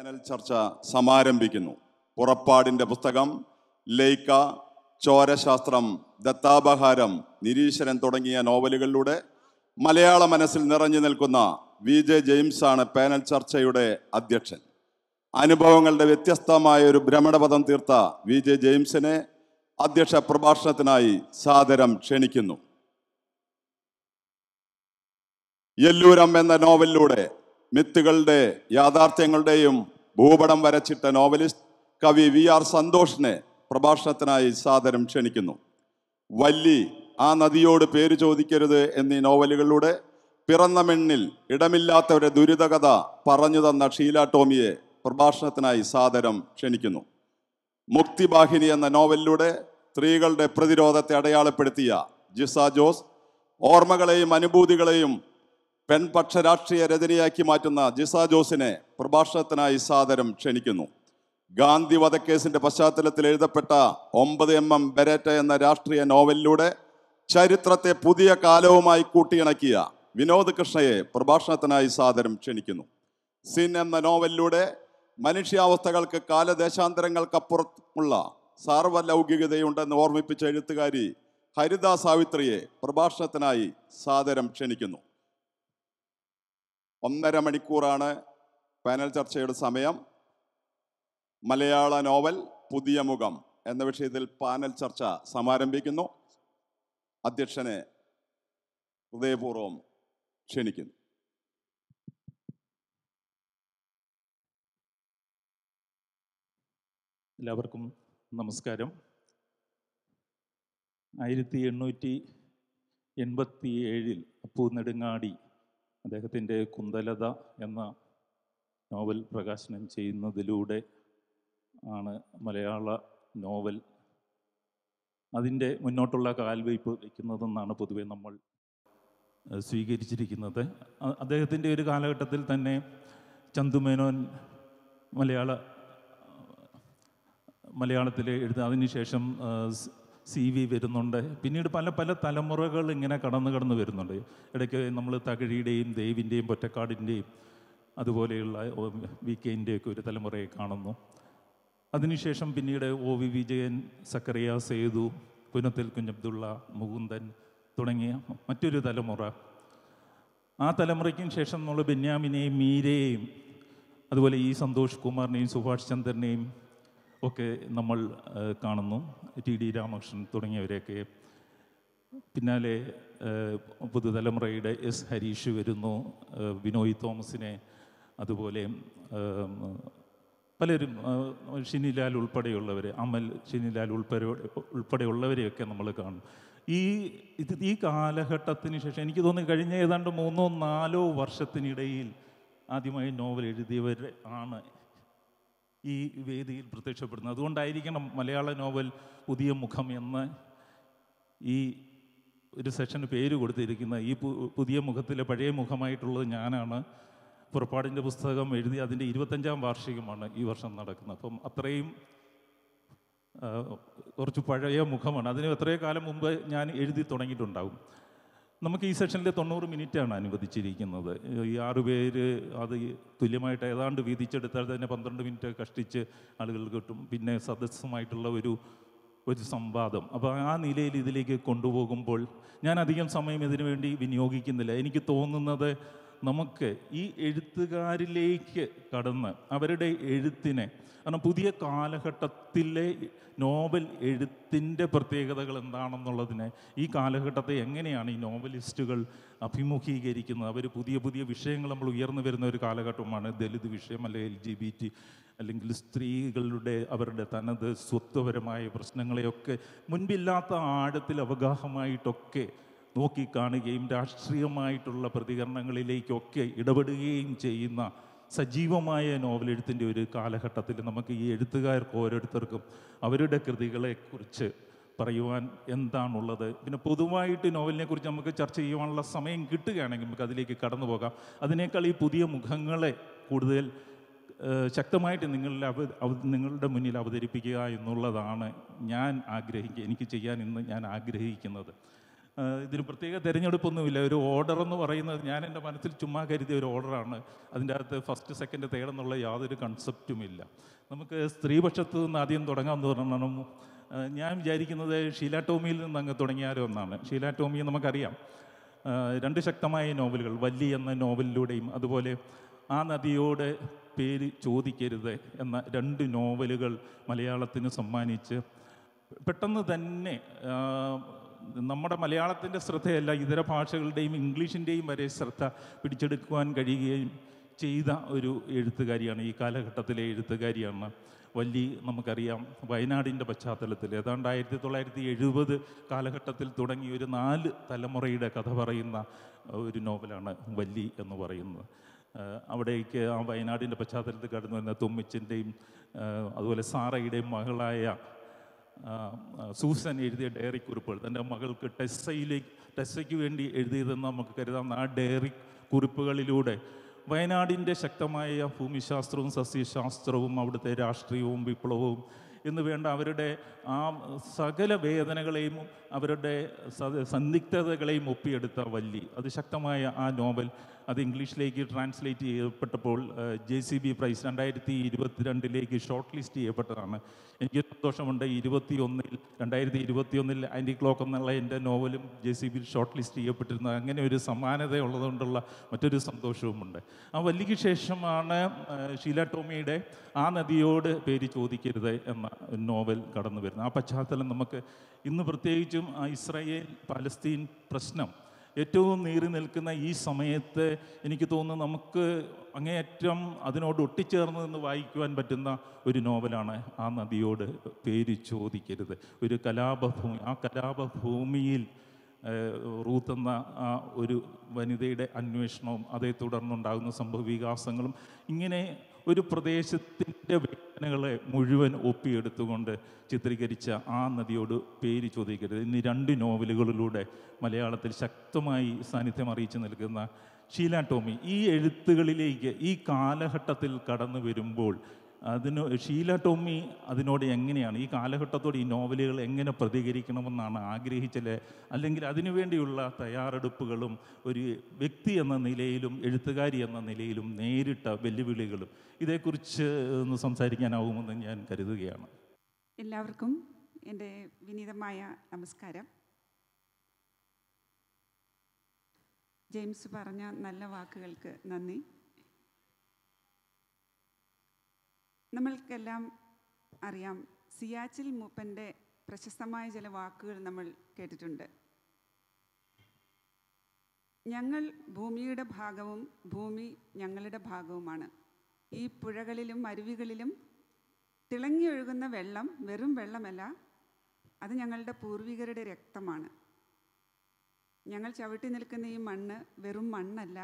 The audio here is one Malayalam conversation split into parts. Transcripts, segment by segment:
പാനൽ ചർച്ച സമാരംഭിക്കുന്നു. പുറപ്പാടിൻ്റെ പുസ്തകം, ലൈക്ക, ചോരശാസ്ത്രം, ദത്താപഹാരം, നിരീശ്വരൻ തുടങ്ങിയ നോവലുകളിലൂടെ മലയാള മനസ്സിൽ നിറഞ്ഞു നിൽക്കുന്ന VJ ജെയിംസ് ആണ് പാനൽ ചർച്ചയുടെ അധ്യക്ഷൻ. അനുഭവങ്ങളുടെ വ്യത്യസ്തമായ ഒരു ഭ്രമണപഥം തീർത്ത VJ ജെയിംസിനെ അധ്യക്ഷ പ്രഭാഷണത്തിനായി സാദരം ക്ഷണിക്കുന്നു. യെല്ലൂരം എന്ന നോവലിലൂടെ മിത്തുകളുടെ യാഥാർത്ഥ്യങ്ങളുടെയും ഭൂപടം വരച്ചിട്ട നോവലിസ്റ്റ് കവി VR സന്തോഷിനെ പ്രഭാഷണത്തിനായി സാദരം ക്ഷണിക്കുന്നു. വല്ലി, ആ നദിയോട് പേര് ചോദിക്കരുത് എന്നീ നോവലുകളിലൂടെ പിറന്ന മണ്ണിൽ ഇടമില്ലാത്തവരുടെ ദുരിതകഥ പറഞ്ഞു തന്ന ഷീല ടോമിയെ പ്രഭാഷണത്തിനായി സാദരം ക്ഷണിക്കുന്നു. മുക്തിവാഹിനി എന്ന നോവലിലൂടെ സ്ത്രീകളുടെ പ്രതിരോധത്തെ അടയാളപ്പെടുത്തിയ ജിസ ജോസ്, ഓർമ്മകളെയും അനുഭൂതികളെയും പെൺപക്ഷ രാഷ്ട്രീയ രചനയാക്കി മാറ്റുന്ന ജിസ ജോസിനെ പ്രഭാഷണത്തിനായി സാദരം ക്ഷണിക്കുന്നു. ഗാന്ധി വധക്കേസിന്റെ പശ്ചാത്തലത്തിൽ എഴുതപ്പെട്ട 9mm ബെരേറ്റ എന്ന രാഷ്ട്രീയ നോവലിലൂടെ ചരിത്രത്തെ പുതിയ കാലവുമായി കൂട്ടിയിണക്കിയ വിനോദ് കൃഷ്ണയെ പ്രഭാഷണത്തിനായി സാദരം ക്ഷണിക്കുന്നു. സിൻ എന്ന നോവലിലൂടെ മനുഷ്യാവസ്ഥകൾക്ക് കാലദേശാന്തരങ്ങൾക്കപ്പുറമുള്ള സാർവലൗകികതയുണ്ടെന്ന് ഓർമ്മിപ്പിച്ച എഴുത്തുകാരി ഹരിത സാവിത്രിയെ പ്രഭാഷണത്തിനായി സാദരം ക്ഷണിക്കുന്നു. 1.5 മണിക്കൂറാണ് പാനൽ ചർച്ചയുടെ സമയം. മലയാള നോവൽ പുതിയ മുഖം എന്ന വിഷയത്തിൽ പാനൽ ചർച്ച സമാരംഭിക്കുന്നു. അധ്യക്ഷനെ ഹൃദയപൂർവ്വം ക്ഷണിക്കുന്നു. എല്ലാവർക്കും നമസ്കാരം. 1887 അപ്പു നെടുങ്ങാടി അദ്ദേഹത്തിൻ്റെ കുന്തലത എന്ന നോവൽ പ്രകാശനം ചെയ്യുന്നതിലൂടെ ആണ് മലയാള നോവൽ അതിൻ്റെ മുന്നോട്ടുള്ള കാൽവയ്പ് വയ്ക്കുന്നതെന്നാണ് പൊതുവെ നമ്മൾ സ്വീകരിച്ചിരിക്കുന്നത്. അദ്ദേഹത്തിൻ്റെ ഒരു കാലഘട്ടത്തിൽ തന്നെ ചന്തുമേനോൻ മലയാളത്തിൽ അതിനുശേഷം CV വരുന്നുണ്ട്. പിന്നീട് പല പല തലമുറകൾ ഇങ്ങനെ കടന്നു വരുന്നുണ്ട്. ഇടയ്ക്ക് നമ്മൾ തകഴിയുടെയും ദേവിൻ്റെയും പൊറ്റക്കാടിൻ്റെയും അതുപോലെയുള്ള VK-ൻ്റെയൊക്കെ ഒരു തലമുറയെ കാണുന്നു. അതിനുശേഷം പിന്നീട് OV വിജയൻ, സക്കറിയ സേതു, പുനത്തിൽ കുഞ്ഞബ്ദുള്ള, മുകുന്ദൻ തുടങ്ങിയ മറ്റൊരു തലമുറ. ആ തലമുറയ്ക്കും ശേഷം നമ്മൾ ബെന്യാമിനെയും മീരയെയും അതുപോലെ ഈ സന്തോഷ് കുമാറിനെയും സുഭാഷ് ചന്ദ്രനെയും ഒക്കെ നമ്മൾ കാണുന്നു. TD രാമകൃഷ്ണൻ തുടങ്ങിയവരെയൊക്കെ. പിന്നാലെ പുതുതലമുറയുടെ S ഹരീഷ് വരുന്നു, ബിനോയ് തോമസിനെ, അതുപോലെ പലരും, ഷിനിലാൽ ഉൾപ്പെടെയുള്ളവർ, അമൽ ഷിനിലാൽ ഉൾപ്പെടെയുള്ളവരെയൊക്കെ നമ്മൾ കാണും. ഈ കാലഘട്ടത്തിന് ശേഷം എനിക്ക് തോന്നുന്നു കഴിഞ്ഞ ഏതാണ്ട് 3-4 വർഷത്തിനിടയിൽ ആദ്യമായി നോവൽ എഴുതിയവർ ആണ് ഈ വേദിയിൽ പ്രത്യക്ഷപ്പെടുന്നത്. അതുകൊണ്ടായിരിക്കണം മലയാള നോവൽ പുതിയ മുഖം എന്ന് ഈ ഒരു സെഷന് പേര് കൊടുത്തിരിക്കുന്നത്. ഈ പുതിയ മുഖത്തിലെ പഴയ മുഖമായിട്ടുള്ളത് ഞാനാണ്. പുറപ്പാടിൻ്റെ പുസ്തകം എഴുതി അതിൻ്റെ 25ാം വാർഷികമാണ് ഈ വർഷം നടക്കുന്നത്. അപ്പം അത്രയും കുറച്ച് പഴയ മുഖമാണ്. അതിന് എത്രയോ കാലം മുമ്പ് ഞാൻ എഴുതി തുടങ്ങിയിട്ടുണ്ടാകും. നമുക്ക് ഈ സെഷനിൽ 90 മിനിറ്റാണ് അനുവദിച്ചിരിക്കുന്നത്. ഈ 6 പേര് അത് തുല്യമായിട്ട് ഏതാണ്ട് വീതിച്ചെടുത്താൽ തന്നെ 12 മിനിറ്റ് കഷ്ടിച്ച് ആളുകൾ കിട്ടും. പിന്നെ സദസ്സുമായിട്ടുള്ള ഒരു സംവാദം. അപ്പോൾ ആ നിലയിൽ ഇതിലേക്ക് കൊണ്ടുപോകുമ്പോൾ ഞാൻ അധികം സമയം ഇതിനു വേണ്ടി വിനിയോഗിക്കുന്നില്ല. എനിക്ക് തോന്നുന്നത് നമുക്ക് ഈ എഴുത്തുകാരിലേക്ക് കടന്ന് അവരുടെ എഴുത്തിനെ, കാരണം പുതിയ കാലഘട്ടത്തിലെ നോവൽ എഴുത്തിൻ്റെ പ്രത്യേകതകൾ എന്താണെന്നുള്ളതിനെ, ഈ കാലഘട്ടത്തെ എങ്ങനെയാണ് ഈ നോവലിസ്റ്റുകൾ അഭിമുഖീകരിക്കുന്നത്, അവർ പുതിയ പുതിയ വിഷയങ്ങൾ നമ്മൾ ഉയർന്നു വരുന്ന ഒരു കാലഘട്ടമാണ്. ദലിത് വിഷയം, അല്ലെങ്കിൽ LGBT, അല്ലെങ്കിൽ സ്ത്രീകളുടെ അവരുടെ തനത് സ്വത്വപരമായ പ്രശ്നങ്ങളെയൊക്കെ മുൻപില്ലാത്ത ആഴത്തിൽ അവഗാഹമായിട്ടൊക്കെ നോക്കിക്കാണുകയും രാഷ്ട്രീയമായിട്ടുള്ള പ്രതികരണങ്ങളിലേക്കൊക്കെ ഇടപെടുകയും ചെയ്യുന്ന സജീവമായ നോവലെഴുത്തിൻ്റെ ഒരു കാലഘട്ടത്തിൽ നമുക്ക് ഈ എഴുത്തുകാർക്ക് ഓരോരുത്തർക്കും അവരുടെ കൃതികളെക്കുറിച്ച് പറയുവാൻ എന്താണുള്ളത്. പിന്നെ പൊതുവായിട്ട് നോവലിനെ കുറിച്ച് നമുക്ക് ചർച്ച ചെയ്യുവാനുള്ള സമയം കിട്ടുകയാണെങ്കിൽ നമുക്ക് അതിലേക്ക് കടന്നു പോകാം. അതിനേക്കാൾ ഈ പുതിയ മുഖങ്ങളെ കൂടുതൽ ശക്തമായിട്ട് നിങ്ങളുടെ മുന്നിൽ അവതരിപ്പിക്കുക എന്നുള്ളതാണ് എനിക്ക് ചെയ്യാൻ ഇന്ന് ഞാൻ ആഗ്രഹിക്കുന്നത്. ഇതിന് പ്രത്യേക തിരഞ്ഞെടുപ്പൊന്നുമില്ല. ഒരു ഓർഡർ എന്ന് പറയുന്നത് ഞാൻ എൻ്റെ മനസ്സിൽ ചുമ്മാ കരുതിയ ഒരു ഓർഡറാണ്. അതിൻ്റെ അകത്ത് ഫസ്റ്റ് സെക്കൻഡ് തേർഡ് എന്നുള്ള യാതൊരു കൺസെപ്റ്റുമില്ല. നമുക്ക് സ്ത്രീപക്ഷത്ത് നിന്ന് ആദ്യം തുടങ്ങാമെന്ന് പറഞ്ഞാൽ ഞാൻ വിചാരിക്കുന്നത് ഷീല ടോമിയിൽ നിന്ന് അങ്ങ് തുടങ്ങിയാലോ എന്നാണ്. ഷീല ടോമിയെ നമുക്കറിയാം, 2 ശക്തമായ നോവലുകൾ, വല്ലി എന്ന നോവലിലൂടെയും അതുപോലെ ആ നദിയോട് പേര് ചോദിക്കരുത് എന്ന 2 നോവലുകൾ മലയാളത്തിന് സമ്മാനിച്ച് പെട്ടെന്ന് തന്നെ നമ്മുടെ മലയാളത്തിൻ്റെ ശ്രദ്ധയല്ല, ഇതര ഭാഷകളുടെയും ഇംഗ്ലീഷിൻ്റെയും വരെ ശ്രദ്ധ പിടിച്ചെടുക്കുവാൻ കഴിയുകയും ചെയ്ത ഒരു എഴുത്തുകാരിയാണ്, ഈ കാലഘട്ടത്തിലെ എഴുത്തുകാരിയാണ് വല്ലി. നമുക്കറിയാം, വയനാടിൻ്റെ പശ്ചാത്തലത്തിൽ ഏതാണ്ട് 1970 കാലഘട്ടത്തിൽ തുടങ്ങി ഒരു 4 തലമുറയുടെ കഥ പറയുന്ന ഒരു നോവലാണ് വല്ലി എന്ന് പറയുന്നത്. അവിടേക്ക് ആ വയനാടിൻ്റെ പശ്ചാത്തലത്തിൽ കടന്നു വരുന്ന തുമ്മിച്ചിൻ്റെയും അതുപോലെ സാറയുടെയും മകളായ സൂസൻ എഴുതിയ ഡയറി കുറിപ്പുകൾ, തൻ്റെ മകൾക്ക് ടെസ്സയ്ക്ക് വേണ്ടി എഴുതിയതെന്ന് നമുക്ക് കരുതാം. ആ ഡയറി കുറിപ്പുകളിലൂടെ വയനാടിൻ്റെ ശക്തമായ ഭൂമിശാസ്ത്രവും സസ്യശാസ്ത്രവും അവിടുത്തെ രാഷ്ട്രീയവും വിപ്ലവവും എന്ന് വേണ്ട അവരുടെ ആ സകല വേദനകളെയും അവരുടെ സന്ദിഗ്ധതകളെയും ഒപ്പിയെടുത്ത വല്ലി, അതിശക്തമായ ആ നോവൽ അത് ഇംഗ്ലീഷിലേക്ക് ട്രാൻസ്ലേറ്റ് ചെയ്യപ്പെട്ടപ്പോൾ JCB പ്രൈസ് 2022 ഷോർട്ട് ലിസ്റ്റ് ചെയ്യപ്പെട്ടതാണ്. എനിക്ക് സന്തോഷമുണ്ട്. 2021 ആൻറ്റി ക്ലോക്ക് എന്നുള്ള എൻ്റെ നോവലും JCB ഷോർട്ട് ലിസ്റ്റ് ചെയ്യപ്പെട്ടിരുന്നത്. അങ്ങനെ ഒരു സമാനത ഉള്ളതുകൊണ്ടുള്ള മറ്റൊരു സന്തോഷവുമുണ്ട്. ആ വല്ലിക്ക് ശേഷമാണ് ഷീല ടോമിയുടെ ആ നദിയോട് പേര് ചോദിക്കരുത് എന്ന നോവൽ കടന്നു വരുന്നത്. ആ പശ്ചാത്തലം നമുക്ക് ഇന്ന് പ്രത്യേകിച്ചും ഇസ്രായേൽ പാലസ്തീൻ പ്രശ്നം ഏറ്റവും നീറി നിൽക്കുന്ന ഈ സമയത്ത് എനിക്ക് തോന്നുന്നു നമുക്ക് അങ്ങേയറ്റം അതിനോട് ഒട്ടിച്ചേർന്ന് നിന്ന് വായിക്കുവാൻ പറ്റുന്ന ഒരു നോവലാണ് ആ നദിയോട് പേര് ചോദിക്കരുത്. ഒരു കലാപഭൂമി, ആ കലാപഭൂമിയിൽ റൂത്ത് എന്ന ആ ഒരു വനിതയുടെ അന്വേഷണവും അതേ തുടർന്നുണ്ടാകുന്ന സംഭവവികാസങ്ങളും ഇങ്ങനെ ഒരു പ്രദേശത്തിൻ്റെ വേദനകളെ മുഴുവൻ ഒപ്പിയെടുത്തുകൊണ്ട് ചിത്രീകരിച്ച ആ നദിയോട് പേര് ചോദിക്കരുത് എന്നീ 2 നോവലുകളിലൂടെ മലയാളത്തിൽ ശക്തമായി സാന്നിധ്യം അറിയിച്ചു നിൽക്കുന്ന ഷീല ടോമി ഈ എഴുത്തുകളിലേക്ക് ഈ കാലഘട്ടത്തിൽ കടന്നു വരുമ്പോൾ ഷീല ടോമി അതിനോട് എങ്ങനെയാണ്, ഈ കാലഘട്ടത്തോട് ഈ നോവലുകൾ എങ്ങനെ പ്രതികരിക്കണമെന്നാണ് ആഗ്രഹിച്ചത്, അല്ലെങ്കിൽ അതിനുവേണ്ടിയുള്ള തയ്യാറെടുപ്പുകളും ഒരു വ്യക്തി എന്ന നിലയിലും എഴുത്തുകാരി എന്ന നിലയിലും നേരിട്ട വെല്ലുവിളികളും ഇതേക്കുറിച്ച് ഒന്ന് സംസാരിക്കാനാവുമെന്ന് ഞാൻ കരുതുകയാണ്. എല്ലാവർക്കും എൻ്റെ വിനീതമായ നമസ്കാരം. ജെയിംസ് പറഞ്ഞ നല്ല വാക്കുകൾക്ക് നന്ദി. നമ്മൾക്കെല്ലാം അറിയാം, സിയാച്ചിൽ മൂപ്പൻ്റെ പ്രശസ്തമായ ചില വാക്കുകൾ നമ്മൾ കേട്ടിട്ടുണ്ട്. ഞങ്ങൾ ഭൂമിയുടെ ഭാഗവും ഭൂമി ഞങ്ങളുടെ ഭാഗവുമാണ്. ഈ പുഴകളിലും അരുവികളിലും തിളങ്ങിയൊഴുകുന്ന വെള്ളം വെറും വെള്ളമല്ല, അത് ഞങ്ങളുടെ പൂർവികരുടെ രക്തമാണ്. ഞങ്ങൾ ചവിട്ടി നിൽക്കുന്ന ഈ മണ്ണ് വെറും മണ്ണല്ല,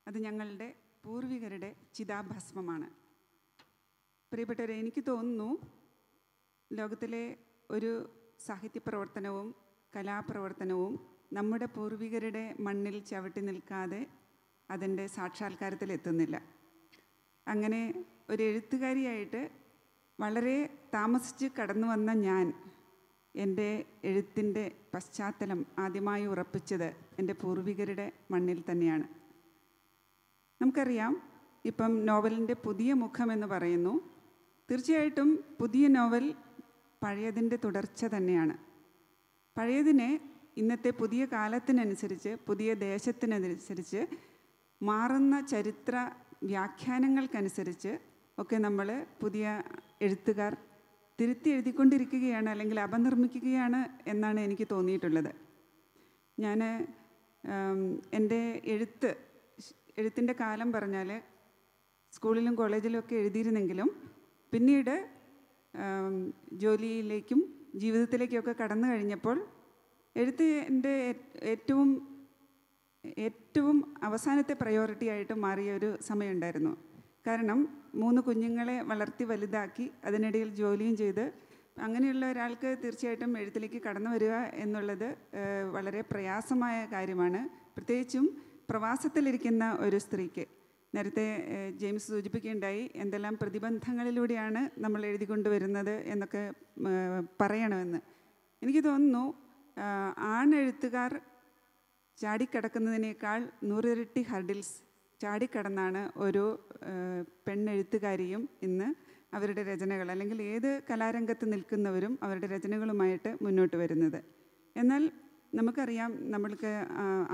അത് ഞങ്ങളുടെ പൂർവികരുടെ ചിതാഭസ്മമാണ്. പ്രിയപ്പെട്ടവരെ, എനിക്ക് തോന്നുന്നു ലോകത്തിലെ ഒരു സാഹിത്യ പ്രവർത്തനവും കലാപ്രവർത്തനവും നമ്മുടെ പൂർവികരുടെ മണ്ണിൽ ചവിട്ടി നിൽക്കാതെ അതിൻ്റെ സാക്ഷാത്കാരത്തിൽ എത്തുന്നില്ല. അങ്ങനെ ഒരു എഴുത്തുകാരിയായിട്ട് വളരെ താമസിച്ച് കടന്നു വന്ന ഞാൻ എൻ്റെ എഴുത്തിൻ്റെ പശ്ചാത്തലം ആദ്യമായി ഉറപ്പിച്ചത് എൻ്റെ പൂർവികരുടെ മണ്ണിൽ തന്നെയാണ്. നമുക്കറിയാം, ഇപ്പം നോവലിൻ്റെ പുതിയ മുഖം എന്ന് പറയുന്നു. തീർച്ചയായിട്ടും പുതിയ നോവൽ പഴയതിൻ്റെ തുടർച്ച തന്നെയാണ്. പഴയതിനെ ഇന്നത്തെ പുതിയ കാലത്തിനനുസരിച്ച്, പുതിയ ദേശത്തിനനുസരിച്ച്, മാറുന്ന ചരിത്ര വ്യാഖ്യാനങ്ങൾക്കനുസരിച്ച് ഒക്കെ നമ്മൾ പുതിയ എഴുത്തുകാർ തിരുത്തി എഴുതിക്കൊണ്ടിരിക്കുകയാണ്, അല്ലെങ്കിൽ അപനിർമ്മിക്കുകയാണ് എന്നാണ് എനിക്ക് തോന്നിയിട്ടുള്ളത്. ഞാൻ എൻ്റെ എഴുത്തിൻ്റെ കാലം പറഞ്ഞാൽ സ്കൂളിലും കോളേജിലും ഒക്കെ എഴുതിയിരുന്നെങ്കിലും പിന്നീട് ജോലിയിലേക്കും ജീവിതത്തിലേക്കൊക്കെ കടന്നു കഴിഞ്ഞപ്പോൾ എഴുത്ത് എൻ്റെ ഏറ്റവും അവസാനത്തെ പ്രയോറിറ്റി ആയിട്ട് മാറിയ ഒരു സമയമുണ്ടായിരുന്നു. കാരണം 3 കുഞ്ഞുങ്ങളെ വളർത്തി വലുതാക്കി അതിനിടയിൽ ജോലിയും ചെയ്ത് അങ്ങനെയുള്ള ഒരാൾക്ക് തീർച്ചയായിട്ടും എഴുത്തിലേക്ക് കടന്നു വരിക എന്നുള്ളത് വളരെ പ്രയാസമായ കാര്യമാണ്, പ്രത്യേകിച്ചും പ്രവാസത്തിലിരിക്കുന്ന ഒരു സ്ത്രീക്ക്. നേരത്തെ ജെയിംസ് സൂചിപ്പിക്കുകയുണ്ടായി എന്തെല്ലാം പ്രതിബന്ധങ്ങളിലൂടെയാണ് നമ്മൾ എഴുതിക്കൊണ്ടുവരുന്നത് എന്നൊക്കെ പറയണമെന്ന്. എനിക്ക് തോന്നുന്നു ആണെഴുത്തുകാർ ചാടിക്കടക്കുന്നതിനേക്കാൾ 100 ഇരട്ടി ഹർഡിൽസ് ചാടിക്കടന്നാണ് ഒരു പെണ്ണെഴുത്തുകാരിയും ഇന്ന് അവരുടെ രചനകൾ, അല്ലെങ്കിൽ ഏത് കലാരംഗത്ത് നിൽക്കുന്നവരും അവരുടെ രചനകളുമായിട്ട് മുന്നോട്ട് വരുന്നത്. എന്നാൽ നമുക്കറിയാം, നമ്മൾക്ക്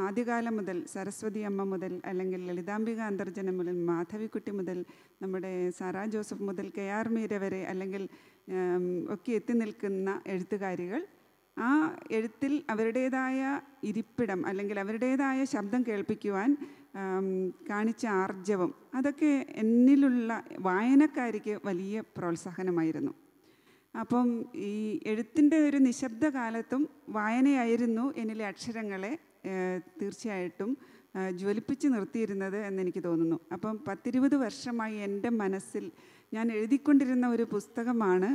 ആദ്യകാലം മുതൽ സരസ്വതി അമ്മ മുതൽ, അല്ലെങ്കിൽ ലളിതാംബിക അന്തർജനം മുതൽ, മാധവിക്കുട്ടി മുതൽ, നമ്മുടെ സാറാ ജോസഫ് മുതൽ KR മീര വരെ, അല്ലെങ്കിൽ ഒക്കെ എത്തി നിൽക്കുന്ന എഴുത്തുകാരികൾ ആ എഴുത്തിൽ അവരുടേതായ ഇരിപ്പിടം, അല്ലെങ്കിൽ അവരുടേതായ ശബ്ദം കേൾപ്പിക്കുവാൻ കാണിച്ച ആർജവം, അതൊക്കെ എന്നിലുള്ള വായനക്കാരിക്ക് വലിയ പ്രോത്സാഹനമായിരുന്നു. അപ്പം ഈ എഴുത്തിൻ്റെ ഒരു നിശബ്ദ കാലത്തും വായനയായിരുന്നു എന്നിലെ അക്ഷരങ്ങളെ തീർച്ചയായിട്ടും ജ്വലിപ്പിച്ച് നിർത്തിയിരുന്നത് എന്നെനിക്ക് തോന്നുന്നു. അപ്പം 10-20 വർഷമായി എൻ്റെ മനസ്സിൽ ഞാൻ എഴുതിക്കൊണ്ടിരുന്ന ഒരു പുസ്തകമാണ്,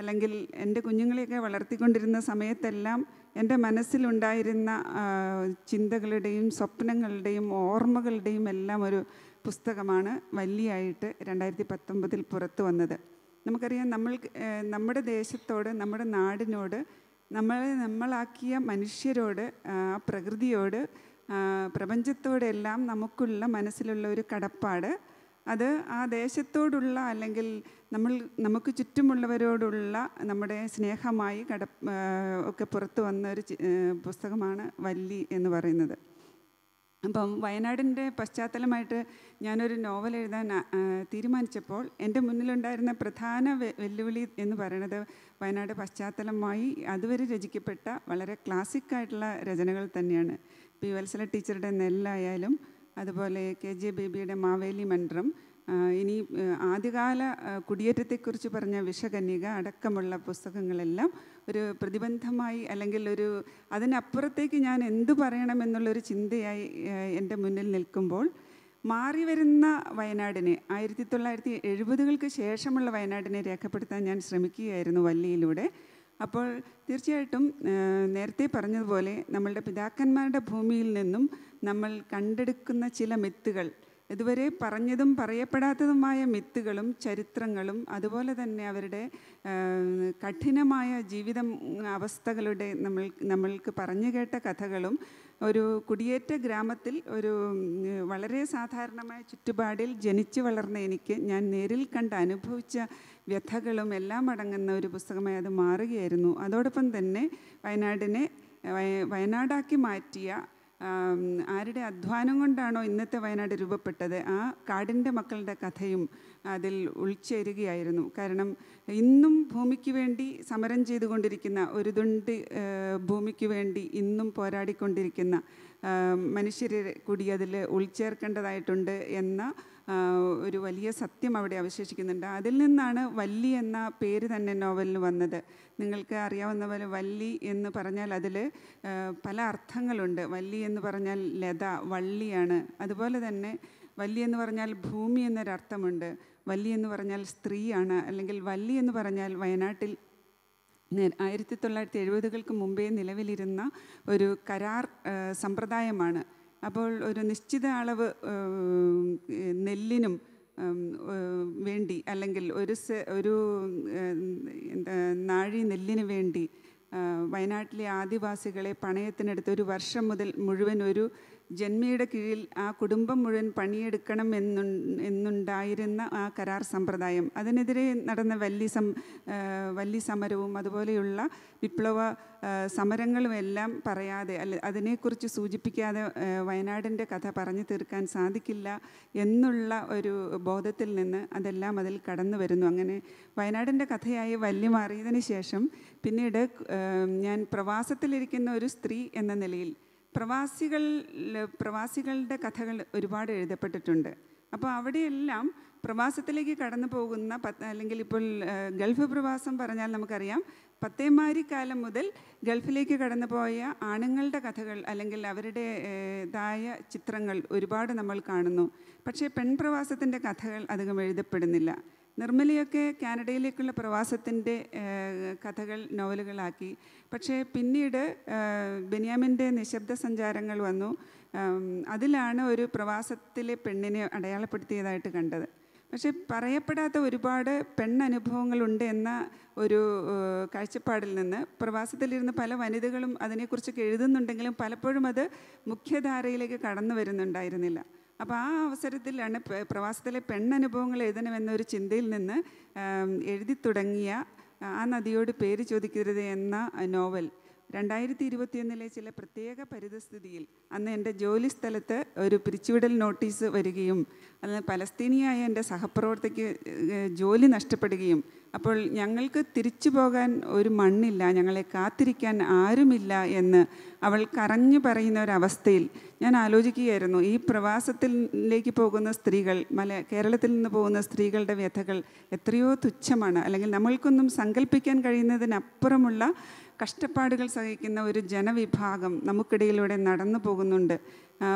അല്ലെങ്കിൽ എൻ്റെ കുഞ്ഞുങ്ങളെയൊക്കെ വളർത്തിക്കൊണ്ടിരുന്ന സമയത്തെല്ലാം എൻ്റെ മനസ്സിലുണ്ടായിരുന്ന ചിന്തകളുടെയും സ്വപ്നങ്ങളുടെയും ഓർമ്മകളുടെയും എല്ലാം ഒരു പുസ്തകമാണ് വല്ലിയായിട്ട് 2019 പുറത്തു വന്നത്. നമുക്കറിയാം, നമ്മുടെ ദേശത്തോട്, നമ്മുടെ നാടിനോട്, നമ്മളാക്കിയ മനുഷ്യരോട്, പ്രകൃതിയോട്, പ്രപഞ്ചത്തോടെല്ലാം നമുക്കുള്ള മനസ്സിലുള്ള ഒരു കടപ്പാട്, അത് ആ ദേശത്തോടുള്ള, അല്ലെങ്കിൽ നമുക്ക് ചുറ്റുമുള്ളവരോടുള്ള നമ്മുടെ സ്നേഹമായി ഒക്കെ പുറത്തു വന്ന ഒരു പുസ്തകമാണ് വല്ലി എന്ന് പറയുന്നത്. അപ്പം വയനാടിൻ്റെ പശ്ചാത്തലമായിട്ട് ഞാനൊരു നോവൽ എഴുതാൻ തീരുമാനിച്ചപ്പോൾ എൻ്റെ മുന്നിലുണ്ടായിരുന്ന പ്രധാന വെല്ലുവിളി എന്ന് പറയുന്നത് വയനാട് പശ്ചാത്തലമായി അതുവരെ രചിക്കപ്പെട്ട വളരെ ക്ലാസിക്കായിട്ടുള്ള രചനകൾ തന്നെയാണ്. പി വത്സല ടീച്ചറുടെ നെല്ലായാലും, അതുപോലെ KJ ബേബിയുടെ മാവേലി മന്ത്രം, ഇനി ആദ്യകാല കുടിയേറ്റത്തെക്കുറിച്ച് പറഞ്ഞ വിഷകന്യക അടക്കമുള്ള പുസ്തകങ്ങളെല്ലാം ഒരു പ്രതിബന്ധമായി, അല്ലെങ്കിൽ അതിനപ്പുറത്തേക്ക് ഞാൻ എന്തു പറയണമെന്നുള്ളൊരു ചിന്തയായി എൻ്റെ മുന്നിൽ നിൽക്കുമ്പോൾ, മാറി വരുന്ന വയനാടിനെ, 1970-കൾക്ക് ശേഷമുള്ള വയനാടിനെ രേഖപ്പെടുത്താൻ ഞാൻ ശ്രമിക്കുകയായിരുന്നു വല്ലിയിലൂടെ. അപ്പോൾ തീർച്ചയായിട്ടും നേരത്തെ പറഞ്ഞതുപോലെ നമ്മളുടെ പിതാക്കന്മാരുടെ ഭൂമിയിൽ നിന്നും നമ്മൾ കണ്ടെടുക്കുന്ന ചില മിത്തുകൾ, ഇതുവരെ പറഞ്ഞതും പറയപ്പെടാത്തതുമായ മിത്തുകളും ചരിത്രങ്ങളും, അതുപോലെ തന്നെ അവരുടെ കഠിനമായ ജീവിതം അവസ്ഥകളുടെ നമ്മൾക്ക് പറഞ്ഞു കേട്ട കഥകളും, ഒരു കുടിയേറ്റ ഗ്രാമത്തിൽ ഒരു വളരെ സാധാരണമായ ചുറ്റുപാടിൽ ജനിച്ചു വളർന്ന എനിക്ക് ഞാൻ നേരിൽ കണ്ട് അനുഭവിച്ച വ്യഥകളും എല്ലാം അടങ്ങുന്ന ഒരു പുസ്തകമായി അത് മാറുകയായിരുന്നു. അതോടൊപ്പം തന്നെ വയനാടാക്കി മാറ്റിയ ആരുടെ അധ്വാനം കൊണ്ടാണോ ഇന്നത്തെ വയനാട് രൂപപ്പെട്ടത്, ആ കാടിൻ്റെ മക്കളുടെ കഥയും അതിൽ ഉൾച്ചേരുകയായിരുന്നു. കാരണം ഇന്നും ഭൂമിക്ക് വേണ്ടി സമരം ചെയ്തുകൊണ്ടിരിക്കുന്ന, ഒരു തുണ്ട് ഭൂമിക്ക് വേണ്ടി ഇന്നും പോരാടിക്കൊണ്ടിരിക്കുന്ന മനുഷ്യരെ കൂടി അതിൽ ഉൾച്ചേർക്കേണ്ടതായിട്ടുണ്ട് എന്ന ഒരു വലിയ സത്യം അവിടെ അവശേഷിക്കുന്നുണ്ട്. അതിൽ നിന്നാണ് വല്ലി എന്ന പേര് തന്നെ നോവലിന് വന്നത്. നിങ്ങൾക്ക് അറിയാവുന്ന പോലെ വല്ലി എന്ന് പറഞ്ഞാൽ അതിൽ പല അർത്ഥങ്ങളുണ്ട്. വല്ലി എന്ന് പറഞ്ഞാൽ ലത, വള്ളിയാണ്. അതുപോലെ തന്നെ വല്ലി എന്ന് പറഞ്ഞാൽ ഭൂമി എന്നൊരർത്ഥമുണ്ട്. വല്ലി എന്ന് പറഞ്ഞാൽ സ്ത്രീയാണ്. അല്ലെങ്കിൽ വല്ലി എന്ന് പറഞ്ഞാൽ വയനാട്ടിൽ 1970-കൾക്ക് മുമ്പേ നിലവിലിരുന്ന ഒരു കരാർ സമ്പ്രദായമാണ്. അപ്പോൾ ഒരു നിശ്ചിത അളവ് നെല്ലിനും വേണ്ടി, അല്ലെങ്കിൽ ഒരു നാഴി നെല്ലിന് വേണ്ടി വയനാട്ടിലെ ആദിവാസികളെ പണയത്തിനെടുത്ത് ഒരു വർഷം മുതൽ മുഴുവൻ ഒരു ജന്മിയുടെ കീഴിൽ ആ കുടുംബം മുഴുവൻ പണിയെടുക്കണം എന്നുണ്ടായിരുന്ന ആ കരാർ സമ്പ്രദായം, അതിനെതിരെ നടന്ന വല്ലി സമരവും അതുപോലെയുള്ള വിപ്ലവ സമരങ്ങളുമെല്ലാം പറയാതെ, അതിനെക്കുറിച്ച് സൂചിപ്പിക്കാതെ വയനാടിൻ്റെ കഥ പറഞ്ഞു തീർക്കാൻ സാധിക്കില്ല എന്നുള്ള ഒരു ബോധത്തിൽ നിന്ന് അതെല്ലാം അതിൽ കടന്നു വരുന്നു. അങ്ങനെ വയനാടിൻ്റെ കഥയായി വല്ലി മാറിയതിന് ശേഷം പിന്നീട് ഞാൻ പ്രവാസത്തിലിരിക്കുന്ന ഒരു സ്ത്രീ എന്ന നിലയിൽ പ്രവാസികളുടെ കഥകൾ ഒരുപാട് എഴുതപ്പെട്ടിട്ടുണ്ട്. അപ്പോൾ അവിടെയെല്ലാം പ്രവാസത്തിലേക്ക് കടന്നു പോകുന്ന, അല്ലെങ്കിൽ ഇപ്പോൾ ഗൾഫ് പ്രവാസം പറഞ്ഞാൽ നമുക്കറിയാം, പത്തേമാരിക്കാലം മുതൽ ഗൾഫിലേക്ക് കടന്നു പോയ ആണുങ്ങളുടെ കഥകൾ, അല്ലെങ്കിൽ അവരുടേതായ ചിത്രങ്ങൾ ഒരുപാട് നമ്മൾ കാണുന്നു. പക്ഷേ പെൺപ്രവാസത്തിൻ്റെ കഥകൾ അധികം എഴുതപ്പെടുന്നില്ല. നിർമ്മലയൊക്കെ കാനഡയിലേക്കുള്ള പ്രവാസത്തിൻ്റെ കഥകൾ നോവലുകളാക്കി. പക്ഷേ പിന്നീട് ബെന്യാമിൻ്റെ നിശബ്ദ സഞ്ചാരങ്ങൾ വന്നു. അതിലാണ് ഒരു പ്രവാസത്തിലെ പെണ്ണിനെ അടയാളപ്പെടുത്തിയതായിട്ട് കണ്ടത്. പക്ഷെ പറയപ്പെടാത്ത ഒരുപാട് പെണ്ണനുഭവങ്ങളുണ്ട് എന്ന ഒരു കാഴ്ചപ്പാടിൽ നിന്ന് പ്രവാസത്തിലിരുന്ന് പല വനിതകളും അതിനെക്കുറിച്ചൊക്കെ എഴുതുന്നുണ്ടെങ്കിലും പലപ്പോഴും അത് മുഖ്യധാരയിലേക്ക് കടന്നു വരുന്നുണ്ടായിരുന്നില്ല. അപ്പോൾ ആ അവസരത്തിലാണ് പ്രവാസത്തിലെ പെണ്ണനുഭവങ്ങൾ എഴുതണമെന്നൊരു ചിന്തയിൽ നിന്ന് എഴുതി തുടങ്ങിയ ആ നദിയോട് പേര് ചോദിക്കരുത് എന്ന നോവൽ 2021 ചില പ്രത്യേക പരിതസ്ഥിതിയിൽ അന്ന് എൻ്റെ ജോലി സ്ഥലത്ത് ഒരു പിരിച്ചുവിടൽ നോട്ടീസ് വരികയും അതിന് പലസ്തീനിയായ എൻ്റെ സഹപ്രവർത്തകയ്ക്ക് ജോലി നഷ്ടപ്പെടുകയും അപ്പോൾ ഞങ്ങൾക്ക് തിരിച്ചു പോകാൻ ഒരു മണ്ണില്ല, ഞങ്ങളെ കാത്തിരിക്കാൻ ആരുമില്ല എന്ന് അവൾ കരഞ്ഞു പറയുന്ന ഒരവസ്ഥയിൽ ഞാൻ ആലോചിക്കുകയായിരുന്നു, ഈ പ്രവാസത്തിലേക്ക് പോകുന്ന സ്ത്രീകൾ, കേരളത്തിൽ നിന്ന് പോകുന്ന സ്ത്രീകളുടെ വ്യഥകൾ എത്രയോ തുച്ഛമാണ്, അല്ലെങ്കിൽ നമ്മൾക്കൊന്നും സങ്കല്പിക്കാൻ കഴിയുന്നതിനപ്പുറമുള്ള കഷ്ടപ്പാടുകൾ സഹിക്കുന്ന ഒരു ജനവിഭാഗം നമുക്കിടയിലൂടെ നടന്നു പോകുന്നുണ്ട്.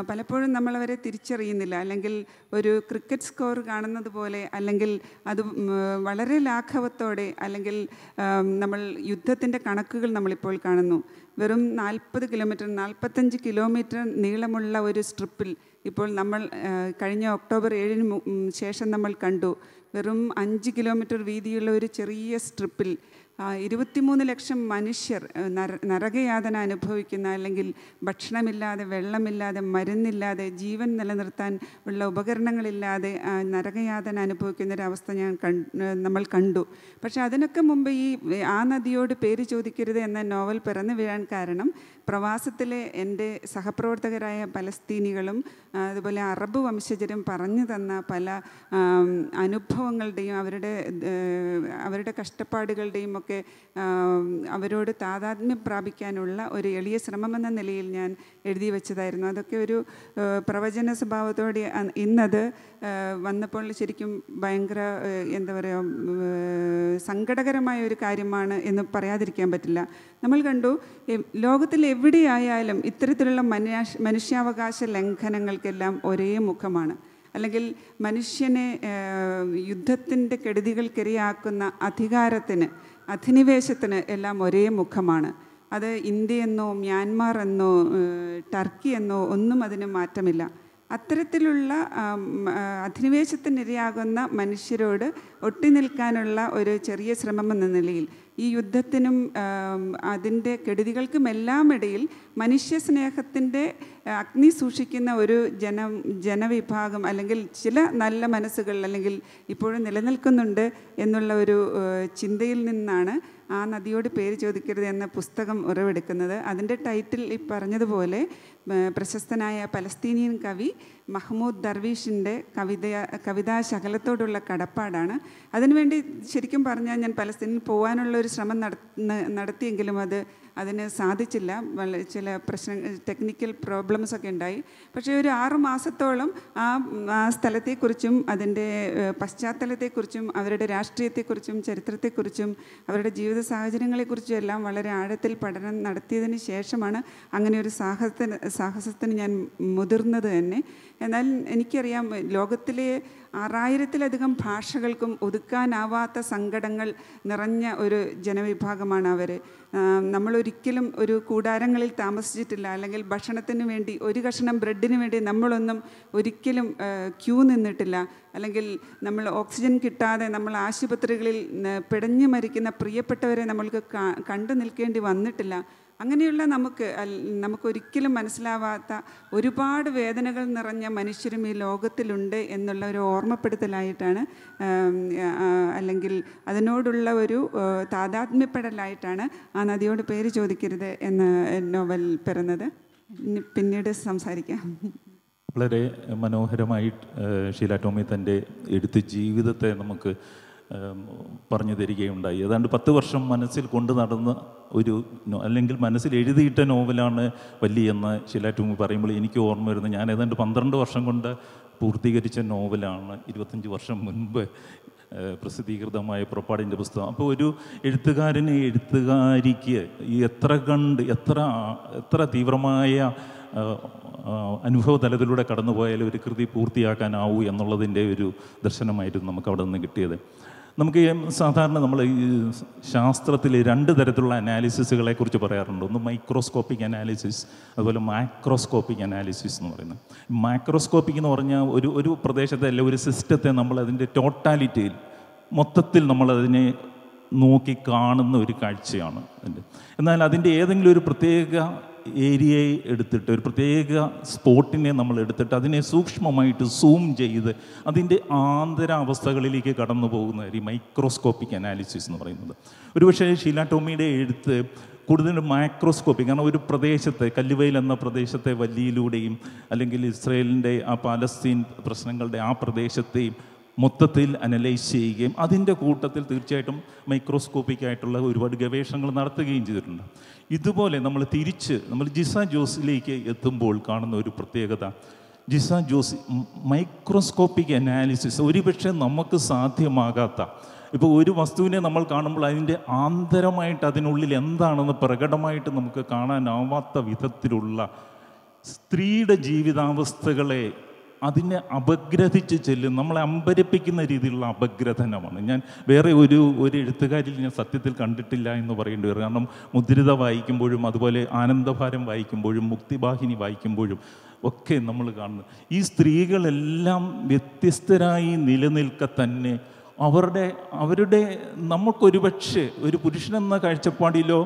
പലപ്പോഴും നമ്മളവരെ തിരിച്ചറിയുന്നില്ല, അല്ലെങ്കിൽ ഒരു ക്രിക്കറ്റ് സ്കോർ കാണുന്നത് പോലെ, അല്ലെങ്കിൽ അത് വളരെ ലാഘവത്തോടെ, അല്ലെങ്കിൽ നമ്മൾ യുദ്ധത്തിൻ്റെ കണക്കുകൾ നമ്മളിപ്പോൾ കാണുന്നു. വെറും 40 കിലോമീറ്റർ 45 കിലോമീറ്റർ നീളമുള്ള ഒരു സ്ട്രിപ്പിൽ ഇപ്പോൾ നമ്മൾ കഴിഞ്ഞ ഒക്ടോബർ 7 ശേഷം നമ്മൾ കണ്ടു, വെറും 5 കിലോമീറ്റർ വീതിയുള്ള ഒരു ചെറിയ സ്ട്രിപ്പിൽ 23 ലക്ഷം മനുഷ്യർ നരകയാതന അനുഭവിക്കുന്ന, അല്ലെങ്കിൽ ഭക്ഷണമില്ലാതെ, വെള്ളമില്ലാതെ, മരുന്നില്ലാതെ, ജീവൻ നിലനിർത്താൻ ഉള്ള ഉപകരണങ്ങളില്ലാതെ നരകയാതന അനുഭവിക്കുന്നൊരവസ്ഥ നമ്മൾ കണ്ടു. പക്ഷെ അതിനൊക്കെ മുമ്പ് ആ നദിയോട് പേര് ചോദിക്കരുത് എന്ന നോവൽ പിറന്നു വീഴാൻ കാരണം പ്രവാസത്തിലെ എൻ്റെ സഹപ്രവർത്തകരായ പലസ്തീനികളും അതുപോലെ അറബ് വംശജരും പറഞ്ഞു തന്ന പല അനുഭവങ്ങളുടെയും അവരുടെ കഷ്ടപ്പാടുകളുടെയും ഒക്കെ അവരോട് താതാത്മ്യം പ്രാപിക്കാനുള്ള ഒരു എളിയ ശ്രമമെന്ന നിലയിൽ ഞാൻ എഴുതി വെച്ചതായിരുന്നു. അതൊക്കെ ഒരു പ്രവചന സ്വഭാവത്തോടെ ഇന്നത് വന്നപ്പോൾ ശരിക്കും ഭയങ്കര എന്താ പറയുക, സങ്കടകരമായ ഒരു കാര്യമാണ് എന്ന് പറയാതിരിക്കാൻ പറ്റില്ല. നമ്മൾ കണ്ടു, ലോകത്തിൽ എവിടെയായാലും ഇത്തരത്തിലുള്ള മനുഷ്യാവകാശ ലംഘനങ്ങൾക്കെല്ലാം ഒരേ മുഖമാണ്, അല്ലെങ്കിൽ മനുഷ്യനെ യുദ്ധത്തിൻ്റെ കെടുതികൾക്കിരയാക്കുന്ന അധിനിവേശത്തിന് എല്ലാം ഒരേ മുഖമാണ്. അത് ഇന്ത്യയെന്നോ മ്യാൻമാർ എന്നോ ടർക്കി എന്നോ ഒന്നും അതിന് മാറ്റമില്ല. അത്തരത്തിലുള്ള അധിനിവേശത്തിനിരയാകുന്ന മനുഷ്യരോട് ഒട്ടി നിൽക്കാനുള്ള ഒരു ചെറിയ ശ്രമമെന്ന നിലയിൽ ഈ യുദ്ധത്തിനും അതിൻ്റെ കെടുതികൾക്കുമെല്ലാം ഇടയിൽ മനുഷ്യസ്നേഹത്തിൻ്റെ അഗ്നി സൂക്ഷിക്കുന്ന ഒരു ജനവിഭാഗം, അല്ലെങ്കിൽ ചില നല്ല മനസ്സുകൾ അല്ലെങ്കിൽ ഇപ്പോഴും നിലനിൽക്കുന്നുണ്ട് എന്നുള്ള ഒരു ചിന്തയിൽ നിന്നാണ് ആ നദിയോട് പേര് ചോദിക്കരുത് എന്ന പുസ്തകം ഉറവെടുക്കുന്നത്. അതിൻ്റെ ടൈറ്റിൽ ഈ പറഞ്ഞതുപോലെ പ്രശസ്തനായ പലസ്തീനിയൻ കവി മഹ്മൂദ് ദർവീഷിൻ്റെ കവിതാശകലത്തോടുള്ള കടപ്പാടാണ്. അതിനുവേണ്ടി ശരിക്കും പറഞ്ഞാൽ ഞാൻ പലസ്തീനിൽ പോകാനുള്ള ഒരു ശ്രമം നടത്തിയെങ്കിലും അതിന് സാധിച്ചില്ല. ചില ടെക്നിക്കൽ പ്രോബ്ലംസൊക്കെ ഉണ്ടായി. പക്ഷേ ഒരു 6 മാസത്തോളം ആ സ്ഥലത്തെക്കുറിച്ചും അതിൻ്റെ പശ്ചാത്തലത്തെക്കുറിച്ചും അവരുടെ രാഷ്ട്രീയത്തെക്കുറിച്ചും ചരിത്രത്തെക്കുറിച്ചും അവരുടെ ജീവിത സാഹചര്യങ്ങളെക്കുറിച്ചും എല്ലാം വളരെ ആഴത്തിൽ പഠനം നടത്തിയതിന് ശേഷമാണ് അങ്ങനെ ഒരു സാഹസത്തിന് ഞാൻ മുതിർന്നത് തന്നെ. എന്നാൽ എനിക്കറിയാം, ലോകത്തിലെ 6000-ലധികം ഭാഷകൾക്കും ഒതുക്കാനാവാത്ത സങ്കടങ്ങൾ നിറഞ്ഞ ഒരു ജനവിഭാഗമാണ് അവർ. നമ്മളൊരിക്കലും ഒരു കൂടാരങ്ങളിൽ താമസിച്ചിട്ടില്ല, അല്ലെങ്കിൽ ഭക്ഷണത്തിന് വേണ്ടി ഒരു കഷ്ണം ബ്രെഡിന് വേണ്ടി നമ്മളൊന്നും ഒരിക്കലും ക്യൂ നിന്നിട്ടില്ല, അല്ലെങ്കിൽ നമ്മൾ ഓക്സിജൻ കിട്ടാതെ നമ്മൾ ആശുപത്രികളിൽ പിടഞ്ഞു മരിക്കുന്ന പ്രിയപ്പെട്ടവരെ നമ്മൾക്ക് കണ്ടു നിൽക്കേണ്ടി വന്നിട്ടില്ല. അങ്ങനെയുള്ള നമുക്കൊരിക്കലും മനസ്സിലാവാത്ത ഒരുപാട് വേദനകൾ നിറഞ്ഞ മനുഷ്യരും ഈ ലോകത്തിലുണ്ട് എന്നുള്ള ഒരു ഓർമ്മപ്പെടുത്തലായിട്ടാണ്, അല്ലെങ്കിൽ അതിനോടുള്ള ഒരു താതാത്മ്യപ്പെടലായിട്ടാണ് ആ നദിയോട് പേര് ചോദിക്കരുത് എന്ന നോവൽ പിറന്നത്. പിന്നീട് സംസാരിക്കാം. വളരെ മനോഹരമായി ഷീല ടോമി തൻ്റെ എഴുത്ത് ജീവിതത്തെ നമുക്ക് പറഞ്ഞു തരികയുണ്ടായി. ഏതാണ്ട് 10 വർഷം മനസ്സിൽ കൊണ്ടു നടന്ന അല്ലെങ്കിൽ മനസ്സിൽ എഴുതിയിട്ട നോവലാണ് വല്ലി എന്ന് ഷീല ടോമി പറയുമ്പോൾ എനിക്ക് ഓർമ്മ വരുന്നത്, ഞാൻ ഏതാണ്ട് 12 വർഷം കൊണ്ട് പൂർത്തീകരിച്ച നോവലാണ് 25 വർഷം മുൻപ് പ്രസിദ്ധീകൃതമായ പുറപ്പാടിൻ്റെ പുസ്തകം. അപ്പോൾ ഒരു എഴുത്തുകാരിക്ക് എത്ര തീവ്രമായ അനുഭവ തലത്തിലൂടെ കടന്നുപോയാലും ഒരു കൃതി പൂർത്തിയാക്കാനാവൂ എന്നുള്ളതിൻ്റെ ഒരു ദർശനമായിരുന്നു നമുക്ക് അവിടെ നിന്ന് കിട്ടിയത്. നമുക്ക് സാധാരണ നമ്മൾ ഈ ശാസ്ത്രത്തിൽ 2 തരത്തിലുള്ള അനാലിസിസുകളെ കുറിച്ച് പറയാറുണ്ട്. ഒന്ന് മൈക്രോസ്കോപ്പിക് അനാലിസിസ്, അതുപോലെ മാക്രോസ്കോപ്പിക് അനാലിസിസ് എന്ന് പറയുന്നത്. മാക്രോസ്കോപ്പിക് എന്ന് പറഞ്ഞാൽ ഒരു പ്രദേശത്തെ അല്ല ഒരു സിസ്റ്റത്തെ നമ്മൾ അതിൻ്റെ ടോട്ടാലിറ്റിയിൽ മൊത്തത്തിൽ നമ്മളതിനെ നോക്കി കാണുന്ന ഒരു കാഴ്ചയാണ് അതിൻ്റെ. എന്നാൽ അതിൻ്റെ ഏതെങ്കിലും ഒരു പ്രത്യേക ഏരിയയെ എടുത്തിട്ട്, ഒരു പ്രത്യേക സ്പോട്ടിനെ നമ്മൾ എടുത്തിട്ട് അതിനെ സൂക്ഷ്മമായിട്ട് സൂം ചെയ്ത് അതിൻ്റെ ആന്തരാവസ്ഥകളിലേക്ക് കടന്നു പോകുന്ന ഈ മൈക്രോസ്കോപ്പിക് അനാലിസിസ് എന്ന് പറയുന്നത്. ഒരുപക്ഷേ ഷീല ടോമിയുടെ എഴുത്ത് കൂടുതലും മൈക്രോസ്കോപ്പിക്, കാരണം ഒരു പ്രദേശത്തെ, കല്ലുവയിൽ എന്ന പ്രദേശത്തെ വല്ലിയിലൂടെയും അല്ലെങ്കിൽ ഇസ്രയേലിൻ്റെ ആ പാലസ്തീൻ പ്രശ്നങ്ങളുടെ ആ പ്രദേശത്തെയും മൊത്തത്തിൽ അനലൈസ് ചെയ്യുകയും അതിൻ്റെ കൂട്ടത്തിൽ തീർച്ചയായിട്ടും മൈക്രോസ്കോപ്പിക്കായിട്ടുള്ള ഒരുപാട് ഗവേഷണങ്ങൾ നടത്തുകയും ചെയ്തിട്ടുണ്ട്. ഇതുപോലെ നമ്മൾ ജിസ ജോസിലേക്ക് എത്തുമ്പോൾ കാണുന്ന ഒരു പ്രത്യേകത, ജിസ ജോസ് മൈക്രോസ്കോപ്പിക് അനാലിസിസ് ഒരുപക്ഷെ നമുക്ക് സാധ്യമാകാത്ത, ഇപ്പോൾ ഒരു വസ്തുവിനെ നമ്മൾ കാണുമ്പോൾ അതിൻ്റെ ആന്തരമായിട്ട് അതിനുള്ളിൽ എന്താണെന്ന് പ്രകടമായിട്ട് നമുക്ക് കാണാനാവാത്ത വിധത്തിലുള്ള സ്ത്രീയുടെ ജീവിതാവസ്ഥകളെ അതിനെ അപഗ്രഥിച്ച് ചെല്ലും, നമ്മളെ അമ്പരപ്പിക്കുന്ന രീതിയിലുള്ള അപഗ്രഥനമാണ്. ഞാൻ വേറെ ഒരു എഴുത്തുകാരിൽ ഞാൻ സത്യത്തിൽ കണ്ടിട്ടില്ല എന്ന് പറയേണ്ടി വരും. കാരണം മുദ്രിത വായിക്കുമ്പോഴും അതുപോലെ ആനന്ദഭാരം വായിക്കുമ്പോഴും മുക്തിവാഹിനി വായിക്കുമ്പോഴും ഒക്കെ നമ്മൾ കാണുന്നത് ഈ സ്ത്രീകളെല്ലാം വ്യത്യസ്തരായി നിലനിൽക്കെ തന്നെ അവരുടെ നമുക്കൊരുപക്ഷെ ഒരു പുരുഷനെന്ന കാഴ്ചപ്പാടിലോ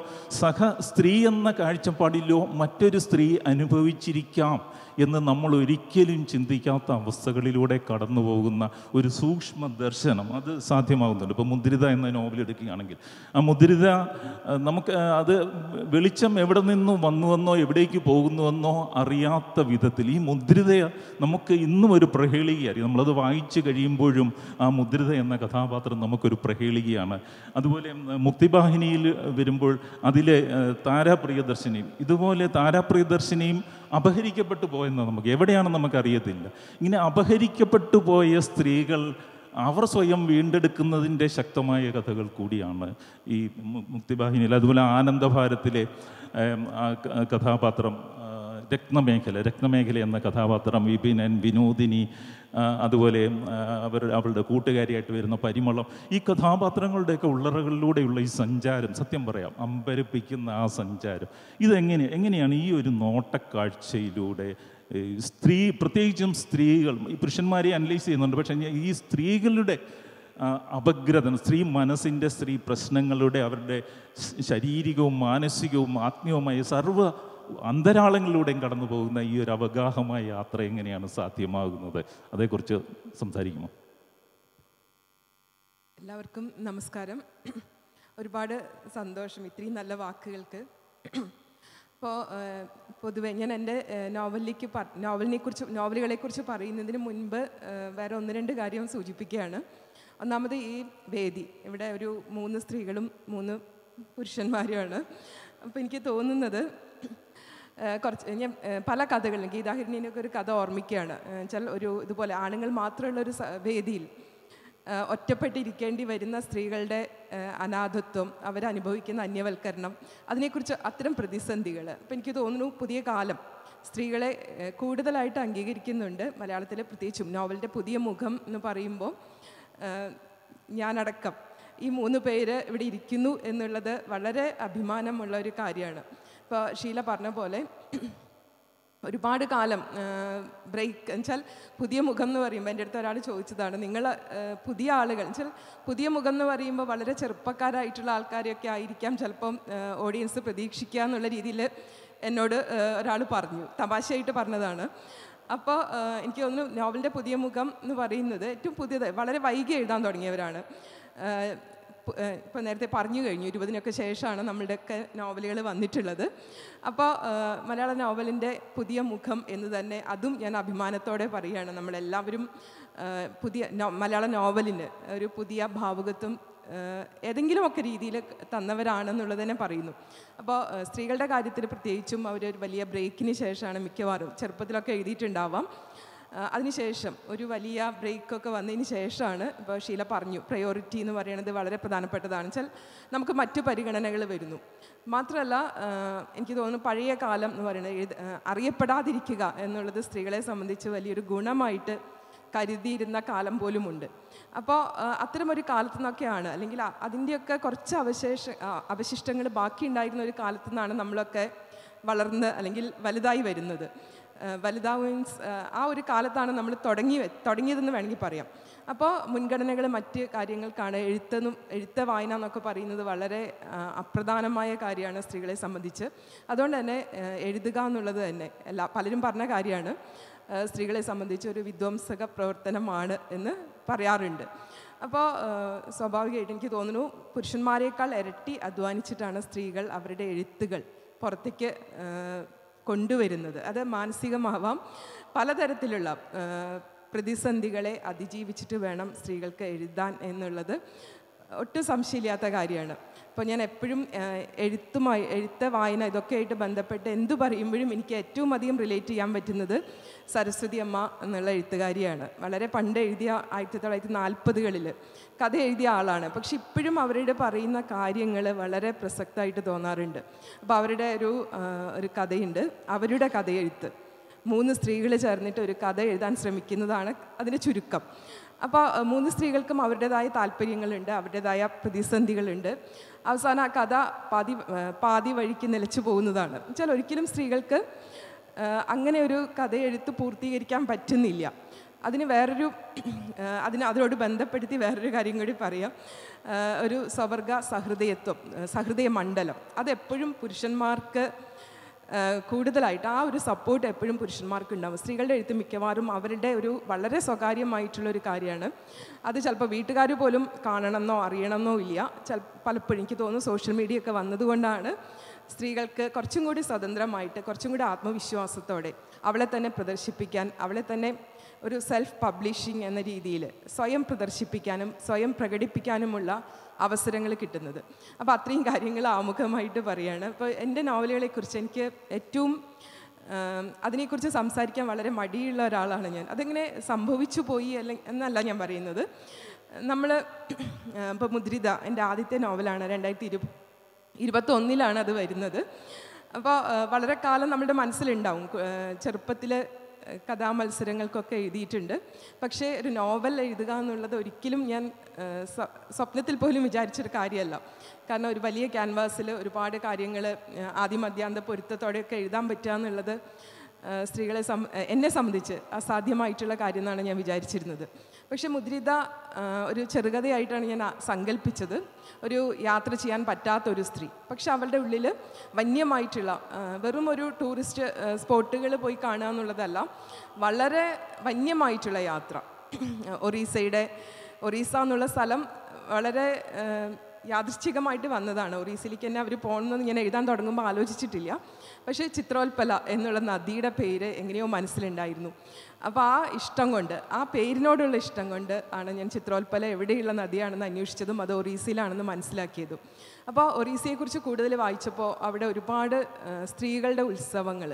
സ്ത്രീ എന്ന കാഴ്ചപ്പാടിലോ മറ്റൊരു സ്ത്രീ അനുഭവിച്ചിരിക്കാം എന്ന് നമ്മൾ ഒരിക്കലും ചിന്തിക്കാത്ത അവസ്ഥകളിലൂടെ കടന്നു പോകുന്ന ഒരു സൂക്ഷ്മ ദർശനം അത് സാധ്യമാകുന്നുണ്ട്. ഇപ്പോൾ മുദ്രിത എന്ന നോവൽ എടുക്കുകയാണെങ്കിൽ ആ മുദ്രിത നമുക്ക് അത് വെളിച്ചം എവിടെ നിന്നും വന്നുവെന്നോ എവിടേക്ക് പോകുന്നുവെന്നോ അറിയാത്ത വിധത്തിൽ ഈ മുദ്രിതയെ നമുക്ക് ഇന്നും ഒരു പ്രഹേളികയായി നമ്മളത് വായിച്ചു കഴിയുമ്പോഴും ആ മുദ്രിത എന്ന കഥാപാത്രം നമുക്കൊരു പ്രഹേളികയാണ്. അതുപോലെ മുക്തിവാഹിനിയിൽ വരുമ്പോൾ അതിലെ താരാപ്രിയദർശിനിയും ഇതുപോലെ താരാപ്രിയദർശിനിയും അപഹരിക്കപ്പെട്ടു പോയെന്ന് നമുക്ക് എവിടെയാണെന്ന് നമുക്കറിയത്തില്ല. ഇങ്ങനെ അപഹരിക്കപ്പെട്ടു പോയ സ്ത്രീകൾ അവർ സ്വയം വീണ്ടെടുക്കുന്നതിൻ്റെ ശക്തമായ കഥകൾ കൂടിയാണ് ഈ മുക്തിവാഹിനിയിൽ. അതുപോലെ ആനന്ദഭാരത്തിലെ കഥാപാത്രം രത്നമേഖല എന്ന കഥാപാത്രം വിപിനൻ, വിനോദിനി, അതുപോലെ അവളുടെ കൂട്ടുകാരിയായിട്ട് വരുന്ന പരിമളം, ഈ കഥാപാത്രങ്ങളുടെയൊക്കെ ഉള്ളറകളിലൂടെയുള്ള ഈ സഞ്ചാരം സത്യം പറയാം അമ്പരപ്പിക്കുന്ന ആ സഞ്ചാരം എങ്ങനെയാണ് ഈ ഒരു നോട്ടക്കാഴ്ചയിലൂടെ പ്രത്യേകിച്ചും സ്ത്രീകൾ, ഈ പുരുഷന്മാരെ അനലൈസ് ചെയ്യുന്നുണ്ട്, പക്ഷേ ഈ സ്ത്രീകളുടെ അപഗ്രഥനം, സ്ത്രീ മനസ്സിൻ്റെ, സ്ത്രീ പ്രശ്നങ്ങളുടെ, അവരുടെ ശാരീരികവും മാനസികവും ആത്മീയവുമായ സർവ്വ അന്തരാളങ്ങളിലൂടെയും കടന്നു പോകുന്ന ഈ ഒരു അവഗാഹമായ യാത്ര എങ്ങനെയാണ് സാധ്യമാകുന്നത്? അതേക്കുറിച്ച് സംസാരിക്കുമോ? എല്ലാവർക്കും നമസ്കാരം. ഒരുപാട് സന്തോഷം ഇത്രയും നല്ല വാക്കുകൾക്ക്. അപ്പോൾ പൊതുവെ ഞാൻ എൻ്റെ നോവലുകളെക്കുറിച്ച് പറയുന്നതിന് മുൻപ് വേറെ 1-2 കാര്യം സൂചിപ്പിക്കുകയാണ്. ഒന്നാമത് ഈ വേദി ഇവിടെ ഒരു 3 സ്ത്രീകളും 3 പുരുഷന്മാരുമാണ്. അപ്പോൾ എനിക്ക് തോന്നുന്നത് ഞാൻ പല കഥകളിലും ഗീതാഹിരണിനൊക്കെ ഒരു കഥ ഓർമ്മിക്കുകയാണ്. വെച്ചാൽ ഇതുപോലെ ആണുങ്ങൾ മാത്രമുള്ളൊരു വേദിയിൽ ഒറ്റപ്പെട്ടിരിക്കേണ്ടി വരുന്ന സ്ത്രീകളുടെ അനാഥത്വം, അവരനുഭവിക്കുന്ന അന്യവൽക്കരണം, അതിനെക്കുറിച്ച് അത്തരം പ്രതിസന്ധികൾ. അപ്പോൾ എനിക്ക് തോന്നുന്നു പുതിയ കാലം സ്ത്രീകളെ കൂടുതലായിട്ട് അംഗീകരിക്കുന്നുണ്ട്. മലയാളത്തിലെ പ്രത്യേകിച്ചും നോവലിൻ്റെ പുതിയ മുഖം എന്ന് പറയുമ്പോൾ ഞാനടക്കം ഈ 3 പേര് ഇവിടെ ഇരിക്കുന്നു എന്നുള്ളത് വളരെ അഭിമാനമുള്ള ഒരു കാര്യമാണ്. ഇപ്പോൾ ഷീല പറഞ്ഞ പോലെ ഒരുപാട് കാലം ബ്രേക്ക് എന്നുവെച്ചാൽ പുതിയ മുഖം എന്ന് പറയുമ്പോൾ എൻ്റെ അടുത്ത് ഒരാൾ ചോദിച്ചതാണ്, നിങ്ങൾ പുതിയ ആളുകൾ എന്നുവെച്ചാൽ പുതിയ മുഖം എന്ന് പറയുമ്പോൾ വളരെ ചെറുപ്പക്കാരായിട്ടുള്ള ആൾക്കാരെയൊക്കെ ആയിരിക്കാം ചിലപ്പം ഓഡിയൻസ് പ്രതീക്ഷിക്കുക എന്നുള്ള രീതിയിൽ എന്നോട് ഒരാൾ പറഞ്ഞു, തമാശയായിട്ട് പറഞ്ഞതാണ്. അപ്പോൾ എനിക്ക് തോന്നുന്നു നോവലിൻ്റെ പുതിയ മുഖം എന്ന് പറയുന്നത് ഏറ്റവും പുതിയതായി വളരെ വൈകി എഴുതാൻ തുടങ്ങിയവരാണ്. ഇപ്പോൾ നേരത്തെ പറഞ്ഞു കഴിഞ്ഞു 20-നൊക്കെ ശേഷമാണ് നമ്മളുടെയൊക്കെ നോവലുകൾ വന്നിട്ടുള്ളത്. അപ്പോൾ മലയാള നോവലിൻ്റെ പുതിയ മുഖം എന്ന് തന്നെ അതും ഞാൻ അഭിമാനത്തോടെ പറയുകയാണ്. നമ്മളെല്ലാവരും മലയാള നോവലിന് ഒരു പുതിയ ഭാവുകത്വം ഏതെങ്കിലുമൊക്കെ രീതിയിൽ തന്നവരാണെന്നുള്ളത് തന്നെ പറയുന്നു. അപ്പോൾ സ്ത്രീകളുടെ കാര്യത്തിൽ പ്രത്യേകിച്ചും അവർ ഒരു വലിയ ബ്രേക്കിന് ശേഷമാണ് മിക്കവാറും, ചെറുപ്പത്തിലൊക്കെ എഴുതിയിട്ടുണ്ടാവാം, അതിനുശേഷം ഒരു വലിയ ബ്രേക്കൊക്കെ വന്നതിന് ശേഷമാണ്. ഇപ്പോൾ ഷീല പറഞ്ഞു പ്രയോറിറ്റി എന്ന് പറയുന്നത് വളരെ പ്രധാനപ്പെട്ടതാണ്. വെച്ചാൽ നമുക്ക് മറ്റു പരിഗണനകൾ വരുന്നു. മാത്രമല്ല എനിക്ക് തോന്നുന്നു പഴയ കാലം എന്ന് പറയുന്നത് അറിയപ്പെടാതിരിക്കുക എന്നുള്ളത് സ്ത്രീകളെ സംബന്ധിച്ച് വലിയൊരു ഗുണമായിട്ട് കരുതിയിരുന്ന കാലം പോലുമുണ്ട്. അപ്പോൾ അത്തരമൊരു കാലത്തു നിന്നൊക്കെയാണ്, അല്ലെങ്കിൽ അതിൻ്റെയൊക്കെ കുറച്ച് അവശിഷ്ടങ്ങൾ ബാക്കിയുണ്ടായിരുന്ന ഒരു കാലത്തു നിന്നാണ് നമ്മളൊക്കെ വളർന്ന് അല്ലെങ്കിൽ വലുതായി വരുന്നത്. മീൻസ് ആ ഒരു കാലത്താണ് നമ്മൾ തുടങ്ങിയതെന്ന് വേണമെങ്കിൽ പറയാം. അപ്പോൾ മുൻഗണനകൾ മറ്റ് കാര്യങ്ങൾക്കാണ്. എഴുത്ത് വായന എന്നൊക്കെ പറയുന്നത് വളരെ അപ്രധാനമായ കാര്യമാണ് സ്ത്രീകളെ സംബന്ധിച്ച്. അതുകൊണ്ട് തന്നെ എഴുതുക എന്നുള്ളത് തന്നെ പലരും പറഞ്ഞ കാര്യമാണ്, സ്ത്രീകളെ സംബന്ധിച്ച് ഒരു വിധ്വംസക പ്രവർത്തനമാണ് എന്ന് പറയാറുണ്ട്. അപ്പോൾ സ്വാഭാവികമായിട്ട് എനിക്ക് തോന്നുന്നു പുരുഷന്മാരെക്കാൾ ഇരട്ടി അധ്വാനിച്ചിട്ടാണ് സ്ത്രീകൾ അവരുടെ എഴുത്തുകൾ പുറത്തേക്ക് കൊണ്ടുവരുന്നത്. അത് മാനസികമാവാം, പലതരത്തിലുള്ള പ്രതിസന്ധികളെ അതിജീവിച്ചിട്ട് വേണം സ്ത്രീകൾക്ക് എഴുതാൻ എന്നുള്ളത് ഒട്ടും സംശയമില്ലാത്ത കാര്യമാണ്. അപ്പോൾ ഞാൻ എപ്പോഴും എഴുത്ത് വായന ഇതൊക്കെയായിട്ട് ബന്ധപ്പെട്ട് എന്തു പറയുമ്പോഴും എനിക്ക് ഏറ്റവും അധികം റിലേറ്റ് ചെയ്യാൻ പറ്റുന്നത് സരസ്വതി അമ്മ എന്നുള്ള എഴുത്തുകാരിയാണ്. വളരെ പണ്ട് എഴുതിയ 1940കളിൽ കഥ എഴുതിയ ആളാണ്. പക്ഷെ ഇപ്പോഴും അവരുടെ പറയുന്ന കാര്യങ്ങൾ വളരെ പ്രസക്തമായിട്ട് തോന്നാറുണ്ട്. അപ്പോൾ അവരുടെ ഒരു കഥയുണ്ട്, അവരുടെ കഥയെഴുത്ത്. 3 സ്ത്രീകൾ ചേർന്നിട്ട് ഒരു കഥ എഴുതാൻ ശ്രമിക്കുന്നതാണ് അതിന് ചുരുക്കം. അപ്പോൾ 3 സ്ത്രീകൾക്കും അവരുടേതായ താല്പര്യങ്ങളുണ്ട്, അവരുടേതായ പ്രതിസന്ധികളുണ്ട്. അവസാനം ആ കഥ പാതി വഴിക്ക് നിലച്ചു പോകുന്നതാണ്. എന്നുവെച്ചാൽ ഒരിക്കലും സ്ത്രീകൾക്ക് അങ്ങനെ ഒരു കഥ എഴുത്ത് പൂർത്തീകരിക്കാൻ പറ്റുന്നില്ല. അതിനോട് ബന്ധപ്പെടുത്തി വേറൊരു കാര്യം കൂടി പറയാം. ഒരു സ്വവർഗ സഹൃദയ മണ്ഡലം അതെപ്പോഴും പുരുഷന്മാർക്ക് കൂടുതലായിട്ട് ആ ഒരു സപ്പോർട്ട് എപ്പോഴും പുരുഷന്മാർക്ക് ഉണ്ടാവും. സ്ത്രീകളുടെ എഴുത്ത് മിക്കവാറും അവരുടെ ഒരു വളരെ സ്വകാര്യമായിട്ടുള്ളൊരു കാര്യമാണ്. അത് ചിലപ്പോൾ വീട്ടുകാർ പോലും കാണണമെന്നോ അറിയണമെന്നോ ഇല്ല. പലപ്പോഴും എനിക്ക് തോന്നുന്നു സോഷ്യൽ മീഡിയ ഒക്കെ വന്നതുകൊണ്ടാണ് സ്ത്രീകൾക്ക് കുറച്ചും കൂടി സ്വതന്ത്രമായിട്ട്, കുറച്ചും കൂടി ആത്മവിശ്വാസത്തോടെ അവളെ തന്നെ പ്രദർശിപ്പിക്കാൻ, അവളെ തന്നെ ഒരു സെൽഫ് പബ്ലിഷിംഗ് എന്ന രീതിയിൽ സ്വയം പ്രദർശിപ്പിക്കാനും സ്വയം പ്രകടിപ്പിക്കാനുമുള്ള അവസരങ്ങൾ കിട്ടുന്നത്. അപ്പോൾ അത്രയും കാര്യങ്ങൾ ആമുഖമായിട്ട് പറയുകയാണ്. അപ്പോൾ എൻ്റെ നോവലുകളെക്കുറിച്ച് എനിക്ക് ഏറ്റവും അതിനെക്കുറിച്ച് സംസാരിക്കാൻ വളരെ മടിയുള്ള ഒരാളാണ് ഞാൻ. അതെങ്ങനെ സംഭവിച്ചു പോയി എന്നല്ല ഞാൻ പറയുന്നത്. ഇപ്പോൾ മുദ്രിത എൻ്റെ ആദ്യത്തെ നോവലാണ്, 2021 അത് വരുന്നത്. അപ്പോൾ വളരെ കാലം നമ്മുടെ മനസ്സിലുണ്ടാവും. ചെറുപ്പത്തിൽ കഥാമത്സരങ്ങൾക്കൊക്കെ എഴുതിയിട്ടുണ്ട്. പക്ഷേ ഒരു നോവൽ എഴുതുക എന്നുള്ളത് ഒരിക്കലും ഞാൻ സ്വപ്നത്തിൽ പോലും വിചാരിച്ചൊരു കാര്യമല്ല. കാരണം ഒരു വലിയ ക്യാൻവാസിൽ ഒരുപാട് കാര്യങ്ങൾ ആദ്യമധ്യാന്ത പൊരുത്തത്തോടെയൊക്കെ എഴുതാൻ പറ്റുക എന്നുള്ളത് എന്നെ സംബന്ധിച്ച് അസാധ്യമായിട്ടുള്ള കാര്യം എന്നാണ് ഞാൻ വിചാരിച്ചിരുന്നത്. പക്ഷേ മുദ്രിത ഒരു ചെറുകഥയായിട്ടാണ് ഞാൻ സങ്കല്പിച്ചത്. ഒരു യാത്ര ചെയ്യാൻ പറ്റാത്തൊരു സ്ത്രീ, പക്ഷെ അവളുടെ ഉള്ളിൽ വന്യമായിട്ടുള്ള വെറും ഒരു ടൂറിസ്റ്റ് സ്പോട്ടുകൾ പോയി കാണുക എന്നുള്ളതല്ല, വളരെ വന്യമായിട്ടുള്ള യാത്ര. ഒറീസ എന്നുള്ള സ്ഥലം വളരെ യാദൃച്ഛികമായിട്ട് വന്നതാണ്. ഒറീസയിലേക്ക് തന്നെ അവർ പോകണമെന്ന് ഞാൻ എഴുതാൻ തുടങ്ങുമ്പോൾ ആലോചിച്ചിട്ടില്ല. പക്ഷേ ചിത്രോൽപ്പല എന്നുള്ള നദിയുടെ പേര് എങ്ങനെയോ മനസ്സിലുണ്ടായിരുന്നു. അപ്പോൾ ആ ഇഷ്ടം കൊണ്ട്, ആ പേരിനോടുള്ള ഇഷ്ടം കൊണ്ട് ആണ് ഞാൻ ചിത്രോൽപ്പല എവിടെയുള്ള നദിയാണെന്ന് അന്വേഷിച്ചതും അത് ഒറീസയിലാണെന്ന് മനസ്സിലാക്കിയതും. അപ്പോൾ ഒറീസയെക്കുറിച്ച് കൂടുതൽ വായിച്ചപ്പോൾ അവിടെ ഒരുപാട് സ്ത്രീകളുടെ ഉത്സവങ്ങൾ,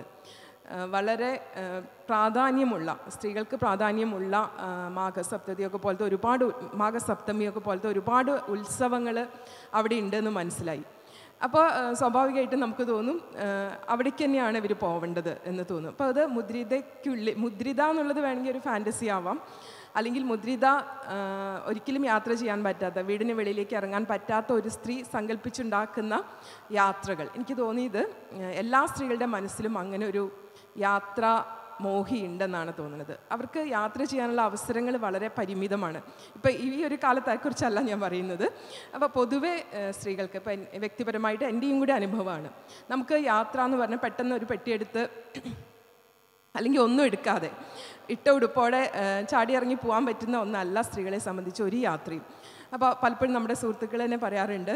വളരെ സ്ത്രീകൾക്ക് പ്രാധാന്യമുള്ള മാഘസപ്തമിയൊക്കെ പോലത്തെ ഒരുപാട് ഉത്സവങ്ങൾ അവിടെ ഉണ്ടെന്ന് മനസ്സിലായി. അപ്പോൾ സ്വാഭാവികമായിട്ടും നമുക്ക് തോന്നും അവിടേക്ക് തന്നെയാണ് ഇവർ പോവേണ്ടത് എന്ന് തോന്നും. അപ്പോൾ അത് മുദ്രിത എന്നുള്ളത് വേണമെങ്കിൽ ഒരു ഫാൻറ്റസി ആവാം, അല്ലെങ്കിൽ മുദ്രിത ഒരിക്കലും യാത്ര ചെയ്യാൻ പറ്റാത്ത, വീടിന് വെളിയിലേക്ക് ഇറങ്ങാൻ പറ്റാത്ത ഒരു സ്ത്രീ സങ്കല്പിച്ചുണ്ടാക്കുന്ന യാത്രകൾ. എനിക്ക് തോന്നിയത് എല്ലാ സ്ത്രീകളുടെ മനസ്സിലും അങ്ങനെ ഒരു യാത്രാ മോഹി ഉണ്ടെന്നാണ് തോന്നുന്നത്. അവർക്ക് യാത്ര ചെയ്യാനുള്ള അവസരങ്ങൾ വളരെ പരിമിതമാണ്. ഇപ്പം ഈ ഒരു കാലത്തെക്കുറിച്ചല്ല ഞാൻ പറയുന്നത്. അപ്പോൾ പൊതുവെ സ്ത്രീകൾക്ക്, ഇപ്പം വ്യക്തിപരമായിട്ട് എൻ്റെയും കൂടി അനുഭവമാണ്, നമുക്ക് യാത്ര എന്ന് പറഞ്ഞാൽ പെട്ടെന്ന് ഒരു പെട്ടിയെടുത്ത് അല്ലെങ്കിൽ ഒന്നും എടുക്കാതെ ഇട്ട ഉടുപ്പോടെ ചാടി ഇറങ്ങി പോകാൻ പറ്റുന്ന ഒന്നല്ല സ്ത്രീകളെ സംബന്ധിച്ച് ഒരു യാത്രയും. അപ്പോൾ പലപ്പോഴും നമ്മുടെ സുഹൃത്തുക്കൾ തന്നെ പറയാറുണ്ട്,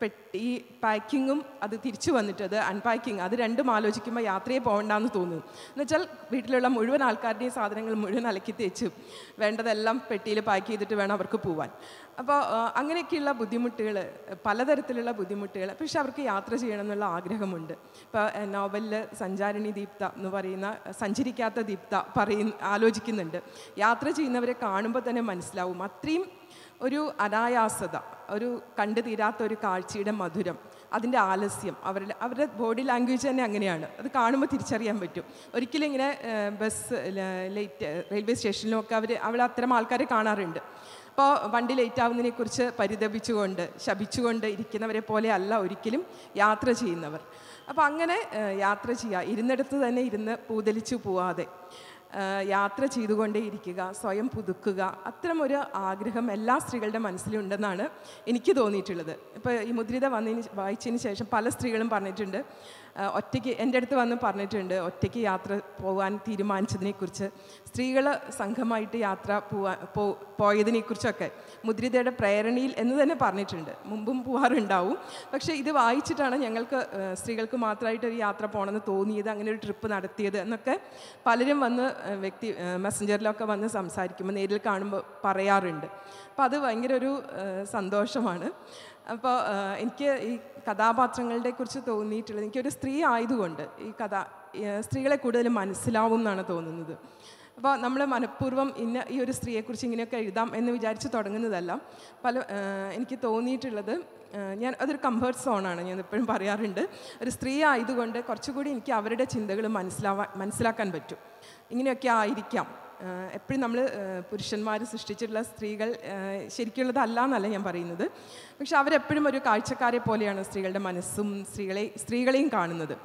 പെട്ടി പാക്കിങ്ങും അത് തിരിച്ചു വന്നിട്ട് അത് അൺപാക്കിങ്, അത് രണ്ടും ആലോചിക്കുമ്പോൾ യാത്രയെ പോകണ്ടെന്ന് തോന്നുന്നു. എന്നുവെച്ചാൽ വീട്ടിലുള്ള മുഴുവൻ ആൾക്കാരുടെയും സാധനങ്ങൾ മുഴുവൻ അലക്കി തേച്ച് വേണ്ടതെല്ലാം പെട്ടിയിൽ പാക്ക് ചെയ്തിട്ട് വേണം അവർക്ക് പോവാൻ. അപ്പോൾ അങ്ങനെയൊക്കെയുള്ള ബുദ്ധിമുട്ടുകൾ, പലതരത്തിലുള്ള ബുദ്ധിമുട്ടുകൾ, പക്ഷെ അവർക്ക് യാത്ര ചെയ്യണം എന്നുള്ള ആഗ്രഹമുണ്ട്. ഇപ്പോൾ നോവലിൽ സഞ്ചാരിണി ദീപ്ത എന്ന് പറയുന്ന, സഞ്ചരിക്കാത്ത ദീപ്ത ആലോചിക്കുന്നുണ്ട്. യാത്ര ചെയ്യുന്നവരെ കാണുമ്പോൾ തന്നെ മനസ്സിലാവും അത്രയും ഒരു അനായാസത, ഒരു കണ്ടു തീരാത്ത ഒരു കാഴ്ചയുടെ മധുരം, അതിൻ്റെ ആലസ്യം, അവരുടെ ബോഡി ലാംഗ്വേജ് തന്നെ അങ്ങനെയാണ്. അത് കാണുമ്പോൾ തിരിച്ചറിയാൻ പറ്റും. ഒരിക്കലും ഇങ്ങനെ ബസ് ലേറ്റ് റെയിൽവേ സ്റ്റേഷനിലൊക്കെ അവർ അത്തരം ആൾക്കാരെ കാണാറുണ്ട്. അപ്പോൾ വണ്ടി ലേറ്റ് ആവുന്നതിനെക്കുറിച്ച് പരിതപിച്ചുകൊണ്ട് ശപിച്ചുകൊണ്ട് ഇരിക്കുന്നവരെ പോലെ അല്ല ഒരിക്കലും യാത്ര ചെയ്യുന്നവർ. അപ്പോൾ അങ്ങനെ യാത്ര ചെയ്യുക, ഇരുന്നിടത്ത് തന്നെ ഇരുന്ന് പൂതലിച്ചു പോവാതെ യാത്ര ചെയ്തുകൊണ്ടേയിരിക്കുക, സ്വയം പുതുക്കുക, അത്തരമൊരു ആഗ്രഹം എല്ലാ സ്ത്രീകളുടെ മനസ്സിലുണ്ടെന്നാണ് എനിക്ക് തോന്നിയിട്ടുള്ളത്. ഇപ്പോൾ ഈ മുദ്രിത വായിച്ചതിന് ശേഷം പല സ്ത്രീകളും പറഞ്ഞിട്ടുണ്ട്, ഒറ്റയ്ക്ക് എൻ്റെ അടുത്ത് വന്ന് പറഞ്ഞിട്ടുണ്ട്, ഒറ്റയ്ക്ക് യാത്ര പോകാൻ തീരുമാനിച്ചതിനെക്കുറിച്ച്, സ്ത്രീകൾ സംഘമായിട്ട് യാത്ര പോയതിനെക്കുറിച്ചൊക്കെ മുദ്രിതയുടെ പ്രേരണയിൽ എന്ന് തന്നെ പറഞ്ഞിട്ടുണ്ട്. മുമ്പും പോകാറുണ്ടാവും, പക്ഷേ ഇത് വായിച്ചിട്ടാണ് ഞങ്ങൾക്ക് സ്ത്രീകൾക്ക് മാത്രമായിട്ട് ഒരു യാത്ര പോകണമെന്ന് തോന്നിയത്, അങ്ങനെ ഒരു ട്രിപ്പ് നടത്തിയത് എന്നൊക്കെ പലരും വന്ന് മെസ്സഞ്ചറിലൊക്കെ വന്ന് സംസാരിക്കുമ്പോൾ, നേരിൽ കാണുമ്പോൾ പറയാറുണ്ട്. അപ്പോൾ അത് ഭയങ്കര ഒരു സന്തോഷമാണ്. അപ്പോൾ എനിക്ക് ഈ കഥാപാത്രങ്ങളുടെ കുറിച്ച് തോന്നിയിട്ടുള്ളത്, എനിക്കൊരു സ്ത്രീ ആയതുകൊണ്ട് ഈ സ്ത്രീകളെ കൂടുതൽ മനസ്സിലാവും എന്നാണ് തോന്നുന്നത്. അപ്പോൾ നമ്മൾ മനഃപൂർവ്വം ഈ ഒരു സ്ത്രീയെക്കുറിച്ച് ഇങ്ങനെയൊക്കെ എഴുതാം എന്ന് വിചാരിച്ച് തുടങ്ങുന്നതല്ല. എനിക്ക് തോന്നിയിട്ടുള്ളത്, അതൊരു കംഫർട്ട് സോണാണ്, ഞാൻ എപ്പോഴും പറയാറുണ്ട്. ഒരു സ്ത്രീ ആയതുകൊണ്ട് കുറച്ചുകൂടി എനിക്ക് അവരുടെ ചിന്തകൾ മനസ്സിലാക്കാൻ പറ്റും. ഇങ്ങനെയൊക്കെ ആയിരിക്കാം. എപ്പോഴും നമ്മൾ പുരുഷന്മാർ സൃഷ്ടിച്ചിട്ടുള്ള സ്ത്രീകൾ ശരിക്കുള്ളതല്ല എന്നല്ല ഞാൻ പറയുന്നത്, പക്ഷെ അവരെപ്പോഴും ഒരു കാഴ്ചക്കാരെ പോലെയാണ് സ്ത്രീകളുടെ മനസ്സും സ്ത്രീകളെയും കാണുന്നത്.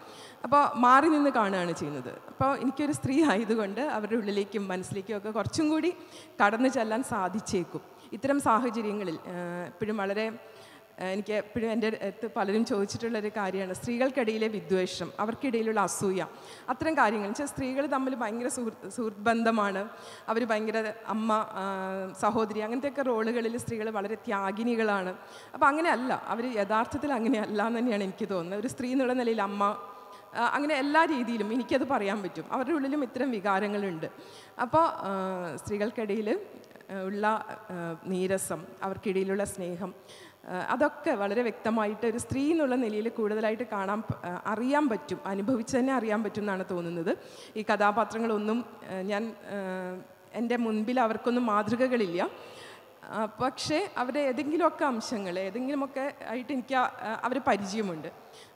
അപ്പോൾ മാറി നിന്ന് കാണുകയാണ് ചെയ്യുന്നത്. അപ്പോൾ എനിക്കൊരു സ്ത്രീ ആയതുകൊണ്ട് അവരുടെ ഉള്ളിലേക്കും മനസ്സിലേക്കും ഒക്കെ കുറച്ചും കൂടി കടന്നു ചെല്ലാൻ സാധിച്ചേക്കും. ഇത്തരം സാഹചര്യങ്ങളിൽ എപ്പോഴും എനിക്ക് എപ്പോഴും എൻ്റെ അടുത്ത് പലരും ചോദിച്ചിട്ടുള്ളൊരു കാര്യമാണ് സ്ത്രീകൾക്കിടയിലെ വിദ്വേഷം, അവർക്കിടയിലുള്ള അസൂയ, അത്തരം കാര്യങ്ങൾ. വെച്ചാൽ സ്ത്രീകൾ തമ്മിൽ ഭയങ്കര സുഹൃത്ത് ബന്ധമാണ്, അവർ ഭയങ്കര അമ്മ, സഹോദരി, അങ്ങനത്തെയൊക്കെ റോളുകളിൽ സ്ത്രീകൾ വളരെ ത്യാഗിനികളാണ്. അപ്പോൾ അങ്ങനെയല്ല, അവർ യഥാർത്ഥത്തിൽ അങ്ങനെയല്ല എന്ന് തന്നെയാണ് എനിക്ക് തോന്നുന്നത്. ഒരു സ്ത്രീ എന്നുള്ള നിലയിൽ അമ്മ, അങ്ങനെ എല്ലാ രീതിയിലും എനിക്കത് പറയാൻ പറ്റും. അവരുടെ ഉള്ളിലും ഇത്തരം വികാരങ്ങളുണ്ട്. അപ്പോൾ സ്ത്രീകൾക്കിടയിൽ ഉള്ള നീരസം, അവർക്കിടയിലുള്ള സ്നേഹം, അതൊക്കെ വളരെ വ്യക്തമായിട്ട് ഒരു സ്ത്രീ എന്നുള്ള നിലയിൽ കൂടുതലായിട്ട് അറിയാൻ പറ്റും, അനുഭവിച്ച് തന്നെ അറിയാൻ പറ്റും എന്നാണ് തോന്നുന്നത്. ഈ കഥാപാത്രങ്ങളൊന്നും എൻ്റെ മുൻപിൽ അവർക്കൊന്നും മാതൃകകളില്ല, പക്ഷേ അവരുടെ ഏതെങ്കിലുമൊക്കെ അംശങ്ങൾ ഏതെങ്കിലുമൊക്കെ ആയിട്ട് എനിക്ക് അവരെ പരിചയമുണ്ട്.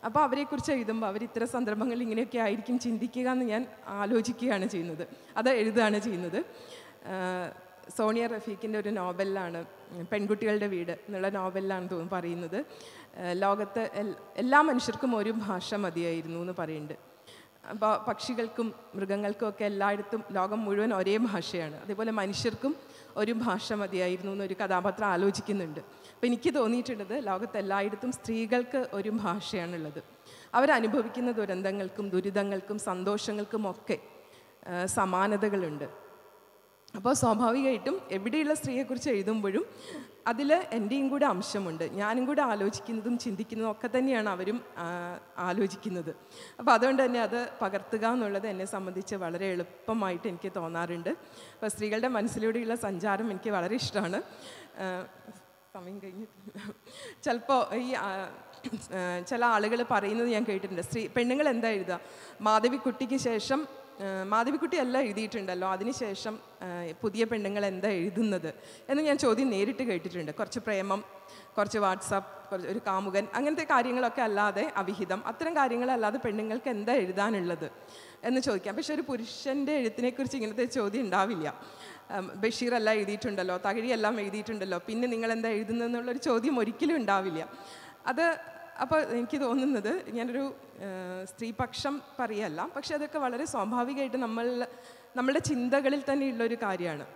അപ്പോൾ അവരെക്കുറിച്ച് എഴുതുമ്പോൾ അവർ ഇത്തരം സന്ദർഭങ്ങളിൽ ഇങ്ങനെയൊക്കെ ആയിരിക്കും ചിന്തിക്കുക എന്ന് ഞാൻ ആലോചിക്കുകയാണ് ചെയ്യുന്നത്, അത് എഴുതുകയാണ് ചെയ്യുന്നത്. സോണിയ റഫീഖിൻ്റെ ഒരു നോവലിലാണ്, പെൺകുട്ടികളുടെ വീട് എന്നുള്ള നോവലിലാണ് പറയുന്നത്, ലോകത്ത് എല്ലാ മനുഷ്യർക്കും ഒരു ഭാഷ മതിയായിരുന്നു എന്ന് പറയുന്നുണ്ട്. അപ്പോൾ പക്ഷികൾക്കും മൃഗങ്ങൾക്കും ഒക്കെ എല്ലായിടത്തും ലോകം മുഴുവൻ ഒരേ ഭാഷയാണ്, അതേപോലെ മനുഷ്യർക്കും ഒരു ഭാഷ മതിയായിരുന്നു എന്നൊരു കഥാപാത്രം ആലോചിക്കുന്നുണ്ട്. അപ്പോൾ എനിക്ക് തോന്നിയിട്ടുള്ളത് ലോകത്ത് എല്ലായിടത്തും സ്ത്രീകൾക്ക് ഒരു ഭാഷയാണുള്ളത്. അവരനുഭവിക്കുന്ന ദുരന്തങ്ങൾക്കും ദുരിതങ്ങൾക്കും സന്തോഷങ്ങൾക്കും ഒക്കെ സമാനതകളുണ്ട്. അപ്പോൾ സ്വാഭാവികമായിട്ടും എവിടെയുള്ള സ്ത്രീയെക്കുറിച്ച് എഴുതുമ്പോഴും അതിൽ എൻ്റെയും കൂടെ അംശമുണ്ട്, ഞാനും കൂടെ ആലോചിക്കുന്നതും ചിന്തിക്കുന്നതും ഒക്കെ തന്നെയാണ് അവരും ആലോചിക്കുന്നത്. അപ്പോൾ അതുകൊണ്ട് തന്നെ അത് പകർത്തുക എന്നുള്ളത് എന്നെ സംബന്ധിച്ച് വളരെ എളുപ്പമായിട്ട് എനിക്ക് തോന്നാറുണ്ട്. അപ്പോൾ സ്ത്രീകളുടെ മനസ്സിലൂടെയുള്ള സഞ്ചാരം എനിക്ക് വളരെ ഇഷ്ടമാണ്. സമയം കഴിഞ്ഞിട്ടില്ല. ചിലപ്പോൾ ചില ആളുകൾ പറയുന്നത് ഞാൻ കേട്ടിട്ടുണ്ട്, പെണ്ണുങ്ങൾ എന്താ എഴുതുക, മാധവിക്കുട്ടിക്ക് ശേഷം മാധവിക്കുട്ടി എല്ലാം എഴുതിയിട്ടുണ്ടല്ലോ, അതിനുശേഷം പുതിയ പെണ്ണുങ്ങൾ എന്താ എഴുതുന്നത് എന്ന് ഞാൻ ചോദ്യം നേരിട്ട് കേട്ടിട്ടുണ്ട്. കുറച്ച് പ്രേമം, കുറച്ച് വാട്സാപ്പ്, ഒരു കാമുകൻ, അങ്ങനത്തെ കാര്യങ്ങളൊക്കെ അല്ലാതെ, അവിഹിതം, അത്തരം കാര്യങ്ങളല്ലാതെ പെണ്ണുങ്ങൾക്ക് എന്താ എഴുതാനുള്ളത് എന്ന് ചോദിക്കാം. പക്ഷെ ഒരു പുരുഷൻ്റെ എഴുത്തിനെക്കുറിച്ച് ഇങ്ങനത്തെ ചോദ്യം ഉണ്ടാവില്ല. ബഷീർ എല്ലാം എഴുതിയിട്ടുണ്ടല്ലോ, തകഴിയെല്ലാം എഴുതിയിട്ടുണ്ടല്ലോ, പിന്നെ നിങ്ങളെന്താ എഴുതുന്നതെന്നുള്ളൊരു ചോദ്യം ഒരിക്കലും ഉണ്ടാവില്ല. അപ്പോൾ എനിക്ക് തോന്നുന്നത്, ഞാനൊരു സ്ത്രീപക്ഷം പറയല്ല, പക്ഷെ അതൊക്കെ വളരെ സ്വാഭാവികമായിട്ട് നമ്മളുടെ ചിന്തകളിൽ തന്നെയുള്ളൊരു കാര്യമാണ്.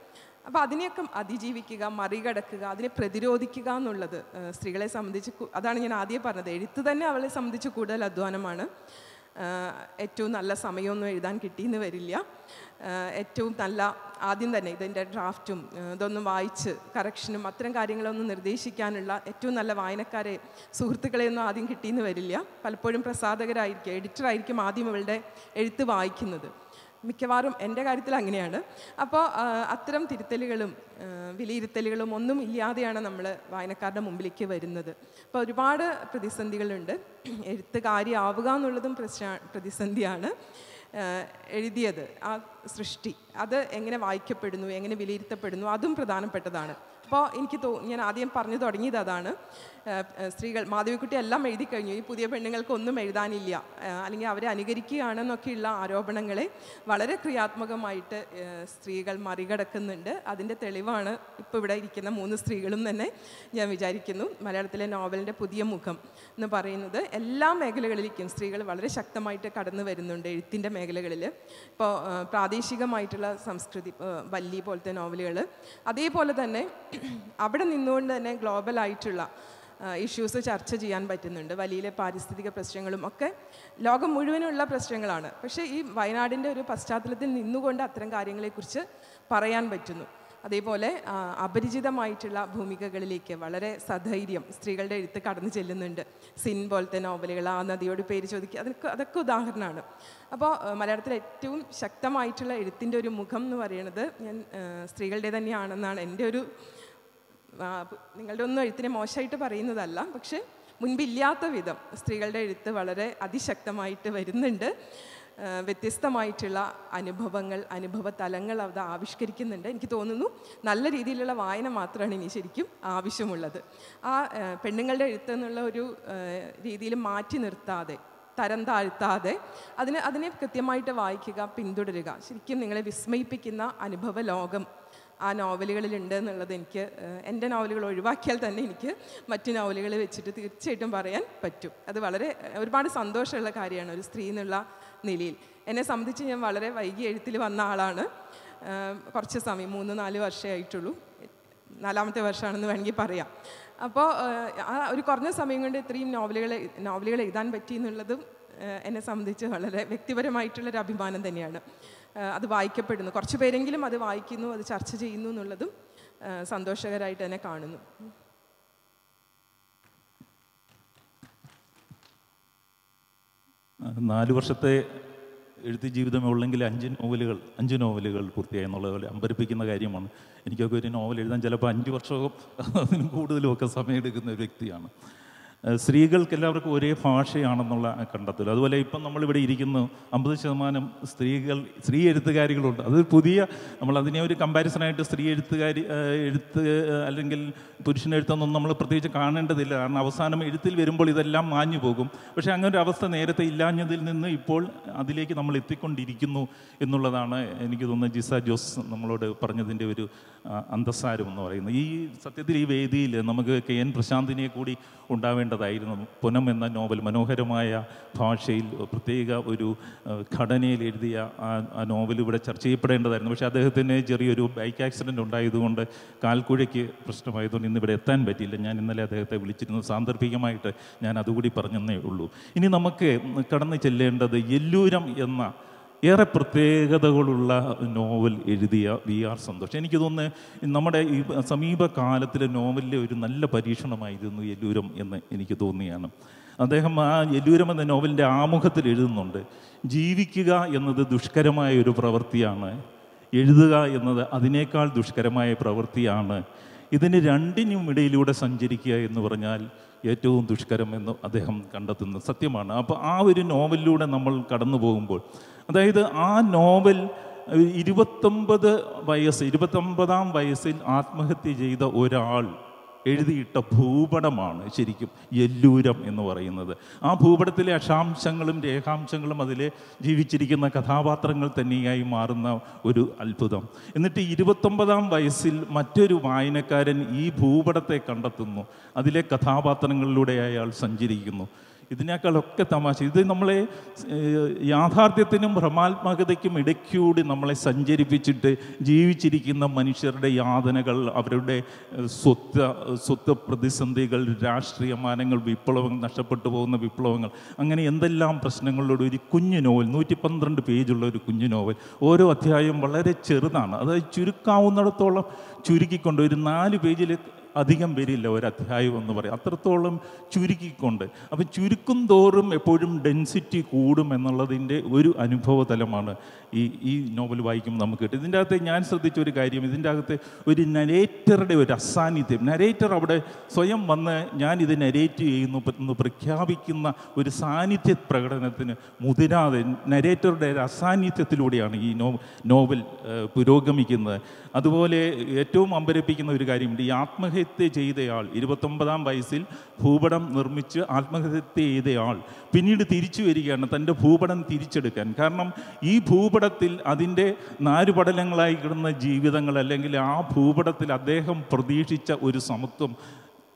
അപ്പോൾ അതിനെയൊക്കെ അതിജീവിക്കുക, മറികടക്കുക, അതിനെ പ്രതിരോധിക്കുക എന്നുള്ളത് സ്ത്രീകളെ സംബന്ധിച്ച്, അതാണ് ഞാൻ ആദ്യം പറഞ്ഞത്, എഴുത്ത് തന്നെ അവളെ സംബന്ധിച്ച് കൂടുതൽ അധ്വാനമാണ്. ഏറ്റവും നല്ല സമയമൊന്നും എഴുതാൻ കിട്ടിയെന്ന് വരില്ല. ഏറ്റവും നല്ല ആദ്യം തന്നെ ഇതിൻ്റെ ഡ്രാഫ്റ്റും ഇതൊന്നും വായിച്ച് കറക്ഷനും അത്തരം കാര്യങ്ങളൊന്നും നിർദ്ദേശിക്കാനുള്ള ഏറ്റവും നല്ല വായനക്കാരെ, സുഹൃത്തുക്കളെയൊന്നും ആദ്യം കിട്ടിയെന്ന് വരില്ല. പലപ്പോഴും പ്രസാധകരായിരിക്കും, എഡിറ്ററായിരിക്കും ആദ്യം ഇവളുടെ എഴുത്ത് വായിക്കുന്നത്. മിക്കവാറും എൻ്റെ കാര്യത്തിൽ അങ്ങനെയാണ്. അപ്പോൾ അത്തരം തിരുത്തലുകളും വിലയിരുത്തലുകളും ഒന്നും ഇല്ലാതെയാണ് നമ്മൾ വായനക്കാരുടെ മുമ്പിലേക്ക് വരുന്നത്. അപ്പോൾ ഒരുപാട് പ്രതിസന്ധികളുണ്ട്. എഴുത്തുകാരിയാവുക എന്നുള്ളതും പ്രതിസന്ധിയാണ്. എഴുതിയത്, ആ സൃഷ്ടി, അത് എങ്ങനെ വായിക്കപ്പെടുന്നു, എങ്ങനെ വിലയിരുത്തപ്പെടുന്നു, അതും പ്രധാനപ്പെട്ടതാണ്. അപ്പോൾ എനിക്ക് ഞാൻ ആദ്യം പറഞ്ഞു തുടങ്ങിയത് അതാണ്. സ്ത്രീകൾ, മാധവിക്കുട്ടി എല്ലാം എഴുതി കഴിഞ്ഞു, ഈ പുതിയ പെണ്ണുങ്ങൾക്ക് ഒന്നും എഴുതാനില്ല, അല്ലെങ്കിൽ അവരെ അനുകരിക്കുകയാണെന്നൊക്കെയുള്ള ആരോപണങ്ങളെ വളരെ ക്രിയാത്മകമായിട്ട് സ്ത്രീകൾ മറികടക്കുന്നുണ്ട്. അതിൻ്റെ തെളിവാണ് ഇപ്പോൾ ഇവിടെ ഇരിക്കുന്ന 3 സ്ത്രീകളും തന്നെ ഞാൻ വിചാരിക്കുന്നു. മലയാളത്തിലെ നോവലിൻ്റെ പുതിയ മുഖം എന്ന് പറയുന്നത് എല്ലാ മേഖലകളിലേക്കും സ്ത്രീകൾ വളരെ ശക്തമായിട്ട് കടന്നു വരുന്നുണ്ട്. എഴുത്തിൻ്റെ മേഖലകളിൽ ഇപ്പോൾ പ്രാദേശികമായിട്ടുള്ള സംസ്കൃതി, വല്ലി പോലത്തെ നോവലുകൾ, അതേപോലെ തന്നെ അവിടെ നിന്നുകൊണ്ട് തന്നെ ഗ്ലോബലായിട്ടുള്ള ഇഷ്യൂസ് ചർച്ച ചെയ്യാൻ പറ്റുന്നുണ്ട്. വലിയ പാരിസ്ഥിതിക പ്രശ്നങ്ങളും ഒക്കെ ലോകം മുഴുവനുള്ള പ്രശ്നങ്ങളാണ്. പക്ഷേ ഈ വയനാടിൻ്റെ ഒരു പശ്ചാത്തലത്തിൽ നിന്നുകൊണ്ട് അത്തരം കാര്യങ്ങളെക്കുറിച്ച് പറയാൻ പറ്റുന്നു. അതേപോലെ അപരിചിതമായിട്ടുള്ള ഭൂമികകളിലേക്ക് വളരെ സധൈര്യം സ്ത്രീകളുടെ എഴുത്ത് കടന്നു ചെല്ലുന്നുണ്ട്. സിൻ പോലത്തെ നോവലുകൾ, ആ നദിയോട് പേര് ചോദിക്കുക, അതൊക്കെ ഉദാഹരണമാണ്. അപ്പോൾ മലയാളത്തിലെ ഏറ്റവും ശക്തമായിട്ടുള്ള എഴുത്തിൻ്റെ ഒരു മുഖം എന്ന് പറയുന്നത് ഞാൻ സ്ത്രീകളുടെ തന്നെയാണെന്നാണ് എൻ്റെ ഒരു, നിങ്ങളുടെ ഒന്നും എഴുത്തിനെ മോശമായിട്ട് പറയുന്നതല്ല, പക്ഷേ മുൻപില്ലാത്ത വിധം സ്ത്രീകളുടെ എഴുത്ത് വളരെ അതിശക്തമായിട്ട് വരുന്നുണ്ട്. വ്യത്യസ്തമായിട്ടുള്ള അനുഭവ തലങ്ങൾ അത് ആവിഷ്കരിക്കുന്നുണ്ട്. എനിക്ക് തോന്നുന്നു നല്ല രീതിയിലുള്ള വായന മാത്രമാണ് ഇനി ശരിക്കും ആവശ്യമുള്ളത്. ആ പെണ്ണുങ്ങളുടെ എഴുത്ത് എന്നുള്ള ഒരു രീതിയിൽ മാറ്റി നിർത്താതെ, തരം താഴ്ത്താതെ അതിനെ കൃത്യമായിട്ട് വായിക്കുക, പിന്തുടരുക. ശരിക്കും നിങ്ങളെ വിസ്മയിപ്പിക്കുന്ന അനുഭവ ലോകം ആ നോവലുകളിലുണ്ട് എന്നുള്ളത് എനിക്ക്, എൻ്റെ നോവലുകൾ ഒഴിവാക്കിയാൽ തന്നെ എനിക്ക് മറ്റു നോവലുകൾ വെച്ചിട്ട് തീർച്ചയായിട്ടും പറയാൻ പറ്റും. അത് ഒരുപാട് സന്തോഷമുള്ള കാര്യമാണ് ഒരു സ്ത്രീ എന്നുള്ള നിലയിൽ. എന്നെ സംബന്ധിച്ച് ഞാൻ വളരെ വൈകി എഴുത്തിൽ വന്ന ആളാണ്. കുറച്ച് സമയം 3-4 വർഷമേ ആയിട്ടുള്ളൂ, 4ാമത്തെ വർഷമാണെന്ന് വേണമെങ്കിൽ പറയാം. അപ്പോൾ ആ ഒരു കുറഞ്ഞ സമയം കൊണ്ട് ഇത്രയും നോവലുകൾ എഴുതാൻ പറ്റി എന്നുള്ളതും എന്നെ സംബന്ധിച്ച് വളരെ വ്യക്തിപരമായിട്ടുള്ളൊരു അഭിമാനം തന്നെയാണ്. അത് വായിക്കപ്പെടുന്നു, കുറച്ച് പേരെങ്കിലും അത് വായിക്കുന്നു, അത് ചർച്ച ചെയ്യുന്നു എന്നുള്ളതും സന്തോഷകരമായിട്ട് തന്നെ കാണുന്നു. നാല് വർഷത്തെ എഴുത്ത് ജീവിതമേ ഉള്ളെങ്കിൽ 5 നോവലുകൾ പൂർത്തിയായി എന്നുള്ളത് പോലെ അമ്പരിപ്പിക്കുന്ന കാര്യമാണ്. എനിക്കൊക്കെ ഒരു നോവൽ എഴുതാൻ ചിലപ്പോൾ 5 വർഷവും അതിനും കൂടുതലും ഒക്കെ സമയമെടുക്കുന്ന ഒരു വ്യക്തിയാണ്. സ്ത്രീകൾക്ക് എല്ലാവർക്കും ഒരേ ഭാഷയാണെന്നുള്ള കണ്ടെത്തൽ. അതുപോലെ ഇപ്പം നമ്മളിവിടെ ഇരിക്കുന്നു 50% സ്ത്രീ എഴുത്തുകാരികളുണ്ട്. അത് നമ്മളതിനെ ഒരു കമ്പാരിസണായിട്ട് സ്ത്രീ എഴുത്ത് അല്ലെങ്കിൽ പുരുഷനെഴുത്തൊന്നും നമ്മൾ പ്രത്യേകിച്ച് കാണേണ്ടതില്ല. കാരണം അവസാനം എഴുത്തിൽ വരുമ്പോൾ ഇതെല്ലാം മാഞ്ഞു പോകും. പക്ഷേ അങ്ങനെ ഒരു അവസ്ഥ നേരത്തെ ഇല്ലാഞ്ഞതിൽ നിന്ന് ഇപ്പോൾ അതിലേക്ക് നമ്മൾ എത്തിക്കൊണ്ടിരിക്കുന്നു എന്നുള്ളതാണ് എനിക്ക് തോന്നുന്നത് ജിസ ജോസ് നമ്മളോട് പറഞ്ഞതിൻ്റെ ഒരു അന്തസ്സാരം എന്ന് പറയുന്നത്. ഈ സത്യത്തിൽ ഈ വേദിയിൽ നമുക്ക് KN പ്രശാന്തിനെ കൂടി ഉണ്ടാവേണ്ടതായിരുന്നു. പുനം എന്ന നോവൽ മനോഹരമായ ഭാഷയിൽ പ്രത്യേക ഒരു ഘടനയിൽ എഴുതിയ ആ നോവൽ ഇവിടെ ചർച്ച ചെയ്യപ്പെടേണ്ടതായിരുന്നു. പക്ഷേ അദ്ദേഹത്തിന് ചെറിയൊരു ബൈക്ക് ആക്സിഡൻറ്റ് ഉണ്ടായതുകൊണ്ട് കാൽക്കുഴയ്ക്ക് പ്രശ്നമായതുകൊണ്ട് ഇന്നിവിടെ എത്താൻ പറ്റിയില്ല. ഞാൻ ഇന്നലെ അദ്ദേഹത്തെ വിളിച്ചിരുന്നു. സാന്ദർഭികമായിട്ട് ഞാൻ അതുകൂടി പറഞ്ഞെന്നേ ഉള്ളൂ. ഇനി നമുക്ക് കടന്നു ചെല്ലേണ്ടത് യെല്ലൂരം എന്ന ഏറെ പ്രത്യേകതകളുള്ള നോവൽ എഴുതിയ VR സന്തോഷ്. എനിക്ക് തോന്നുന്നു നമ്മുടെ ഈ സമീപകാലത്തിലെ നോവലിലെ ഒരു നല്ല പരീക്ഷണമായിരുന്നു യെല്ലൂരം എന്ന് എനിക്ക് തോന്നിയാണ്. അദ്ദേഹം ആ യെല്ലൂരം എന്ന നോവലിൻ്റെ ആമുഖത്തിൽ എഴുതുന്നുണ്ട്, ജീവിക്കുക എന്നത് ദുഷ്കരമായ ഒരു പ്രവൃത്തിയാണ്, എഴുതുക എന്നത് അതിനേക്കാൾ ദുഷ്കരമായ പ്രവൃത്തിയാണ്, ഇതിന് രണ്ടിനും ഇടയിലൂടെ സഞ്ചരിക്കുക എന്ന് പറഞ്ഞാൽ ഏറ്റവും ദുഷ്കരമെന്ന് അദ്ദേഹം കണ്ടെത്തുന്നത് സത്യമാണ്. അപ്പോൾ ആ ഒരു നോവലിലൂടെ നമ്മൾ കടന്നു പോകുമ്പോൾ, അതായത് ആ നോവൽ 29-ാം വയസ്സിൽ ആത്മഹത്യ ചെയ്ത ഒരാൾ എഴുതിയിട്ട ഭൂപടമാണ് ശരിക്കും യെല്ലൂരം എന്ന് പറയുന്നത്. ആ ഭൂപടത്തിലെ അക്ഷാംശങ്ങളും രേഖാംശങ്ങളും അതിലെ ജീവിച്ചിരിക്കുന്ന കഥാപാത്രങ്ങൾ തന്നെയായി മാറുന്ന ഒരു അത്ഭുതം. എന്നിട്ട് 29-ാം വയസ്സിൽ മറ്റൊരു വായനക്കാരൻ ഈ ഭൂപടത്തെ കണ്ടെത്തുന്നു, അതിലെ കഥാപാത്രങ്ങളിലൂടെ അയാൾ സഞ്ചരിക്കുന്നു. ഇതിനേക്കാളൊക്കെ തമാശ, ഇത് നമ്മളെ യാഥാർത്ഥ്യത്തിനും ഭ്രമാത്മകതയ്ക്കും ഇടയ്ക്കൂടി നമ്മളെ സഞ്ചരിപ്പിച്ചിട്ട് ജീവിച്ചിരിക്കുന്ന മനുഷ്യരുടെ യാതനകൾ, അവരുടെ സ്വത്ത് പ്രതിസന്ധികൾ, രാഷ്ട്രീയ മാനങ്ങൾ, വിപ്ലവങ്ങൾ, നഷ്ടപ്പെട്ടു പോകുന്ന വിപ്ലവങ്ങൾ, അങ്ങനെ എന്തെല്ലാം പ്രശ്നങ്ങളോട് ഒരു കുഞ്ഞു നോവൽ, 112 പേജുള്ള ഒരു കുഞ്ഞു നോവൽ. ഓരോ അധ്യായം വളരെ ചെറുതാണ്, അതായത് ചുരുക്കാവുന്നിടത്തോളം ചുരുക്കിക്കൊണ്ട് ഒരു 4 പേജിൽ അധികം വരില്ല ഒരധ്യായം എന്ന് പറയും, അത്രത്തോളം ചുരുക്കിക്കൊണ്ട്. അപ്പം ചുരുക്കും തോറും എപ്പോഴും ഡെൻസിറ്റി കൂടും എന്നുള്ളതിൻ്റെ ഒരു അനുഭവ തലമാണ് ഈ നോവൽ വായിക്കുമ്പോൾ നമുക്ക് കിട്ടും. ഇതിൻ്റെ അകത്ത് ഞാൻ ശ്രദ്ധിച്ച ഒരു കാര്യം, ഇതിൻ്റെ അകത്ത് ഒരു നരേറ്ററുടെ ഒരു അസാന്നിധ്യം, നരേറ്റർ അവിടെ സ്വയം വന്ന് ഞാനിത് നരേറ്റ് ചെയ്യുന്നു എന്ന് പ്രഖ്യാപിക്കുന്ന ഒരു സാന്നിധ്യ പ്രകടനത്തിന് മുതിരാതെ നരേറ്ററുടെ ഒരു അസാന്നിധ്യത്തിലൂടെയാണ് ഈ നോവൽ പുരോഗമിക്കുന്നത്. അതുപോലെ ഏറ്റവും അമ്പരപ്പിക്കുന്ന ഒരു കാര്യമുണ്ട്, ഈ ആത്മഹത്യ ചെയ്തയാൾ 29-ാം വയസ്സിൽ ഭൂപടം നിർമ്മിച്ച് ആത്മഹത്യ ചെയ്തയാൾ പിന്നീട് തിരിച്ചു വരികയാണ് തൻ്റെ ഭൂപടം തിരിച്ചെടുക്കാൻ. കാരണം ഈ ഭൂപടത്തിൽ അതിൻ്റെ നാരുപടലങ്ങളായി കിടന്ന ജീവിതങ്ങൾ, അല്ലെങ്കിൽ ആ ഭൂപടത്തിൽ അദ്ദേഹം പ്രതീക്ഷിച്ച ഒരു സമത്വം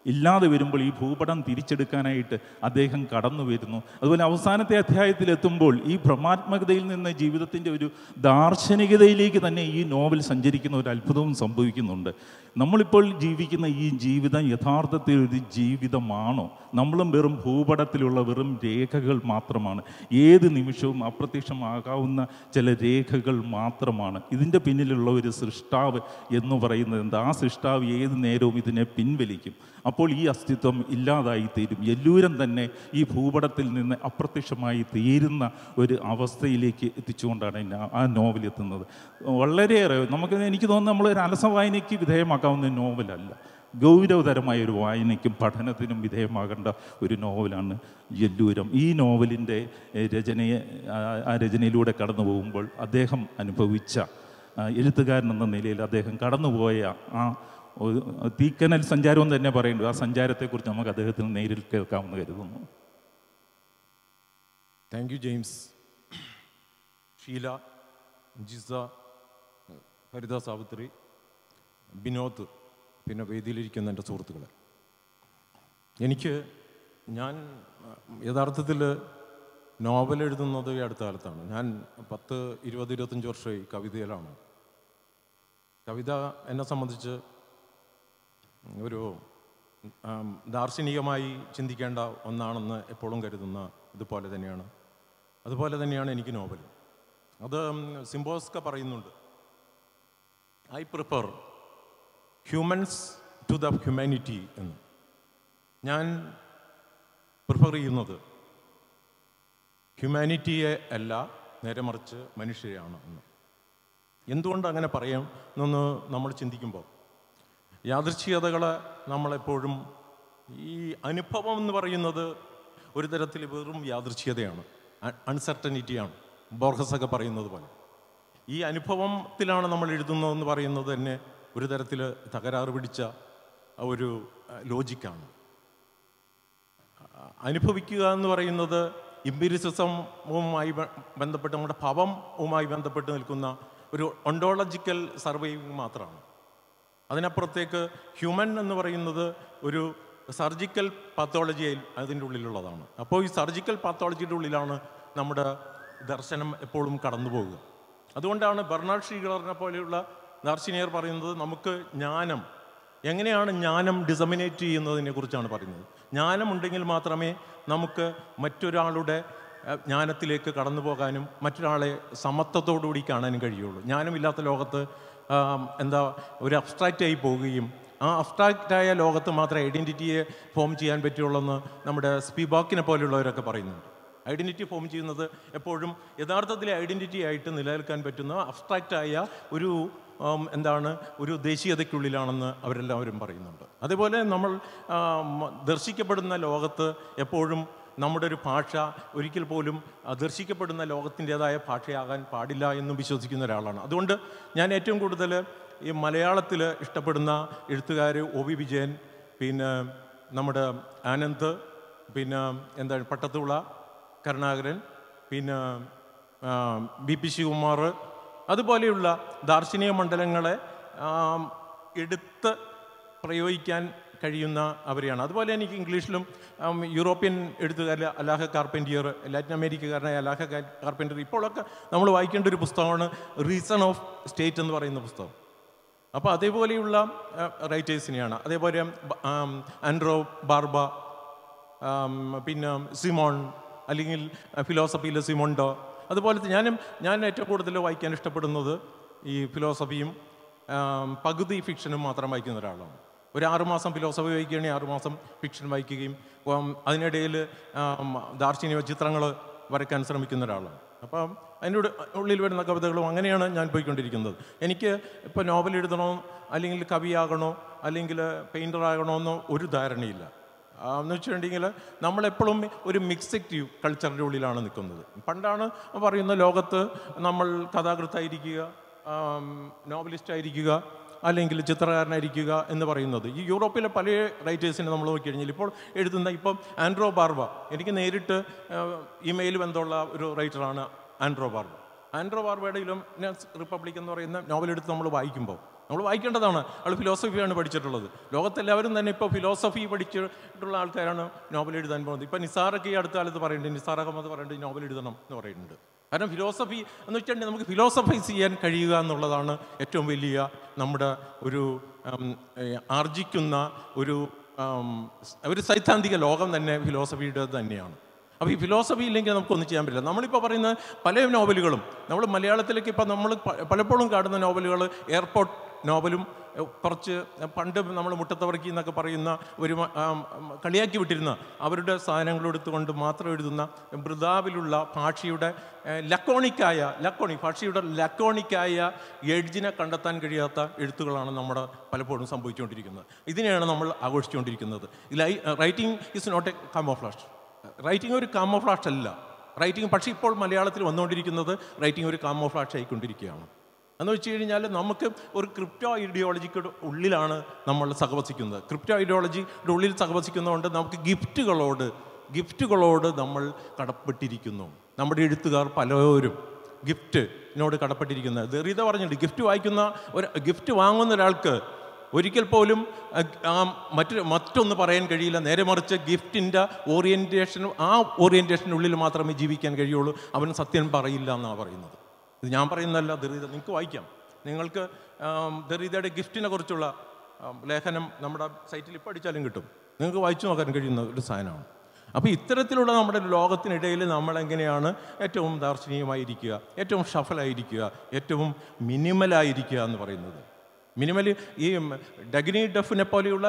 ഇല്ലാതെ വരുമ്പോൾ ഈ ഭൂപടം തിരിച്ചെടുക്കാനായിട്ട് അദ്ദേഹം കടന്നു വരുന്നു. അതുപോലെ അവസാനത്തെ അധ്യായത്തിലെത്തുമ്പോൾ ഈ ഭ്രമാത്മകതയിൽ നിന്ന് ജീവിതത്തിൻ്റെ ഒരു ദാർശനികതയിലേക്ക് തന്നെ ഈ നോവൽ സഞ്ചരിക്കുന്ന ഒരു അത്ഭുതവും സംഭവിക്കുന്നുണ്ട്. നമ്മളിപ്പോൾ ജീവിക്കുന്ന ഈ ജീവിതം യഥാർത്ഥത്തിൽ ഒരു ജീവിതമാണോ? നമ്മളും വെറും ഭൂപടത്തിലുള്ള വെറും രേഖകൾ മാത്രമാണ്. ഏത് നിമിഷവും അപ്രത്യക്ഷമാകാവുന്ന ചില രേഖകൾ മാത്രമാണ്. ഇതിൻ്റെ പിന്നിലുള്ള ഒരു സൃഷ്ടാവ് എന്ന് പറയുന്നത് എന്താ? ആ സൃഷ്ടാവ് ഏത് നേരവും ഇതിനെ പിൻവലിക്കും. അപ്പോൾ ഈ അസ്തിത്വം ഇല്ലാതായി തീരും. എല്ലൂരം തന്നെ ഈ ഭൂപടത്തിൽ നിന്ന് അപ്രത്യക്ഷമായി തീരുന്ന ഒരു അവസ്ഥയിലേക്ക് എത്തിച്ചുകൊണ്ടാണ് ആ നോവൽ എത്തുന്നത്. വളരെയേറെ എനിക്ക് തോന്നുന്നു നമ്മളൊരു അലസ വായനയ്ക്ക് വിധേയമാക്കാവുന്ന നോവലല്ല, ഗൗരവതരമായ ഒരു വായനയ്ക്കും പഠനത്തിനും വിധേയമാകേണ്ട ഒരു നോവലാണ് എല്ലൂരം. ഈ നോവലിൻ്റെ രചനയിലൂടെ കടന്നു പോകുമ്പോൾ അദ്ദേഹം അനുഭവിച്ച എഴുത്തുകാരൻ എന്ന നിലയിൽ അദ്ദേഹം കടന്നുപോയ ആ തീക്കനൽ സഞ്ചാരം തന്നെ പറയേണ്ടത്, ആ സഞ്ചാരത്തെക്കുറിച്ച് നമുക്ക് അദ്ദേഹത്തിന് നേരിൽ കേൾക്കാമെന്ന് കരുതുന്നു. Thank you James. Sheela, Jisa, Haritha Savithri, Vinod, പിന്നെ വേദിയിലിരിക്കുന്ന എൻ്റെ സുഹൃത്തുക്കളെ, ഞാൻ യഥാർത്ഥത്തിൽ നോവൽ എഴുതുന്നത് ഈ അടുത്ത കാലത്താണ്. ഞാൻ 10-20-25 വർഷമായി കവിതയിലാണ്. കവിത എന്നെ സംബന്ധിച്ച് ഒരു ദാർശനികമായി ചിന്തിക്കേണ്ട ഒന്നാണെന്ന് എപ്പോഴും കരുതുന്ന അതുപോലെ തന്നെയാണ് എനിക്ക് നോവൽ. അത് സിംബോസ്ക പറയുന്നുണ്ട്, I prefer humans to the humanity എന്ന്. ഞാൻ പ്രിഫർ ചെയ്യുന്നത് ഹ്യൂമാനിറ്റിയെ അല്ല, നേരെ മറിച്ച് മനുഷ്യരെയാണ് എന്ന്. എന്തുകൊണ്ട് അങ്ങനെ പറയാം എന്നൊന്ന് നമ്മൾ ചിന്തിക്കുമ്പോൾ, യാദൃച്ഛികതകളെ നമ്മളെപ്പോഴും, ഈ അനുഭവം എന്ന് പറയുന്നത് ഒരു തരത്തിൽ വെറും യാദൃച്ഛികതയാണ്, അൺസർട്ടനിറ്റിയാണ്. ബോർഹസൊക്കെ പറയുന്നത് പോലെ ഈ അനുഭവത്തിലാണ് നമ്മൾ എഴുതുന്നതെന്ന് പറയുന്നത് തന്നെ ഒരു തരത്തിൽ തകരാറ് പിടിച്ച ഒരു ലോജിക്കാണ്. അനുഭവിക്കുക എന്ന് പറയുന്നത് എംപിരിസിസവുമായി ബന്ധപ്പെട്ട്, നമ്മുടെ ഭാവവുമായി ബന്ധപ്പെട്ട് നിൽക്കുന്ന ഒരു ഒണ്ടോളജിക്കൽ സർവൈവിങ് മാത്രമാണ്. അതിനപ്പുറത്തേക്ക് ഹ്യൂമൻ എന്ന് പറയുന്നത് ഒരു സർജിക്കൽ പാത്തോളജിയിൽ അതിൻ്റെ ഉള്ളിലുള്ളതാണ്. അപ്പോൾ ഈ സർജിക്കൽ പാത്തോളജിയുടെ ഉള്ളിലാണ് നമ്മുടെ ദർശനം എപ്പോഴും കടന്നു പോകുക. അതുകൊണ്ടാണ് ബെർണാഡ് ഷീഗലറിനെ പോലെയുള്ള ദാർശനികർ പറയുന്നത്, നമുക്ക് എങ്ങനെയാണ് ജ്ഞാനം ഡിസമിനേറ്റ് ചെയ്യുന്നതിനെ കുറിച്ചാണ് പറയുന്നത്. ജ്ഞാനം ഉണ്ടെങ്കിൽ മാത്രമേ നമുക്ക് മറ്റൊരാളുടെ ജ്ഞാനത്തിലേക്ക് കടന്നു പോകാനും മറ്റൊരാളെ സമത്വത്തോടുകൂടി കാണാനും കഴിയുള്ളൂ. ജ്ഞാനമില്ലാത്ത ലോകത്ത് ഒരു അബ്സ്ട്രാക്റ്റായി പോവുകയും ആ അബ്സ്ട്രാക്റ്റായ ലോകത്ത് മാത്രമേ ഐഡൻറ്റിറ്റിയെ ഫോം ചെയ്യാൻ പറ്റുള്ളൂ എന്ന് നമ്മുടെ സ്പിവാക്കിനെ പോലുള്ളവരൊക്കെ പറയുന്നുണ്ട്. ഐഡൻറ്റിറ്റി ഫോം ചെയ്യുന്നത് എപ്പോഴും യഥാർത്ഥത്തിലെ ഐഡൻറ്റിറ്റി ആയിട്ട് നിലനിൽക്കാൻ പറ്റുന്ന അബ്സ്ട്രാക്റ്റായ ഒരു ദേശീയതയ്ക്കുള്ളിലാണെന്ന് അവരെല്ലാവരും പറയുന്നുണ്ട്. അതേപോലെ നമ്മൾ ദർശിക്കപ്പെടുന്ന ലോകത്ത് എപ്പോഴും നമ്മുടെ ഒരു ഭാഷ ഒരിക്കൽ പോലും ദർശിക്കപ്പെടുന്ന ലോകത്തിൻ്റേതായ ഭാഷയാകാൻ പാടില്ല എന്നും വിശ്വസിക്കുന്ന ഒരാളാണ്. അതുകൊണ്ട് ഞാൻ ഏറ്റവും കൂടുതൽ ഈ മലയാളത്തിൽ ഇഷ്ടപ്പെടുന്ന എഴുത്തുകാർ ഒ വി വിജയൻ, പിന്നെ നമ്മുടെ ആനന്ദ്, പിന്നെ പട്ടത്തുള്ള കരുണാകരൻ, പിന്നെ BP ശിവകുമാർ, അതുപോലെയുള്ള ദാർശനിക മണ്ഡലങ്ങളെ എടുത്ത് പ്രയോഗിക്കാൻ കഴിയുന്ന അവരെയാണ്. അതുപോലെ എനിക്ക് ഇംഗ്ലീഷിലും യൂറോപ്യൻ എഴുത്തുകാരിൽ അലാഹ കാർപ്പൻറ്റിയർ, ലാറ്റിൻ അമേരിക്കക്കാരനായ അലാഹ കാർപ്പൻറ്റിയർ, ഇപ്പോഴൊക്കെ നമ്മൾ വായിക്കേണ്ട ഒരു പുസ്തകമാണ് റീസൺ ഓഫ് സ്റ്റേറ്റ് എന്ന് പറയുന്ന പുസ്തകം. അപ്പോൾ അതേപോലെയുള്ള റൈറ്റേഴ്സിനെയാണ്. അതേപോലെ ആൻഡ്രോ ബാർബ, പിന്നെ സിമോൺ, അല്ലെങ്കിൽ ഫിലോസഫിയിലെ സിമോണ്ടോ. അതുപോലത്തെ ഞാൻ ഏറ്റവും കൂടുതൽ വായിക്കാൻ ഇഷ്ടപ്പെടുന്നത് ഈ ഫിലോസഫിയും പകുതി ഫിക്ഷനും മാത്രം വായിക്കുന്ന ഒരാളാണ്. ഒരു 6 മാസം ഫിലോസഫി വായിക്കുകയാണെങ്കിൽ 6 മാസം ഫിക്ഷൻ വായിക്കുകയും അതിനിടയിൽ ദാർശനിക ചിത്രങ്ങൾ വരയ്ക്കാൻ ശ്രമിക്കുന്ന ഒരാളാണ്. അപ്പം അതിൻ്റെ ഉള്ളിൽ വരുന്ന കവിതകളും അങ്ങനെയാണ് ഞാൻ പോയിക്കൊണ്ടിരിക്കുന്നത്. എനിക്ക് ഇപ്പോൾ നോവൽ എഴുതണോ അല്ലെങ്കിൽ കവിയാകണോ അല്ലെങ്കിൽ പെയിൻ്ററാകണോ എന്നോ ഒരു ധാരണയില്ല. എന്ന് വെച്ചിട്ടുണ്ടെങ്കിൽ നമ്മളെപ്പോഴും ഒരു മിക്സഡ് കൾച്ചറിൻ്റെ ഉള്ളിലാണ് നിൽക്കുന്നത്. പണ്ടാണ് പറയുന്ന ലോകത്ത് നമ്മൾ കഥാകൃത്തായിരിക്കുക, നോവലിസ്റ്റായിരിക്കുക, അല്ലെങ്കിൽ ചിത്രകാരനായിരിക്കുക എന്ന് പറയുന്നത്. ഈ യൂറോപ്പിലെ പല റൈറ്റേഴ്സിനെ നമ്മൾ നോക്കിക്കഴിഞ്ഞാൽ ഇപ്പോൾ എഴുതുന്ന ഇപ്പം ആൻഡ്രോ ബാർബ, എനിക്ക് നേരിട്ട് ഇമെയിൽ ബന്ധമുള്ള ഒരു റൈറ്ററാണ് ആൻഡ്രോ ബാർബ. ആൻഡ്രോ ബാർബയുടെ ഇലുമിനസ് റിപ്പബ്ലിക് എന്ന് പറയുന്ന നോവലെടുത്ത് നമ്മൾ വായിക്കേണ്ടതാണ്. ആൾ ഫിലോസഫിയാണ് പഠിച്ചിട്ടുള്ളത്. ലോകത്തെല്ലാവരും തന്നെ ഇപ്പോൾ ഫിലോസഫി പഠിച്ചിട്ടുള്ള ആൾക്കാരാണ് നോവൽ എഴുതാൻ പോകുന്നത്. ഇപ്പോൾ നിസാറൊക്കെ ഈ അടുത്ത കാലത്ത് പറയുന്നുണ്ട്, നിസാർ അഹമ്മദ് പറയുന്നുണ്ട് നോവൽ എഴുതണം എന്ന് പറയുന്നുണ്ട്. കാരണം ഫിലോസഫി എന്ന് വെച്ചിട്ടുണ്ടെങ്കിൽ നമുക്ക് ഫിലോസഫൈസ് ചെയ്യാൻ കഴിയുക എന്നുള്ളതാണ് ഏറ്റവും വലിയ നമ്മുടെ ഒരു ആർജിക്കുന്ന ഒരു സൈദ്ധാന്തിക ലോകം തന്നെ ഫിലോസഫിയുടെ തന്നെയാണ്. അപ്പോൾ ഈ ഫിലോസഫി ഇല്ലെങ്കിൽ നമുക്കൊന്നും ചെയ്യാൻ പറ്റില്ല. നമ്മളിപ്പോൾ പറയുന്ന പല നോവലുകളും നമ്മൾ മലയാളത്തിലേക്ക് ഇപ്പോൾ നമ്മൾ പലപ്പോഴും കാണുന്ന നോവലുകൾ എയർപോർട്ട് നോവലും കുറച്ച് പണ്ട് നമ്മൾ മുട്ടത്തവർക്കി എന്നൊക്കെ പറയുന്ന ഒരു കളിയാക്കി വിട്ടിരുന്ന അവരുടെ സാധനങ്ങളെടുത്തുകൊണ്ട് മാത്രം എഴുതുന്ന മൃദാവിലുള്ള ഭാഷയുടെ ഭാഷയുടെ ലക്കോണിക്കായ എഡ്ജിനെ കണ്ടെത്താൻ കഴിയാത്ത എഴുത്തുകളാണ് നമ്മുടെ പലപ്പോഴും സംഭവിച്ചുകൊണ്ടിരിക്കുന്നത്. ഇതിനെയാണ് നമ്മൾ ആഘോഷിച്ചുകൊണ്ടിരിക്കുന്നത്. Writing is not a camouflage. Writing ഒരു കാമോഫ്ലാഷ് അല്ല റൈറ്റിംഗ്. പക്ഷേ ഇപ്പോൾ മലയാളത്തിൽ വന്നുകൊണ്ടിരിക്കുന്നത് റൈറ്റിംഗ് ഒരു കാമോഫ്ലാഷ് ആയിക്കൊണ്ടിരിക്കുകയാണ്. എന്ന് വെച്ച് കഴിഞ്ഞാൽ നമുക്ക് ഒരു ക്രിപ്റ്റോ ഐഡിയോളജിയുടെ ഉള്ളിലാണ് നമ്മൾ സഹവസിക്കുന്നത്. ക്രിപ്റ്റോ ഐഡിയോളജിയുടെ ഉള്ളിൽ സഹവസിക്കുന്നതുകൊണ്ട് നമുക്ക് ഗിഫ്റ്റുകളോട് നമ്മൾ കടപ്പെട്ടിരിക്കുന്നു. നമ്മുടെ എഴുത്തുകാർ പലരും ഗിഫ്റ്റിനോട് കടപ്പെട്ടിരിക്കുന്നത്. ദെറീദ പറഞ്ഞിട്ടുണ്ട്, ഗിഫ്റ്റ് വാങ്ങുന്ന ഒരാൾക്ക് ഒരിക്കൽ പോലും മറ്റൊന്ന് പറയാൻ കഴിയില്ല. നേരെ മറിച്ച് ഗിഫ്റ്റിൻ്റെ ഓറിയൻറ്റേഷനുള്ളിൽ മാത്രമേ ജീവിക്കാൻ കഴിയുള്ളൂ. അവൻ സത്യം പറയില്ല എന്നാണ് പറയുന്നത്. ഇത് ഞാൻ പറയുന്നതല്ല, ദെറീദ. നിങ്ങൾക്ക് വായിക്കാം. നിങ്ങൾക്ക് ദെറീദയുടെ ഗിഫ്റ്റിനെ കുറിച്ചുള്ള ലേഖനം നമ്മുടെ സൈറ്റിൽ ഇപ്പോൾ അടിച്ചാലും കിട്ടും. നിങ്ങൾക്ക് വായിച്ചു നോക്കാൻ കഴിയുന്ന ഒരു സാധനമാണ്. അപ്പോൾ ഇത്തരത്തിലുള്ള നമ്മുടെ ലോകത്തിനിടയിൽ നമ്മളെങ്ങനെയാണ് ഏറ്റവും ദാർശനികമായിരിക്കുക, ഏറ്റവും ഷഫലായിരിക്കുക, ഏറ്റവും മിനിമലായിരിക്കുക എന്ന് പറയുന്നത്. ഈ ഡഗ്നി ഡഫിനെ പോലെയുള്ള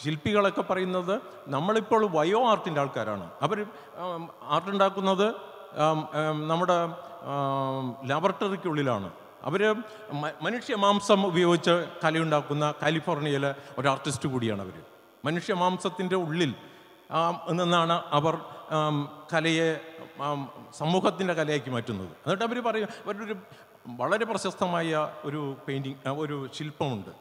ശില്പികളൊക്കെ പറയുന്നത് നമ്മളിപ്പോൾ ബയോ ആർട്ടിൻ്റെ ആൾക്കാരാണ്. അവർ ആർട്ടുണ്ടാക്കുന്നത് നമ്മുടെ ലാബറട്ടറിക്കുള്ളിലാണ്. അവർ മനുഷ്യ മാംസം ഉപയോഗിച്ച് കലയുണ്ടാക്കുന്ന കാലിഫോർണിയയിലെ ഒരു ആർട്ടിസ്റ്റ് കൂടിയാണ് അവർ. മനുഷ്യ മാംസത്തിൻ്റെ ഉള്ളിൽ നിന്നാണ് അവർ കലയെ സമൂഹത്തിൻ്റെ കലയാക്കി മാറ്റുന്നത്. എന്നിട്ട് അവർ പറയും, അവരൊരു വളരെ പ്രശസ്തമായ ഒരു ഒരു ശില്പമുണ്ട്,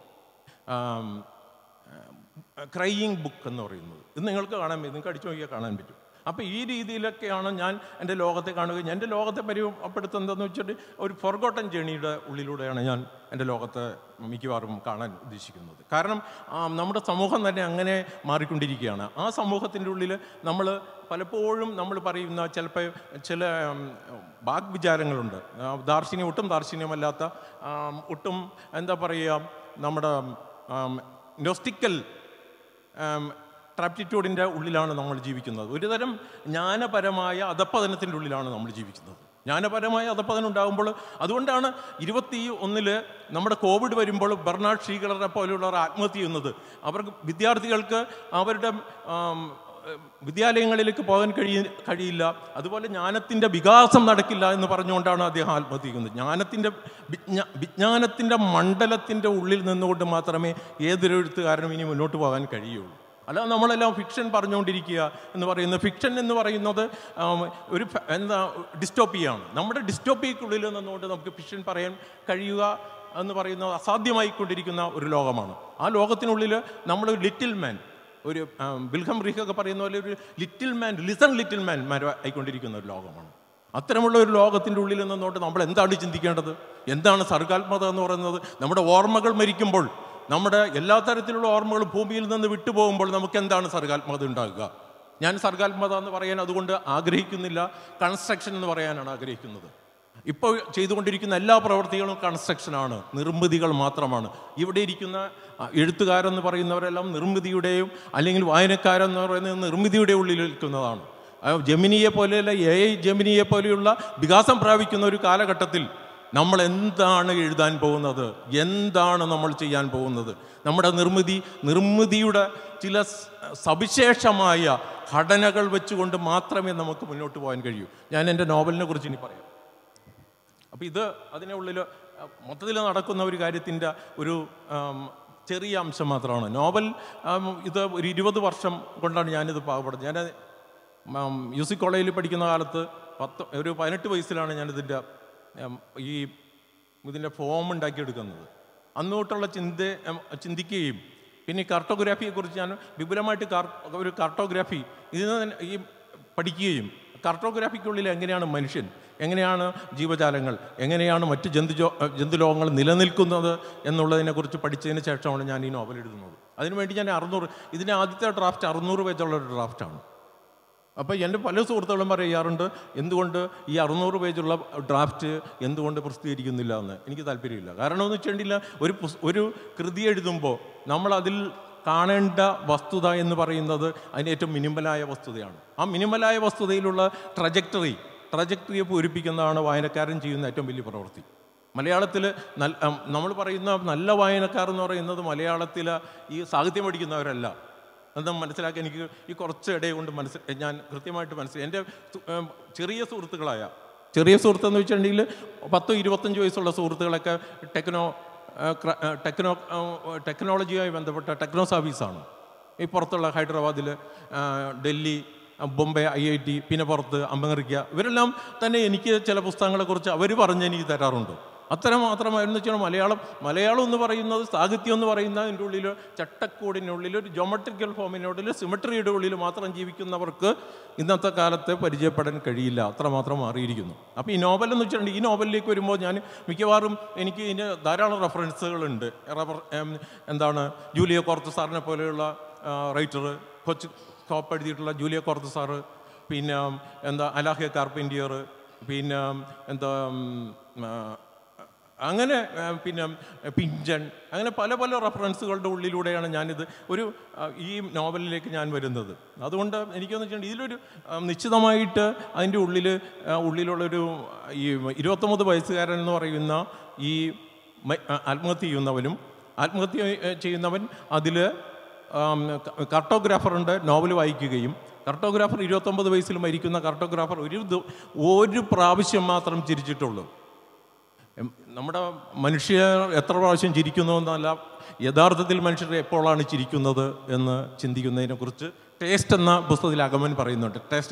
ക്രൈയിങ് ബുക്ക് എന്ന് പറയുന്നത്. ഇത് നിങ്ങൾക്ക് അടിച്ചു നോക്കിയാൽ കാണാൻ പറ്റും. അപ്പോൾ ഈ രീതിയിലൊക്കെയാണ് ഞാൻ എൻ്റെ ലോകത്തെ കാണുകയും എൻ്റെ ലോകത്തെ പരിചയപ്പെടുത്തുന്നതെന്ന് വെച്ചിട്ട് ഒരു ഫോർഗോട്ടൻ ജേണിയുടെ ഉള്ളിലൂടെയാണ് ഞാൻ എൻ്റെ ലോകത്തെ മിക്കവാറും കാണാൻ ഉദ്ദേശിക്കുന്നത്. കാരണം നമ്മുടെ സമൂഹം തന്നെ അങ്ങനെ മാറിക്കൊണ്ടിരിക്കുകയാണ്. ആ സമൂഹത്തിൻ്റെ ഉള്ളിൽ നമ്മൾ പലപ്പോഴും നമ്മൾ പറയുന്ന ചില വാഗ്വിചാരങ്ങളുണ്ട്. ഒട്ടും ദാർശനികമല്ലാത്ത, ഒട്ടും എന്താ പറയുക, നമ്മുടെ നോസ്റ്റിക്കൽ ട്രാപ്റ്റിറ്റ്യൂഡിൻ്റെ ഉള്ളിലാണ് നമ്മൾ ജീവിക്കുന്നത്. ഒരുതരം ജ്ഞാനപരമായ അധപ്പതനത്തിൻ്റെ ഉള്ളിലാണ് നമ്മൾ ജീവിക്കുന്നത്. ജ്ഞാനപരമായ അധപ്പതനം ഉണ്ടാകുമ്പോൾ, അതുകൊണ്ടാണ് 21 നമ്മുടെ കോവിഡ് വരുമ്പോൾ ബെർണാഡ് ഷീഗലറെ പോലെയുള്ളവർ ആത്മഹത്യ ചെയ്യുന്നത്. വിദ്യാർത്ഥികൾക്ക് അവരുടെ വിദ്യാലയങ്ങളിലേക്ക് പോകാൻ കഴിയില്ല, അതുപോലെ ജ്ഞാനത്തിൻ്റെ വികാസം നടക്കില്ല എന്ന് പറഞ്ഞുകൊണ്ടാണ് അദ്ദേഹം ആത്മഹത്യ ചെയ്യുന്നത്. വിജ്ഞാനത്തിൻ്റെ മണ്ഡലത്തിൻ്റെ ഉള്ളിൽ നിന്നുകൊണ്ട് മാത്രമേ ഏതൊരു എഴുത്തുകാരനും ഇനി മുന്നോട്ട് പോകാൻ കഴിയുള്ളൂ. അല്ല നമ്മളെല്ലാം ഫിക്ഷൻ പറഞ്ഞുകൊണ്ടിരിക്കുക എന്ന് പറയുന്നത്. ഫിക്ഷൻ എന്ന് പറയുന്നത് ഒരു ഡിസ്റ്റോപ്പിയാണ്. നമ്മുടെ ഡിസ്റ്റോപ്പിയക്കുള്ളിൽ നിന്നുകൊണ്ട് നമുക്ക് ഫിക്ഷൻ പറയാൻ കഴിയുക എന്ന് പറയുന്നത് അസാധ്യമായിക്കൊണ്ടിരിക്കുന്ന ഒരു ലോകമാണ്. ആ ലോകത്തിനുള്ളിൽ നമ്മൾ ലിറ്റിൽ മാൻ, ഒരു വിൽഹം റീഹൊക്കെ പറയുന്ന പോലെ ഒരു ലിറ്റിൽ മാൻ ആയിക്കൊണ്ടിരിക്കുന്ന ഒരു ലോകമാണ്. അത്തരമുള്ള ഒരു ലോകത്തിൻ്റെ ഉള്ളിൽ നിന്നുകൊണ്ട് നമ്മൾ എന്താണ് ചിന്തിക്കേണ്ടത്? എന്താണ് സർഗാത്മകത എന്ന് പറയുന്നത്? നമ്മുടെ ഓർമ്മകൾ മരിക്കുമ്പോൾ, നമ്മുടെ എല്ലാ തരത്തിലുള്ള ഓർമ്മകളും ഭൂമിയിൽ നിന്ന് വിട്ടുപോകുമ്പോൾ നമുക്ക് എന്താണ് സർഗാത്മകത ഉണ്ടാകുക? ഞാൻ സർഗാത്മകത എന്ന് പറയാൻ അതുകൊണ്ട് ആഗ്രഹിക്കുന്നില്ല, കൺസ്ട്രക്ഷൻ എന്ന് പറയാനാണ് ആഗ്രഹിക്കുന്നത്. ഇപ്പോൾ ചെയ്തുകൊണ്ടിരിക്കുന്ന എല്ലാ പ്രവൃത്തികളും കൺസ്ട്രക്ഷനാണ്, നിർമ്മിതികൾ മാത്രമാണ്. ഇവിടെ ഇരിക്കുന്ന എഴുത്തുകാരെന്ന് പറയുന്നവരെല്ലാം നിർമ്മിതിയുടെയും അല്ലെങ്കിൽ വായനക്കാരെന്ന് പറയുന്നത് നിർമ്മിതിയുടെ ഉള്ളിൽ നിൽക്കുന്നതാണ്. ജെമിനിയെ പോലെയല്ല, AI ജെമിനിയെ പോലെയുള്ള വികാസം പ്രാപിക്കുന്ന ഒരു കാലഘട്ടത്തിൽ നമ്മൾ എന്താണ് എഴുതാൻ പോകുന്നത്, എന്താണ് നമ്മൾ ചെയ്യാൻ പോകുന്നത്, നമ്മുടെ നിർമ്മിതിയുടെ ചില സവിശേഷമായ ഘടനകൾ വെച്ചുകൊണ്ട് മാത്രമേ നമുക്ക് മുന്നോട്ട് പോകാൻ കഴിയൂ. ഞാൻ എൻ്റെ നോവലിനെ കുറിച്ച് ഇനി പറയാം. അപ്പോൾ ഇത് അതിനുള്ളിൽ മൊത്തത്തിൽ നടക്കുന്ന ഒരു കാര്യത്തിൻ്റെ ഒരു ചെറിയ അംശം മാത്രമാണ്. നോവൽ ഇത് ഒരു 20 വർഷം കൊണ്ടാണ് ഞാനിത് പാകപ്പെടുന്നത്. ഞാൻ മ്യൂസിക് കോളേജിൽ പഠിക്കുന്ന കാലത്ത് ഒരു 18 വയസ്സിലാണ് ഞാനിതിൻ്റെ ഇതിൻ്റെ ഫോം ഉണ്ടാക്കിയെടുക്കുന്നത്. അന്നോട്ടുള്ള ചിന്തിക്കുകയും പിന്നെ കാർട്ടോഗ്രാഫിയെക്കുറിച്ച് ഞാൻ വിപുലമായിട്ട് ഒരു കാർട്ടോഗ്രാഫി ഇതിൽ നിന്ന് ഈ പഠിക്കുകയും കാർട്ടോഗ്രാഫിക്കുള്ളിൽ എങ്ങനെയാണ് മനുഷ്യൻ, എങ്ങനെയാണ് ജീവജാലങ്ങൾ, എങ്ങനെയാണ് മറ്റ് ജന്തുലോകങ്ങൾ നിലനിൽക്കുന്നത് എന്നുള്ളതിനെക്കുറിച്ച് പഠിച്ചതിന് ശേഷമാണ് ഞാൻ ഈ നോവൽ എഴുതുന്നത്. അതിനുവേണ്ടി ഞാൻ 600 ഇതിൻ്റെ ആദ്യത്തെ ഡ്രാഫ്റ്റ് 600 പേജുള്ളൊരു ഡ്രാഫ്റ്റാണ്. അപ്പോൾ എൻ്റെ പല സുഹൃത്തുക്കളും പറയാറുണ്ട്, എന്തുകൊണ്ട് ഈ 600 പേജുള്ള ഡ്രാഫ്റ്റ് എന്തുകൊണ്ട് പ്രസിദ്ധീകരിക്കുന്നില്ല എന്ന്. എനിക്ക് താല്പര്യമില്ല. കാരണം എന്ന് വെച്ചിട്ടുണ്ടെങ്കിൽ ഒരു കൃതി എഴുതുമ്പോൾ നമ്മളതിൽ കാണേണ്ട വസ്തുത എന്ന് പറയുന്നത് അതിൻ്റെ ഏറ്റവും മിനിമലായ വസ്തുതയാണ്. ആ മിനിമലായ വസ്തുതയിലുള്ള ട്രജക്ടറിയെ പൂരിപ്പിക്കുന്നതാണ് വായനക്കാരൻ ചെയ്യുന്ന ഏറ്റവും വലിയ പ്രവൃത്തി. മലയാളത്തിൽ നമ്മൾ പറയുന്ന നല്ല വായനക്കാർ എന്ന് പറയുന്നത് മലയാളത്തിൽ ഈ സാഹിത്യം പഠിക്കുന്നവരല്ല എന്ന് മനസ്സിലാക്കി എനിക്ക് ഈ കുറച്ച് ഇടയെ കൊണ്ട് ഞാൻ കൃത്യമായിട്ട് മനസ്സിലായി. എൻ്റെ ചെറിയ സുഹൃത്തെന്ന് വെച്ചിട്ടുണ്ടെങ്കിൽ 10-25 വയസ്സുള്ള സുഹൃത്തുക്കളൊക്കെ ടെക്നോളജിയുമായി ബന്ധപ്പെട്ട ടെക്നോ സർവീസാണ്. ഈ പുറത്തുള്ള ഹൈദരാബാദിൽ, ഡൽഹി, ബോംബെ, IIT, പിന്നെ പുറത്ത് അമേരിക്ക, ഇവരെല്ലാം തന്നെ എനിക്ക് ചില പുസ്തകങ്ങളെക്കുറിച്ച് അവർ പറഞ്ഞ് എനിക്ക് തരാറുണ്ട്. അത്തരം മാത്രമായിരുന്നു വെച്ചാൽ മലയാളം എന്ന് പറയുന്നത്, സാഹിത്യം എന്ന് പറയുന്ന അതിൻ്റെ ഉള്ളിൽ ചട്ടക്കൂടിനുള്ളിൽ ഒരു ജോമെട്രിക്കൽ ഫോമിനുള്ളിൽ സിമെട്രിയുടെ ഉള്ളിൽ മാത്രം ജീവിക്കുന്നവർക്ക് ഇന്നത്തെ കാലത്ത് പരിചയപ്പെടാൻ കഴിയില്ല. അത്രമാത്രം മാറിയിരിക്കുന്നു. അപ്പോൾ ഈ നോവൽ എന്ന് വെച്ചിട്ടുണ്ടെങ്കിൽ ഈ നോവലിലേക്ക് വരുമ്പോൾ ഞാൻ മിക്കവാറും എനിക്ക് ഇതിന് ധാരാളം റെഫറൻസുകളുണ്ട്. ജൂലിയോ കോർത്തസാറിനെ പോലെയുള്ള റൈറ്റർ, കൊച്ചു കോപ്പ് എഴുതിയിട്ടുള്ള ജൂലിയോ കോർത്തസാർ, പിന്നെ അലാഹ്യ കാർപ്പൻറ്റിയർ, പിന്നെ അങ്ങനെ പിന്നെ പിഞ്ചൺ, അങ്ങനെ പല റെഫറൻസുകളുടെ ഉള്ളിലൂടെയാണ് ഞാനിത് ഈ നോവലിലേക്ക് ഞാൻ വരുന്നത്. അതുകൊണ്ട് എനിക്കെന്ന് വെച്ചിട്ടുണ്ടെങ്കിൽ ഇതിലൊരു നിശ്ചിതമായിട്ട് അതിൻ്റെ ഉള്ളിലുള്ളൊരു ഈ 29 വയസ്സുകാരൻ എന്ന് പറയുന്ന ഈ ആത്മഹത്യ ചെയ്യുന്നവൻ അതിൽ കാർട്ടോഗ്രാഫറുണ്ട്. നോവൽ വായിക്കുകയും കാർട്ടോഗ്രാഫർ 29 വയസ്സിൽ മരിക്കുന്ന കാർട്ടോഗ്രാഫർ ഒരു പ്രാവശ്യം മാത്രം ചിരിച്ചിട്ടുള്ളൂ. നമ്മുടെ മനുഷ്യർ എത്ര പ്രാവശ്യം ചിരിക്കുന്നു എന്നല്ല, യഥാർത്ഥത്തിൽ മനുഷ്യർ എപ്പോഴാണ് ചിരിക്കുന്നത് എന്ന് ചിന്തിക്കുന്നതിനെക്കുറിച്ച് ടേസ്റ്റ് എന്ന പുസ്തകത്തിൽ അഗമൻ പറയുന്നുണ്ട്.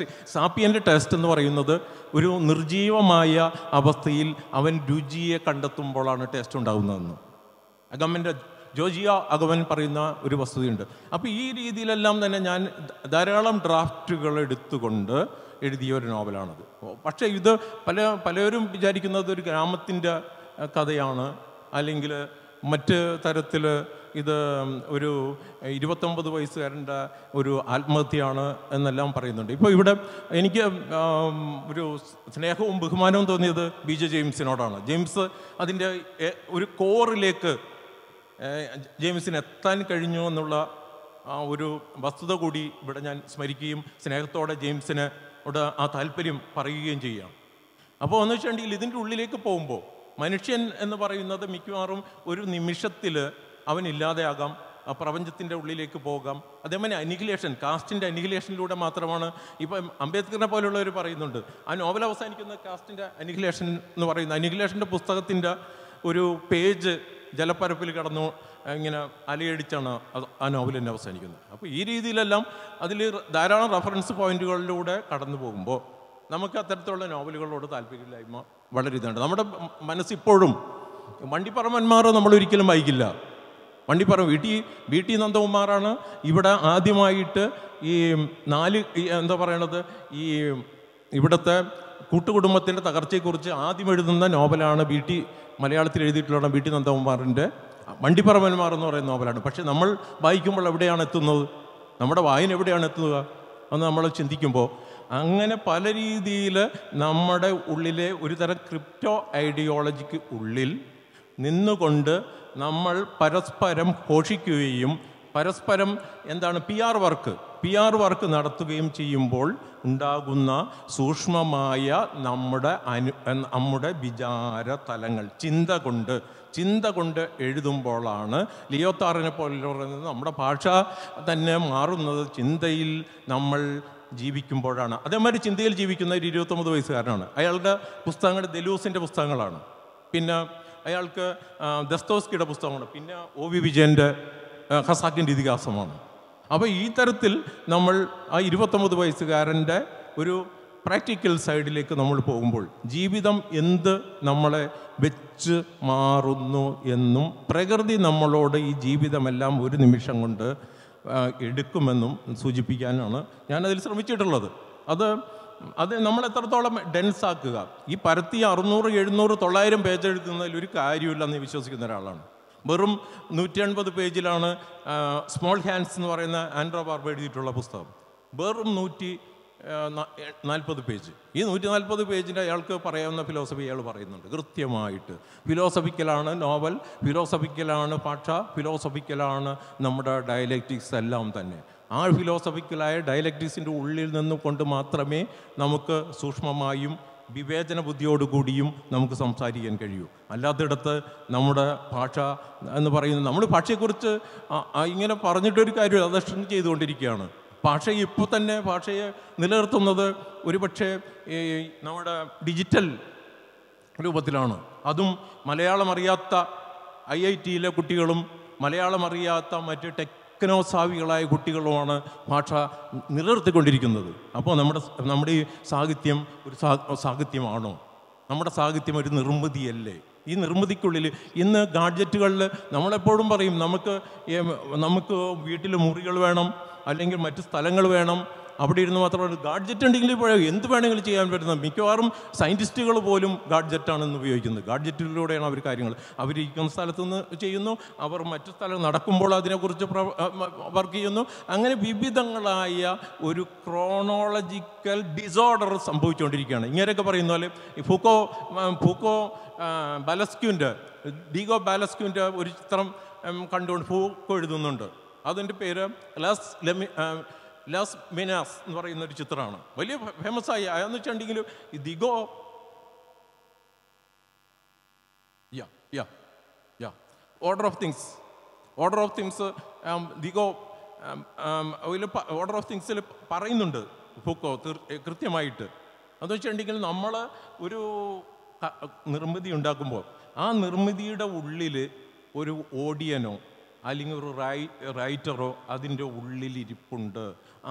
സാപ്പിയൻ്റെ ടേസ്റ്റ് എന്ന് പറയുന്നത് ഒരു നിർജീവമായ അവസ്ഥയിൽ അവൻ രുചിയെ കണ്ടെത്തുമ്പോഴാണ് ടേസ്റ്റ് ഉണ്ടാകുന്നതെന്ന് ജോജിയ അഗമൻ പറയുന്ന ഒരു വസ്തുതയുണ്ട്. അപ്പോൾ ഈ രീതിയിലെല്ലാം തന്നെ ഞാൻ ധാരാളം ഡ്രാഫ്റ്റുകൾ എടുത്തുകൊണ്ട് എഴുതിയ ഒരു നോവലാണത്. പക്ഷേ ഇത് പലരും വിചാരിക്കുന്നത് ഒരു ഗ്രാമത്തിൻ്റെ കഥയാണ്, അല്ലെങ്കിൽ മറ്റ് തരത്തിൽ ഇത് ഒരു 29 വയസ്സുകാരൻ്റെ ഒരു ആത്മഹത്യയാണ് എന്നെല്ലാം പറയുന്നുണ്ട്. ഇപ്പോൾ ഇവിടെ എനിക്ക് ഒരു സ്നേഹവും ബഹുമാനവും തോന്നിയത് BJ ജെയിംസിനോടാണ്. ജെയിംസ് അതിൻ്റെ ഒരു കോറിലേക്ക് ജെയിംസിന് എത്താൻ കഴിഞ്ഞു എന്നുള്ള ഒരു വസ്തുത കൂടി ഇവിടെ ഞാൻ സ്മരിക്കുകയും സ്നേഹത്തോടെ ജെയിംസിനോട് ആ താല്പര്യം പറയുകയും ചെയ്യാം. അപ്പോൾ എന്ന് വെച്ചിട്ടുണ്ടെങ്കിൽ ഇതിൻ്റെ ഉള്ളിലേക്ക് പോകുമ്പോൾ മനുഷ്യൻ എന്ന് പറയുന്നത് മിക്കവാറും ഒരു നിമിഷത്തിൽ അവനില്ലാതെയാകാം, ആ പ്രപഞ്ചത്തിൻ്റെ ഉള്ളിലേക്ക് പോകാം. അതേപോലെ കാസ്റ്റിൻ്റെ അനിഹിലേഷനിലൂടെ മാത്രമാണ്. ഇപ്പം അംബേദ്കറിനെ പോലുള്ളവർ പറയുന്നുണ്ട്, ആ നോവൽ അവസാനിക്കുന്ന കാസ്റ്റിൻ്റെ അനിഹിലേഷൻ എന്ന് പറയുന്ന അനിഹിലേഷൻ്റെ പുസ്തകത്തിൻ്റെ ഒരു പേജ് ജലപ്പരപ്പിൽ കടന്നു ഇങ്ങനെ അലയടിച്ചാണ് ആ നോവൽ തന്നെ അവസാനിക്കുന്നത്. അപ്പോൾ ഈ രീതിയിലെല്ലാം അതിൽ ധാരാളം റെഫറൻസ് പോയിന്റുകളിലൂടെ കടന്നു പോകുമ്പോൾ നമുക്ക് അത്തരത്തിലുള്ള നോവലുകളോട് താല്പര്യമില്ലായ്മ വളരെ ഇതുണ്ട്. നമ്മുടെ മനസ്സിപ്പോഴും വണ്ടിപ്പറമ്പന്മാർ നമ്മളൊരിക്കലും വായിക്കില്ല. വീട്ടി നന്ദകുമാറാണ് ഇവിടെ ആദ്യമായിട്ട് ഈ 4 ഈ ഇവിടുത്തെ കൂട്ടുകുടുംബത്തിൻ്റെ തകർച്ചയെക്കുറിച്ച് ആദ്യം എഴുതുന്ന നോവലാണ് മലയാളത്തിൽ എഴുതിയിട്ടുള്ള വീട്ടി നന്ദകുമാറിൻ്റെ വണ്ടിപ്പറമ്പന്മാർ എന്ന് പറയുന്ന നോവലാണ്. പക്ഷെ നമ്മൾ വായിക്കുമ്പോൾ എവിടെയാണ് എത്തുന്നത്, നമ്മുടെ വായന എവിടെയാണ് എത്തുക എന്ന് നമ്മൾ ചിന്തിക്കുമ്പോൾ അങ്ങനെ പല രീതിയിൽ നമ്മുടെ ഉള്ളിലെ ഒരു തരം ക്രിപ്റ്റോ ഐഡിയോളജിക്ക് ഉള്ളിൽ നിന്നുകൊണ്ട് നമ്മൾ പരസ്പരം ഘോഷിക്കുകയും പരസ്പരം PR വർക്ക് PR വർക്ക് നടത്തുകയും ചെയ്യുമ്പോൾ ഉണ്ടാകുന്ന സൂക്ഷ്മമായ നമ്മുടെ വിചാര തലങ്ങൾ ചിന്ത കൊണ്ട് എഴുതുമ്പോഴാണ് ലിയോത്താറിനെ പോലെ പറയുന്നത് നമ്മുടെ ഭാഷ തന്നെ മാറുന്നത് ചിന്തയിൽ നമ്മൾ ജീവിക്കുമ്പോഴാണ്. അതേമാതിരി ചിന്തയിൽ ജീവിക്കുന്ന ഒരു 29 വയസ്സുകാരനാണ്. അയാളുടെ പുസ്തകങ്ങൾ ദെലൂസിൻ്റെ പുസ്തകങ്ങളാണ്. പിന്നെ അയാൾക്ക് ദസ്തോസ്കിയുടെ പുസ്തകമാണ്. പിന്നെ OV വിജയൻ്റെ ഖസാക്കിൻ്റെ ഇതിഹാസമാണ്. അപ്പോൾ ഈ തരത്തിൽ നമ്മൾ ആ 29 വയസ്സുകാരൻ്റെ ഒരു പ്രാക്ടിക്കൽ സൈഡിലേക്ക് നമ്മൾ പോകുമ്പോൾ ജീവിതം എന്ത് നമ്മളെ വെച്ച് മാറുന്നു എന്നും പ്രകൃതി നമ്മളോട് ഈ ജീവിതമെല്ലാം ഒരു നിമിഷം കൊണ്ട് എടുക്കുമെന്നും സൂചിപ്പിക്കാനാണ് ഞാനതിൽ ശ്രമിച്ചിട്ടുള്ളത്. അത് നമ്മൾ എത്രത്തോളം ഡെൻസാക്കുക. ഈ പരത്തി 600, 700, 900 പേജ് എഴുതുന്നതിൽ ഒരു കാര്യമില്ലെന്ന് വിശ്വസിക്കുന്ന ഒരാളാണ്. വെറും 180 പേജിലാണ് സ്മോൾ ഹാൻഡ്സ് എന്ന് പറയുന്ന ആൻഡ്രോ ബാർബ് എഴുതിയിട്ടുള്ള പുസ്തകം. വെറും 140 പേജ്. ഈ 140 പേജിൻ്റെ അയാൾക്ക് പറയാവുന്ന ഫിലോസഫി അയാൾ പറയുന്നുണ്ട് കൃത്യമായിട്ട്. ഫിലോസഫിക്കലാണ് നോവൽ, ഫിലോസഫിക്കലാണ് ഭാഷ, ഫിലോസഫിക്കലാണ് നമ്മുടെ ഡയലക്റ്റിക്സ് എല്ലാം തന്നെ. ആ ഫിലോസഫിക്കലായ ഡയലക്റ്റിക്സിൻ്റെ ഉള്ളിൽ നിന്നുകൊണ്ട് മാത്രമേ നമുക്ക് സൂക്ഷ്മമായും വിവേചന ബുദ്ധിയോടുകൂടിയും നമുക്ക് സംസാരിക്കാൻ കഴിയൂ. അല്ലാത്തിടത്ത് നമ്മുടെ ഭാഷ എന്ന് പറയുന്നത്, നമ്മൾ ഭാഷയെക്കുറിച്ച് ഇങ്ങനെ പറഞ്ഞിട്ടൊരു കാര്യം അദർശനം ചെയ്തുകൊണ്ടിരിക്കുകയാണ്. ഭാഷയെ നിലനിർത്തുന്നത് ഒരുപക്ഷെ നമ്മുടെ ഡിജിറ്റൽ രൂപത്തിലാണ്. അതും മലയാളം അറിയാത്ത IIT-യിലെ കുട്ടികളും മലയാളം അറിയാത്ത മറ്റ് ടെക്നോസാവികളായ കുട്ടികളുമാണ് ഭാഷ നിലനിർത്തിക്കൊണ്ടിരിക്കുന്നത്. അപ്പോൾ നമ്മുടെ ഈ സാഹിത്യം ഒരു സാഹിത്യമാണോ? നമ്മുടെ സാഹിത്യം ഒരു നിർമ്മിതിയല്ലേ? ഈ നിർമ്മിതിക്കുള്ളിൽ ഇന്ന് ഗാഡ്ജറ്റുകളിൽ നമ്മളെപ്പോഴും പറയും നമുക്ക് വീട്ടിൽ മുറികൾ വേണം, അല്ലെങ്കിൽ മറ്റ് സ്ഥലങ്ങൾ വേണം, അവിടെ ഇരുന്ന് മാത്രമല്ല ഗാഡ്ജറ്റ് ഉണ്ടെങ്കിൽ ഇപ്പോൾ എന്ത് വേണമെങ്കിലും ചെയ്യാൻ പറ്റുന്നത്. മിക്കവാറും സയൻറ്റിസ്റ്റുകൾ പോലും ഗാഡ്ജറ്റാണ് ഇന്ന് ഉപയോഗിക്കുന്നത്. ഗാഡ്ജറ്റിലൂടെയാണ് അവർ കാര്യങ്ങൾ അവരിരിക്കുന്ന സ്ഥലത്തു നിന്ന് ചെയ്യുന്നു, അവർ മറ്റു സ്ഥലം നടക്കുമ്പോൾ അതിനെക്കുറിച്ച് വർക്ക് ചെയ്യുന്നു. അങ്ങനെ വിവിധങ്ങളായ ഒരു ക്രോണോളജിക്കൽ ഡിസോർഡർ സംഭവിച്ചുകൊണ്ടിരിക്കുകയാണ്. ഇങ്ങനെയൊക്കെ പറയുന്ന പോലെ ഫൂക്കോ ഡീഗോ ബാലസ്ക്യൂൻ്റെ ഒരു ചിത്രം കണ്ടുകൊണ്ട് ഫൂക്കോ എഴുതുന്നുണ്ട്. അതിൻ്റെ പേര് ലാസ് മിനാസ് എന്ന് പറയുന്ന ഒരു ചിത്രമാണ്. വലിയ ഫേമസായി. അതെന്ന് വെച്ചിട്ടുണ്ടെങ്കിൽ the order of things the order of തിങ്സിൽ പറയുന്നുണ്ട് ഫൂക്കോ കൃത്യമായിട്ട്. അതെന്ന് വെച്ചിട്ടുണ്ടെങ്കിൽ നമ്മൾ ഒരു നിർമ്മിതി ഉണ്ടാക്കുമ്പോൾ ആ നിർമ്മിതിയുടെ ഉള്ളിൽ ഒരു ഓഡിയനോ അല്ലെങ്കിൽ ഒരു റൈറ്ററോ അതിൻ്റെ ഉള്ളിലിരിപ്പുണ്ട്.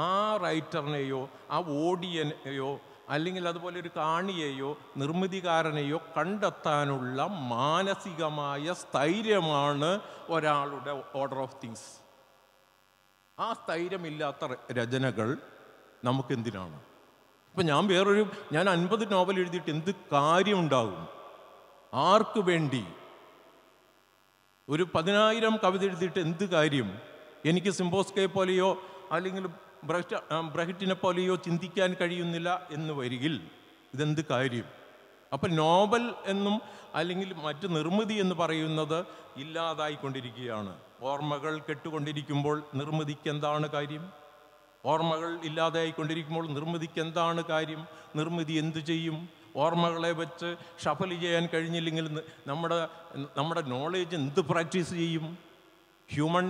ആ റൈറ്ററിനെയോ ആ ഓഡിയനെയോ അല്ലെങ്കിൽ അതുപോലെ ഒരു കാണിയെയോ നിർമ്മിതികാരനെയോ കണ്ടെത്താനുള്ള മാനസികമായ സ്ഥൈര്യമാണ് ഒരാളുടെ ഓർഡർ ഓഫ് തിങ്സ്. ആ സ്ഥൈര്യമില്ലാത്ത രചനകൾ നമുക്കെന്തിനാണ്? ഇപ്പം ഞാൻ 50 നോവൽ എഴുതിയിട്ട് എന്ത് കാര്യമുണ്ടാകും? ആർക്ക് വേണ്ടി? ഒരു 10,000 കവിത എഴുതിയിട്ട് എന്ത് കാര്യം? എനിക്ക് സിംബോസ്കയെ പോലെയോ അല്ലെങ്കിൽ ബ്രഹറ്റിനെ പോലെയോ ചിന്തിക്കാൻ കഴിയുന്നില്ല എന്ന് വരികിൽ ഇതെന്ത് കാര്യം? അപ്പം നോവൽ എന്നും അല്ലെങ്കിൽ മറ്റ് നിർമ്മിതി എന്ന് പറയുന്നത് ഇല്ലാതായിക്കൊണ്ടിരിക്കുകയാണ്. ഓർമ്മകൾ കെട്ടുകൊണ്ടിരിക്കുമ്പോൾ നിർമ്മിതിക്ക് എന്താണ് കാര്യം? ഓർമ്മകൾ ഇല്ലാതായിക്കൊണ്ടിരിക്കുമ്പോൾ നിർമ്മിതിക്ക് എന്താണ് കാര്യം? നിർമ്മിതി എന്തു ചെയ്യും? ഓർമ്മകളെ വെച്ച് ഷഫൽ ചെയ്യാൻ കഴിഞ്ഞില്ലെങ്കിൽ നമ്മുടെ നോളേജ് എന്ത് പ്രാക്ടീസ് ചെയ്യും? ഹ്യൂമൻ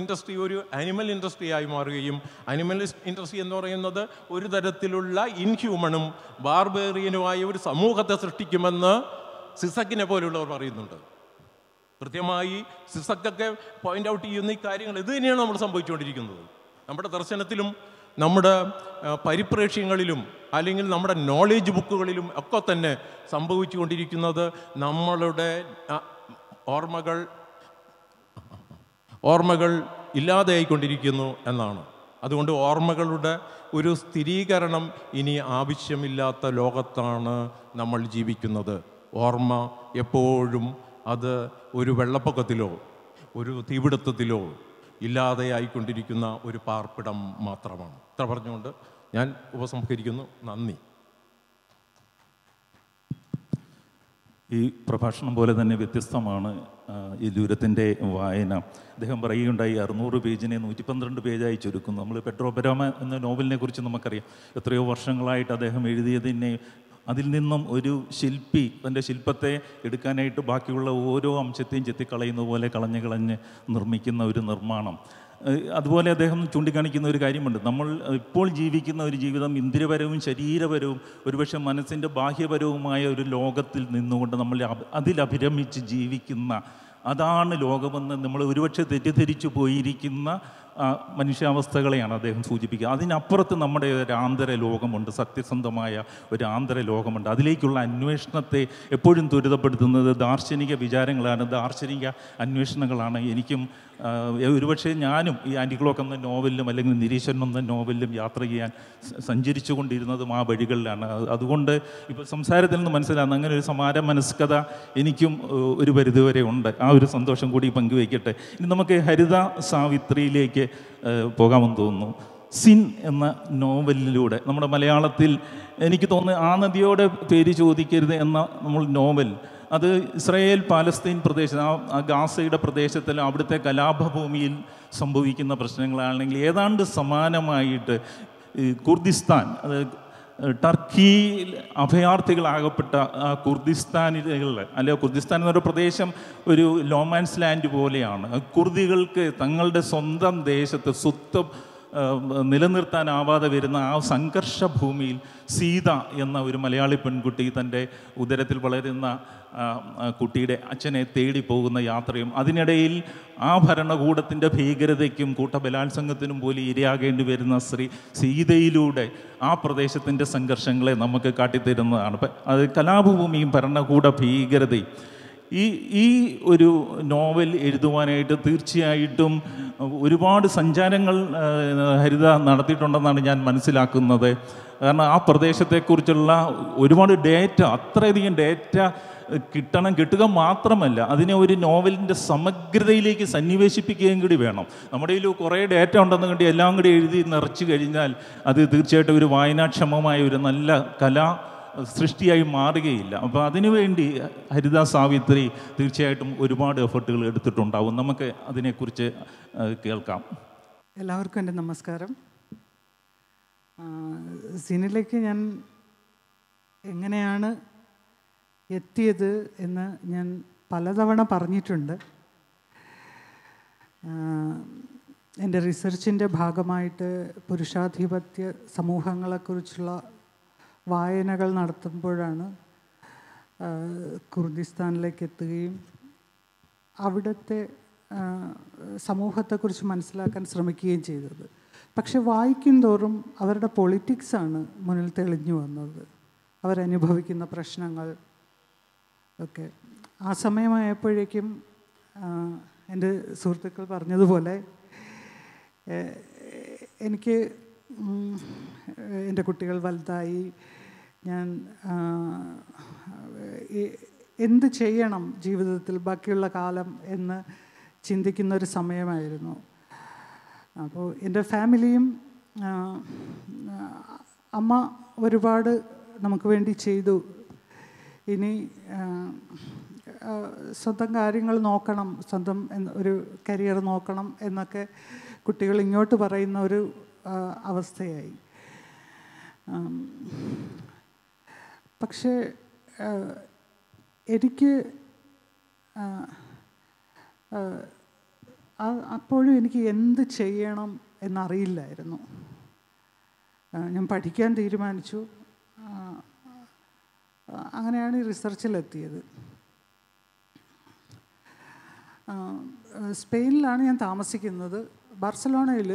ഇൻഡസ്ട്രി ഒരു ആനിമൽ ഇൻഡസ്ട്രി ആയി മാറുകയും ആനിമൽ ഇൻഡസ്ട്രി എന്ന് പറയുന്നത് ഒരു തരത്തിലുള്ള ഇൻഹ്യൂമണും ബാർബേറിയനുമായ ഒരു സമൂഹത്തെ സൃഷ്ടിക്കുമെന്ന് സിസക്കിനെ പോലുള്ളവർ പറയുന്നുണ്ട്. കൃത്യമായി സിസക്കൊക്കെ പോയിന്റ് ഔട്ട് ചെയ്യുന്ന ഈ കാര്യങ്ങൾ ഇത് തന്നെയാണ് നമ്മൾ സംഭവിച്ചുകൊണ്ടിരിക്കുന്നത്. നമ്മുടെ ദർശനത്തിലും നമ്മുടെ പരിപ്രേക്ഷ്യങ്ങളിലും അല്ലെങ്കിൽ നമ്മുടെ നോളേജ് ബുക്കുകളിലും ഒക്കെ തന്നെ സംഭവിച്ചു കൊണ്ടിരിക്കുന്നത് നമ്മളുടെ ഓർമ്മകൾ ഇല്ലാതെയായിക്കൊണ്ടിരിക്കുന്നു എന്നാണ്. അതുകൊണ്ട് ഓർമ്മകളുടെ ഒരു സ്ഥിരീകരണം ഇനി ആവശ്യമില്ലാത്ത ലോകത്താണ് നമ്മൾ ജീവിക്കുന്നത്. ഓർമ്മ എപ്പോഴും അത് ഒരു വെള്ളപ്പൊക്കത്തിലോ ഒരു തീപിടുത്തത്തിലോ ഇല്ലാതെയായിക്കൊണ്ടിരിക്കുന്ന ഒരു പാർപ്പിടം മാത്രമാണ്. ഇത്ര പറഞ്ഞുകൊണ്ട് ഞാൻ ഉപസംഹരിക്കുന്നു. നന്ദി. ഈ പ്രഭാഷണം പോലെ തന്നെ വ്യത്യസ്തമാണ് ഈ ദൂരത്തിൻ്റെ വായന. അദ്ദേഹം പറയുകയുണ്ടായി 600 പേജിനെ 112 പേജായി ചുരുക്കുന്നു. നമ്മൾ പെട്രോ പരോമ എന്ന നോവലിനെ കുറിച്ച് നമുക്കറിയാം. എത്രയോ വർഷങ്ങളായിട്ട് അദ്ദേഹം എഴുതിയതിനെ അതിൽ നിന്നും ഒരു ശില്പി തൻ്റെ ശില്പത്തെ എടുക്കാനായിട്ട് ബാക്കിയുള്ള ഓരോ അംശത്തെയും ചെത്തിക്കളയുന്ന പോലെ കളഞ്ഞ് നിർമ്മിക്കുന്ന ഒരു നിർമ്മാണം. അതുപോലെ അദ്ദേഹം ചൂണ്ടിക്കാണിക്കുന്ന ഒരു കാര്യമുണ്ട്. നമ്മൾ ഇപ്പോൾ ജീവിക്കുന്ന ഒരു ജീവിതം ഇന്ദ്രിയപരവും ശരീരപരവും ഒരുപക്ഷെ മനസ്സിൻ്റെ ബാഹ്യപരവുമായ ഒരു ലോകത്തിൽ നിന്നുകൊണ്ട് നമ്മൾ അതിലഭിരമിച്ച് ജീവിക്കുന്ന അതാണ് ലോകമെന്ന് നമ്മൾ ഒരുപക്ഷെ തെറ്റിദ്ധരിച്ചു പോയിരിക്കുന്ന മനുഷ്യാവസ്ഥകളെയാണ് അദ്ദേഹം സൂചിപ്പിക്കുക. അതിനപ്പുറത്ത് നമ്മുടെ ഒരു ആന്തര ലോകമുണ്ട്, സത്യസന്ധമായ ഒരു ആന്തര ലോകമുണ്ട്. അതിലേക്കുള്ള അന്വേഷണത്തെ എപ്പോഴും ത്വരിതപ്പെടുത്തുന്നത് ദാർശനിക വിചാരങ്ങളാണ്, ദാർശനിക അന്വേഷണങ്ങളാണ്. എനിക്കും ഒരുപക്ഷെ ഞാനും ഈ ആൻറ്റി ക്ലോക്ക് എന്ന നോവലിലും അല്ലെങ്കിൽ നിരീശ്വരൻ എന്ന നോവലിലും യാത്ര ചെയ്യാൻ സഞ്ചരിച്ചു കൊണ്ടിരുന്നതും ആ വഴികളിലാണ്. അതുകൊണ്ട് ഇപ്പോൾ സംസാരത്തിൽ നിന്ന് മനസ്സിലാകുന്ന അങ്ങനെ ഒരു സമാന മനസ്കത എനിക്കും ഒരു പരിധിവരെ ഉണ്ട്. ആ ഒരു സന്തോഷം കൂടി പങ്കുവയ്ക്കട്ടെ. ഇനി നമുക്ക് ഹരിത സാവിത്രിയിലേക്ക് പോകാമെന്ന് തോന്നുന്നു. സിൻ എന്ന നോവലിലൂടെ നമ്മുടെ മലയാളത്തിൽ എനിക്ക് തോന്നുന്നു ആ നദിയോടെ പേര് ചോദിക്കരുത് എന്ന നമ്മൾ നോവൽ, അത് ഇസ്രായേൽ പാലസ്തീൻ പ്രദേശം, ആ ഗാസയുടെ പ്രദേശത്തിൽ അവിടുത്തെ കലാപഭൂമിയിൽ സംഭവിക്കുന്ന പ്രശ്നങ്ങളാണെങ്കിൽ ഏതാണ്ട് സമാനമായിട്ട് കുർദിസ്ഥാൻ, അത് ടർക്കിയിൽ അഭയാർത്ഥികളാകപ്പെട്ട ആ കുർദിസ്ഥാനികൾ, അല്ലെങ്കിൽ കുർദിസ്ഥാൻ എന്നൊരു പ്രദേശം ഒരു ലോമാൻസ് ലാൻഡ് പോലെയാണ്. കുർദികൾക്ക് തങ്ങളുടെ സ്വന്തം ദേശത്ത് സ്വത്വം നിലനിർത്താനാവാതെ വരുന്ന ആ സംഘർഷ ഭൂമിയിൽ സീത എന്ന ഒരു മലയാളി പെൺകുട്ടി തൻ്റെ ഉദരത്തിൽ വളരുന്ന കുട്ടിയുടെ അച്ഛനെ തേടി പോകുന്ന യാത്രയും അതിനിടയിൽ ആ ഭരണകൂടത്തിൻ്റെ ഭീകരതയ്ക്കും കൂട്ടബലാത്സംഗത്തിനും പോലും ഇരയാകേണ്ടി വരുന്ന സീതയിലൂടെ ആ പ്രദേശത്തിൻ്റെ സംഘർഷങ്ങളെ നമുക്ക് കാട്ടിത്തരുന്നതാണ്. അത് കലാപഭൂമിയും ഭരണകൂട ഭീകരതയും. ഈ ഒരു നോവൽ എഴുതുവാനായിട്ട് തീർച്ചയായിട്ടും ഒരുപാട് സഞ്ചാരങ്ങൾ ഹരിത നടത്തിയിട്ടുണ്ടെന്നാണ് ഞാൻ മനസ്സിലാക്കുന്നത്. കാരണം ആ പ്രദേശത്തെക്കുറിച്ചുള്ള ഒരുപാട് ഡേറ്റ, അത്രയധികം ഡേറ്റ കിട്ടുക മാത്രമല്ല അതിനെ ഒരു നോവലിൻ്റെ സമഗ്രതയിലേക്ക് സന്നിവേശിപ്പിക്കുകയും കൂടി വേണം. നമ്മുടെ കയ്യിൽ കുറേ ഡേറ്റ ഉണ്ടെന്ന് കണ്ടി എല്ലാം കൂടി എഴുതി നിറച്ചു കഴിഞ്ഞാൽ അത് തീർച്ചയായിട്ടും ഒരു വായനാക്ഷമമായ ഒരു നല്ല കലാ സൃഷ്ടിയായി മാറുകയില്ല. അപ്പോൾ അതിനുവേണ്ടി ഹരിത സാവിത്രി തീർച്ചയായിട്ടും ഒരുപാട് എഫർട്ടുകൾ എടുത്തിട്ടുണ്ടാവും. നമുക്ക് അതിനെക്കുറിച്ച് കേൾക്കാം. എല്ലാവർക്കും എൻ്റെ നമസ്കാരം. സിനിലേക്ക് ഞാൻ എങ്ങനെയാണ് എത്തിയത് എന്ന് ഞാൻ പലതവണ പറഞ്ഞിട്ടുണ്ട്. എൻ്റെ റിസർച്ചിൻ്റെ ഭാഗമായിട്ട് പുരുഷാധിപത്യ സമൂഹങ്ങളെക്കുറിച്ചുള്ള വായനകൾ നടത്തുമ്പോഴാണ് കുർദിസ്ഥാനിലേക്ക് എത്തുകയും അവിടുത്തെ സമൂഹത്തെക്കുറിച്ച് മനസ്സിലാക്കാൻ ശ്രമിക്കുകയും ചെയ്തത്. പക്ഷെ വായിക്കും തോറും അവരുടെ പൊളിറ്റിക്സാണ് മുന്നിൽ തെളിഞ്ഞു വന്നത്, അവരനുഭവിക്കുന്ന പ്രശ്നങ്ങൾ ഒക്കെ. ആ സമയമായപ്പോഴേക്കും എൻ്റെ സുഹൃത്തുക്കൾ പറഞ്ഞതുപോലെ എനിക്ക് എൻ്റെ കുട്ടികൾ വലുതായി, ഞാൻ എന്ത് ചെയ്യണം ജീവിതത്തിൽ ബാക്കിയുള്ള കാലം എന്ന് ചിന്തിക്കുന്നൊരു സമയമായിരുന്നു. അപ്പോൾ എൻ്റെ ഫാമിലിയും അമ്മ ഒരുപാട് നമുക്ക് വേണ്ടി ചെയ്തു, ഇനി സ്വന്തം കാര്യങ്ങൾ നോക്കണം, സ്വന്തം ഒരു കരിയർ നോക്കണം എന്നൊക്കെ കുട്ടികൾ ഇങ്ങോട്ട് പറയുന്ന ഒരു അവസ്ഥയായി. പക്ഷേ എനിക്ക് അപ്പോഴും എനിക്ക് എന്ത് ചെയ്യണം എന്നറിയില്ലായിരുന്നു. ഞാൻ പഠിക്കാൻ തീരുമാനിച്ചു. അങ്ങനെയാണ് ഈ റിസർച്ചിലെത്തിയത്. സ്പെയിനിലാണ് ഞാൻ താമസിക്കുന്നത്. ബാർസലോണയിൽ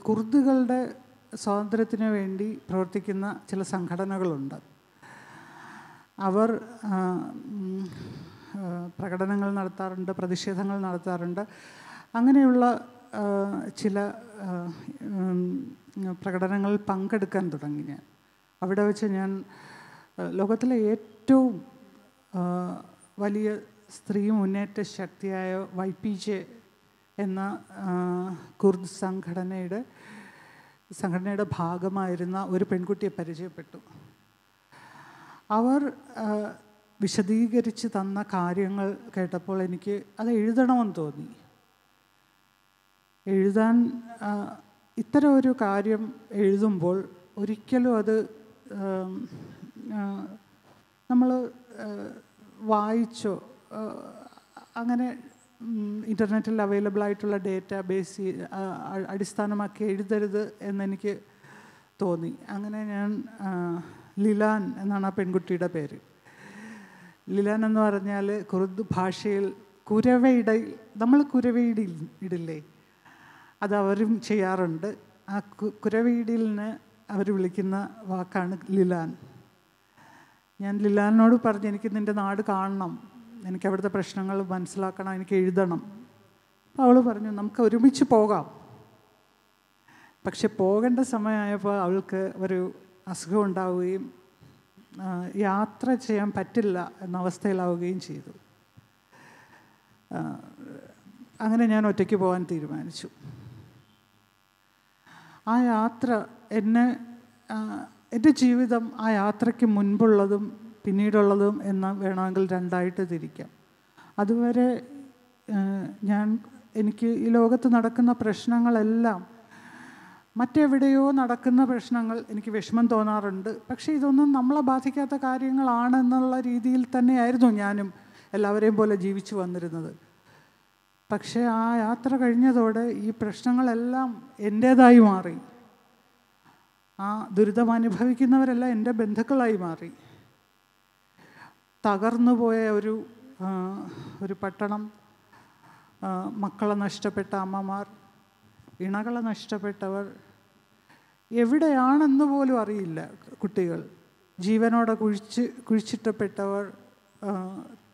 കുർദുകളുടെ സ്വാതന്ത്ര്യത്തിന് വേണ്ടി പ്രവർത്തിക്കുന്ന ചില സംഘടനകളുണ്ട്. അവർ പ്രകടനങ്ങൾ നടത്താറുണ്ട്, പ്രതിഷേധങ്ങൾ നടത്താറുണ്ട്. അങ്ങനെയുള്ള ചില പ്രകടനങ്ങളിൽ പങ്കെടുക്കാൻ തുടങ്ങി ഞാൻ. അവിടെ വെച്ച് ഞാൻ ലോകത്തിലെ ഏറ്റവും വലിയ സ്ത്രീ മുന്നേറ്റ ശക്തിയായ YPJ എന്ന കുർദ് സംഘടനയുടെ ഭാഗമായിരുന്ന ഒരു പെൺകുട്ടിയെ പരിചയപ്പെട്ടു. അവർ വിശദീകരിച്ച് തന്ന കാര്യങ്ങൾ കേട്ടപ്പോൾ എനിക്ക് അത് എഴുതണമെന്ന് തോന്നി. എഴുതാൻ ഇത്തരം ഒരു കാര്യം എഴുതുമ്പോൾ ഒരിക്കലും അത് നമ്മൾ വായിച്ചോ അങ്ങനെ ഇൻ്റർനെറ്റിൽ അവൈലബിൾ ആയിട്ടുള്ള ഡേറ്റാ ബേസ് അടിസ്ഥാനമാക്കി എഴുതരുത് എന്നെനിക്ക് തോന്നി. അങ്ങനെ ഞാൻ ലിലാൻ എന്നാണ് ആ പെൺകുട്ടിയുടെ പേര്. ലിലാൻ എന്ന് പറഞ്ഞാൽ കുർദ് ഭാഷയിൽ നമ്മൾ കുരവയിടില്ലേ, അത് അവരും ചെയ്യാറുണ്ട്. ആ കുരവയിടലിന് അവർ വിളിക്കുന്ന വാക്കാണ് ലിലാൻ. ഞാൻ ലിലാനോട് പറഞ്ഞു, എനിക്ക് നിൻ്റെ നാട് കാണണം, എനിക്ക് അവിടുത്തെ പ്രശ്നങ്ങൾ മനസ്സിലാക്കണം, എനിക്ക് എഴുതണം. അപ്പോൾ അവൾ പറഞ്ഞു, നമുക്ക് ഒരുമിച്ച് പോകാം. പക്ഷെ പോകേണ്ട സമയമായപ്പോൾ അവൾക്ക് ഒരു അസുഖം ഉണ്ടാവുകയും യാത്ര ചെയ്യാൻ പറ്റില്ല എന്ന അവസ്ഥയിലാവുകയും ചെയ്തു. അങ്ങനെ ഞാൻ ഒറ്റയ്ക്ക് പോകാൻ തീരുമാനിച്ചു. ആ യാത്ര എൻ്റെ ജീവിതം ആ യാത്രയ്ക്ക് മുൻപുള്ളതും പിന്നീടുള്ളതും എന്ന് വേണമെങ്കിൽ രണ്ടായിട്ട് തിരിക്കാം. അതുവരെ എനിക്ക് ഈ ലോകത്ത് നടക്കുന്ന പ്രശ്നങ്ങളെല്ലാം മറ്റെവിടെയോ നടക്കുന്ന പ്രശ്നങ്ങൾ എനിക്ക് വിഷമം തോന്നാറുണ്ട്. പക്ഷേ ഇതൊന്നും നമ്മളെ ബാധിക്കാത്ത കാര്യങ്ങളാണെന്നുള്ള രീതിയിൽ തന്നെയായിരുന്നു ഞാനും എല്ലാവരെയും പോലെ ജീവിച്ചു വന്നിരുന്നത്. പക്ഷേ ആ യാത്ര കഴിഞ്ഞതോടെ ഈ പ്രശ്നങ്ങളെല്ലാം എൻ്റേതായി മാറി. ആ ദുരിതം അനുഭവിക്കുന്നവരെല്ലാം എൻ്റെ ബന്ധുക്കളായി മാറി. തകർന്നു പോയ ഒരു പട്ടണം, മക്കളെ നഷ്ടപ്പെട്ട അമ്മമാർ, ഇണകളെ നഷ്ടപ്പെട്ടവർ, എവിടെയാണെന്ന് പോലും അറിയില്ല കുട്ടികൾ, ജീവനോടെ കുഴിച്ചിട്ടപ്പെട്ടവർ,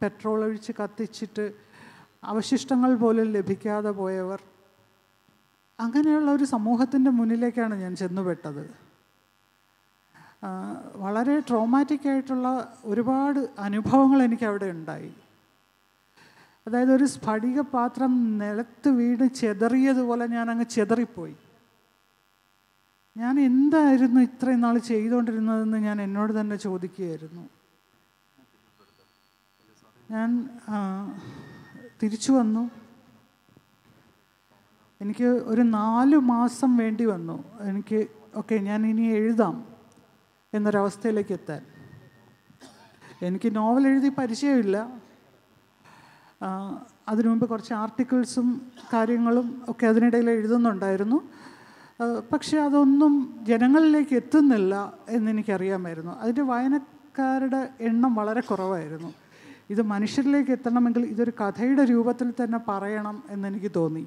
പെട്രോൾ ഒഴിച്ച് കത്തിച്ചിട്ട് അവശിഷ്ടങ്ങൾ പോലും ലഭിക്കാതെ പോയവർ, അങ്ങനെയുള്ള ഒരു സമൂഹത്തിൻ്റെ മുന്നിലേക്കാണ് ഞാൻ ചെന്നുപെട്ടത്. വളരെ ട്രോമാറ്റിക് ആയിട്ടുള്ള ഒരുപാട് അനുഭവങ്ങൾ എനിക്കവിടെ ഉണ്ടായി. അതായത് ഒരു സ്ഫടിക പാത്രം നിലത്ത് വീട് ചെതറിയതുപോലെ ഞാൻ അങ്ങ് ചെതറിപ്പോയി. ഞാൻ എന്തായിരുന്നു ഇത്രയും നാൾ ചെയ്തുകൊണ്ടിരുന്നതെന്ന് ഞാൻ എന്നോട് തന്നെ ചോദിക്കുകയായിരുന്നു. ഞാൻ തിരിച്ചു വന്നു. എനിക്ക് ഒരു 4 മാസം വേണ്ടി വന്നു എനിക്ക് ഞാൻ ഇനി എഴുതാം എന്നൊരവസ്ഥയിലേക്ക് എത്താൻ. എനിക്ക് നോവൽ എഴുതി പരിചയമില്ല. അതിനു മുമ്പ് കുറച്ച് ആർട്ടിക്കിൾസും കാര്യങ്ങളും ഒക്കെ അതിനിടയിൽ എഴുതുന്നുണ്ടായിരുന്നു. പക്ഷെ അതൊന്നും ജനങ്ങളിലേക്ക് എത്തുന്നില്ല എന്നെനിക്കറിയാമായിരുന്നു. അതിൻ്റെ വായനക്കാരുടെ എണ്ണം വളരെ കുറവായിരുന്നു. ഇത് മനുഷ്യരിലേക്ക് എത്തണമെങ്കിൽ ഇതൊരു കഥയുടെ രൂപത്തിൽ തന്നെ പറയണം എന്നെനിക്ക് തോന്നി.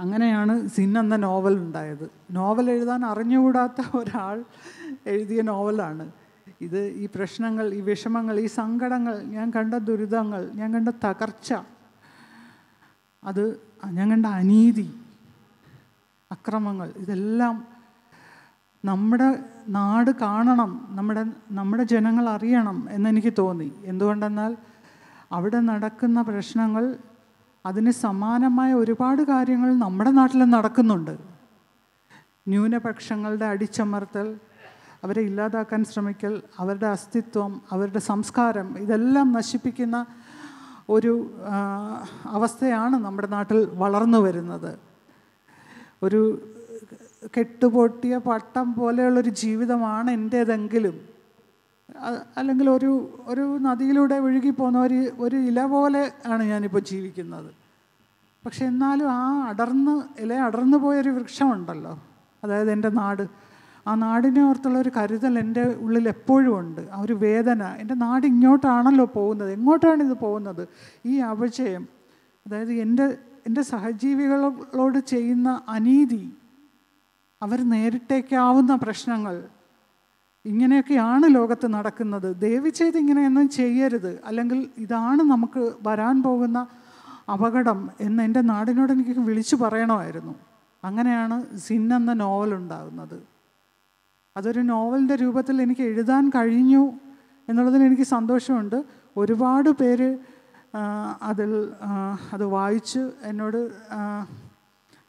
അങ്ങനെയാണ് സിൻ എന്ന നോവൽ ഉണ്ടായത്. നോവൽ എഴുതാൻ അറിഞ്ഞുകൂടാത്ത ഒരാൾ എഴുതിയ നോവലാണ് ഇത്. ഈ പ്രശ്നങ്ങൾ, ഈ വിഷമങ്ങൾ, ഈ സങ്കടങ്ങൾ, ഞാൻ കണ്ട ദുരിതങ്ങൾ, ഞാൻ കണ്ട തകർച്ച, ഞാൻ കണ്ട അനീതി, അക്രമങ്ങൾ, ഇതെല്ലാം നമ്മുടെ നാട് കാണണം, നമ്മുടെ ജനങ്ങൾ അറിയണം എന്നെനിക്ക് തോന്നി. എന്തുകൊണ്ടെന്നാൽ അവിടെ നടക്കുന്ന പ്രശ്നങ്ങൾ, അതിന് സമാനമായ ഒരുപാട് കാര്യങ്ങൾ നമ്മുടെ നാട്ടിലും നടക്കുന്നുണ്ട്. ന്യൂനപക്ഷങ്ങളുടെ അടിച്ചമർത്തൽ, അവരെ ഇല്ലാതാക്കാൻ ശ്രമിക്കൽ, അവരുടെ അസ്തിത്വം, അവരുടെ സംസ്കാരം, ഇതെല്ലാം നശിപ്പിക്കുന്ന ഒരു അവസ്ഥയാണ് നമ്മുടെ നാട്ടിൽ വളർന്നു വരുന്നത്. ഒരു കെട്ടുപൊട്ടിയ പട്ടം പോലെയുള്ളൊരു ജീവിതമാണ് എൻ്റേതെങ്കിലും, അല്ലെങ്കിൽ ഒരു നദിയിലൂടെ ഒഴുകിപ്പോകുന്ന ഒരു ഇല പോലെ ആണ് ഞാനിപ്പോൾ ജീവിക്കുന്നത്. പക്ഷെ എന്നാലും ഇല അടർന്നു പോയൊരു വൃക്ഷമുണ്ടല്ലോ, അതായത് എൻ്റെ നാട്. ആ നാടിനെ ഓർത്തുള്ള ഒരു കരുതൽ എൻ്റെ ഉള്ളിൽ എപ്പോഴും ഉണ്ട്. ആ ഒരു വേദന, എൻ്റെ നാട് ഇങ്ങോട്ടാണല്ലോ പോകുന്നത്, എങ്ങോട്ടാണിത് പോകുന്നത്? ഈ അപജയം, അതായത് എൻ്റെ സഹജീവികളോട് ചെയ്യുന്ന അനീതി, അവർ നേരിട്ടേക്കാവുന്ന പ്രശ്നങ്ങൾ, ഇങ്ങനെയൊക്കെയാണ് ലോകത്ത് നടക്കുന്നത്. ദയവ് ചെയ്ത് ഇങ്ങനെയൊന്നും ചെയ്യരുത്, അല്ലെങ്കിൽ ഇതാണ് നമുക്ക് വരാൻ പോകുന്ന അപകടം എന്ന് എൻ്റെ നാടിനോട് എനിക്ക് വിളിച്ചു പറയണമായിരുന്നു. അങ്ങനെയാണ് സിൻ എന്ന നോവൽ ഉണ്ടാകുന്നത്. അതൊരു നോവലിൻ്റെ രൂപത്തിൽ എനിക്ക് എഴുതാൻ കഴിഞ്ഞു എന്നുള്ളതിൽ എനിക്ക് സന്തോഷമുണ്ട്. ഒരുപാട് പേര് അത് വായിച്ച് എന്നോട്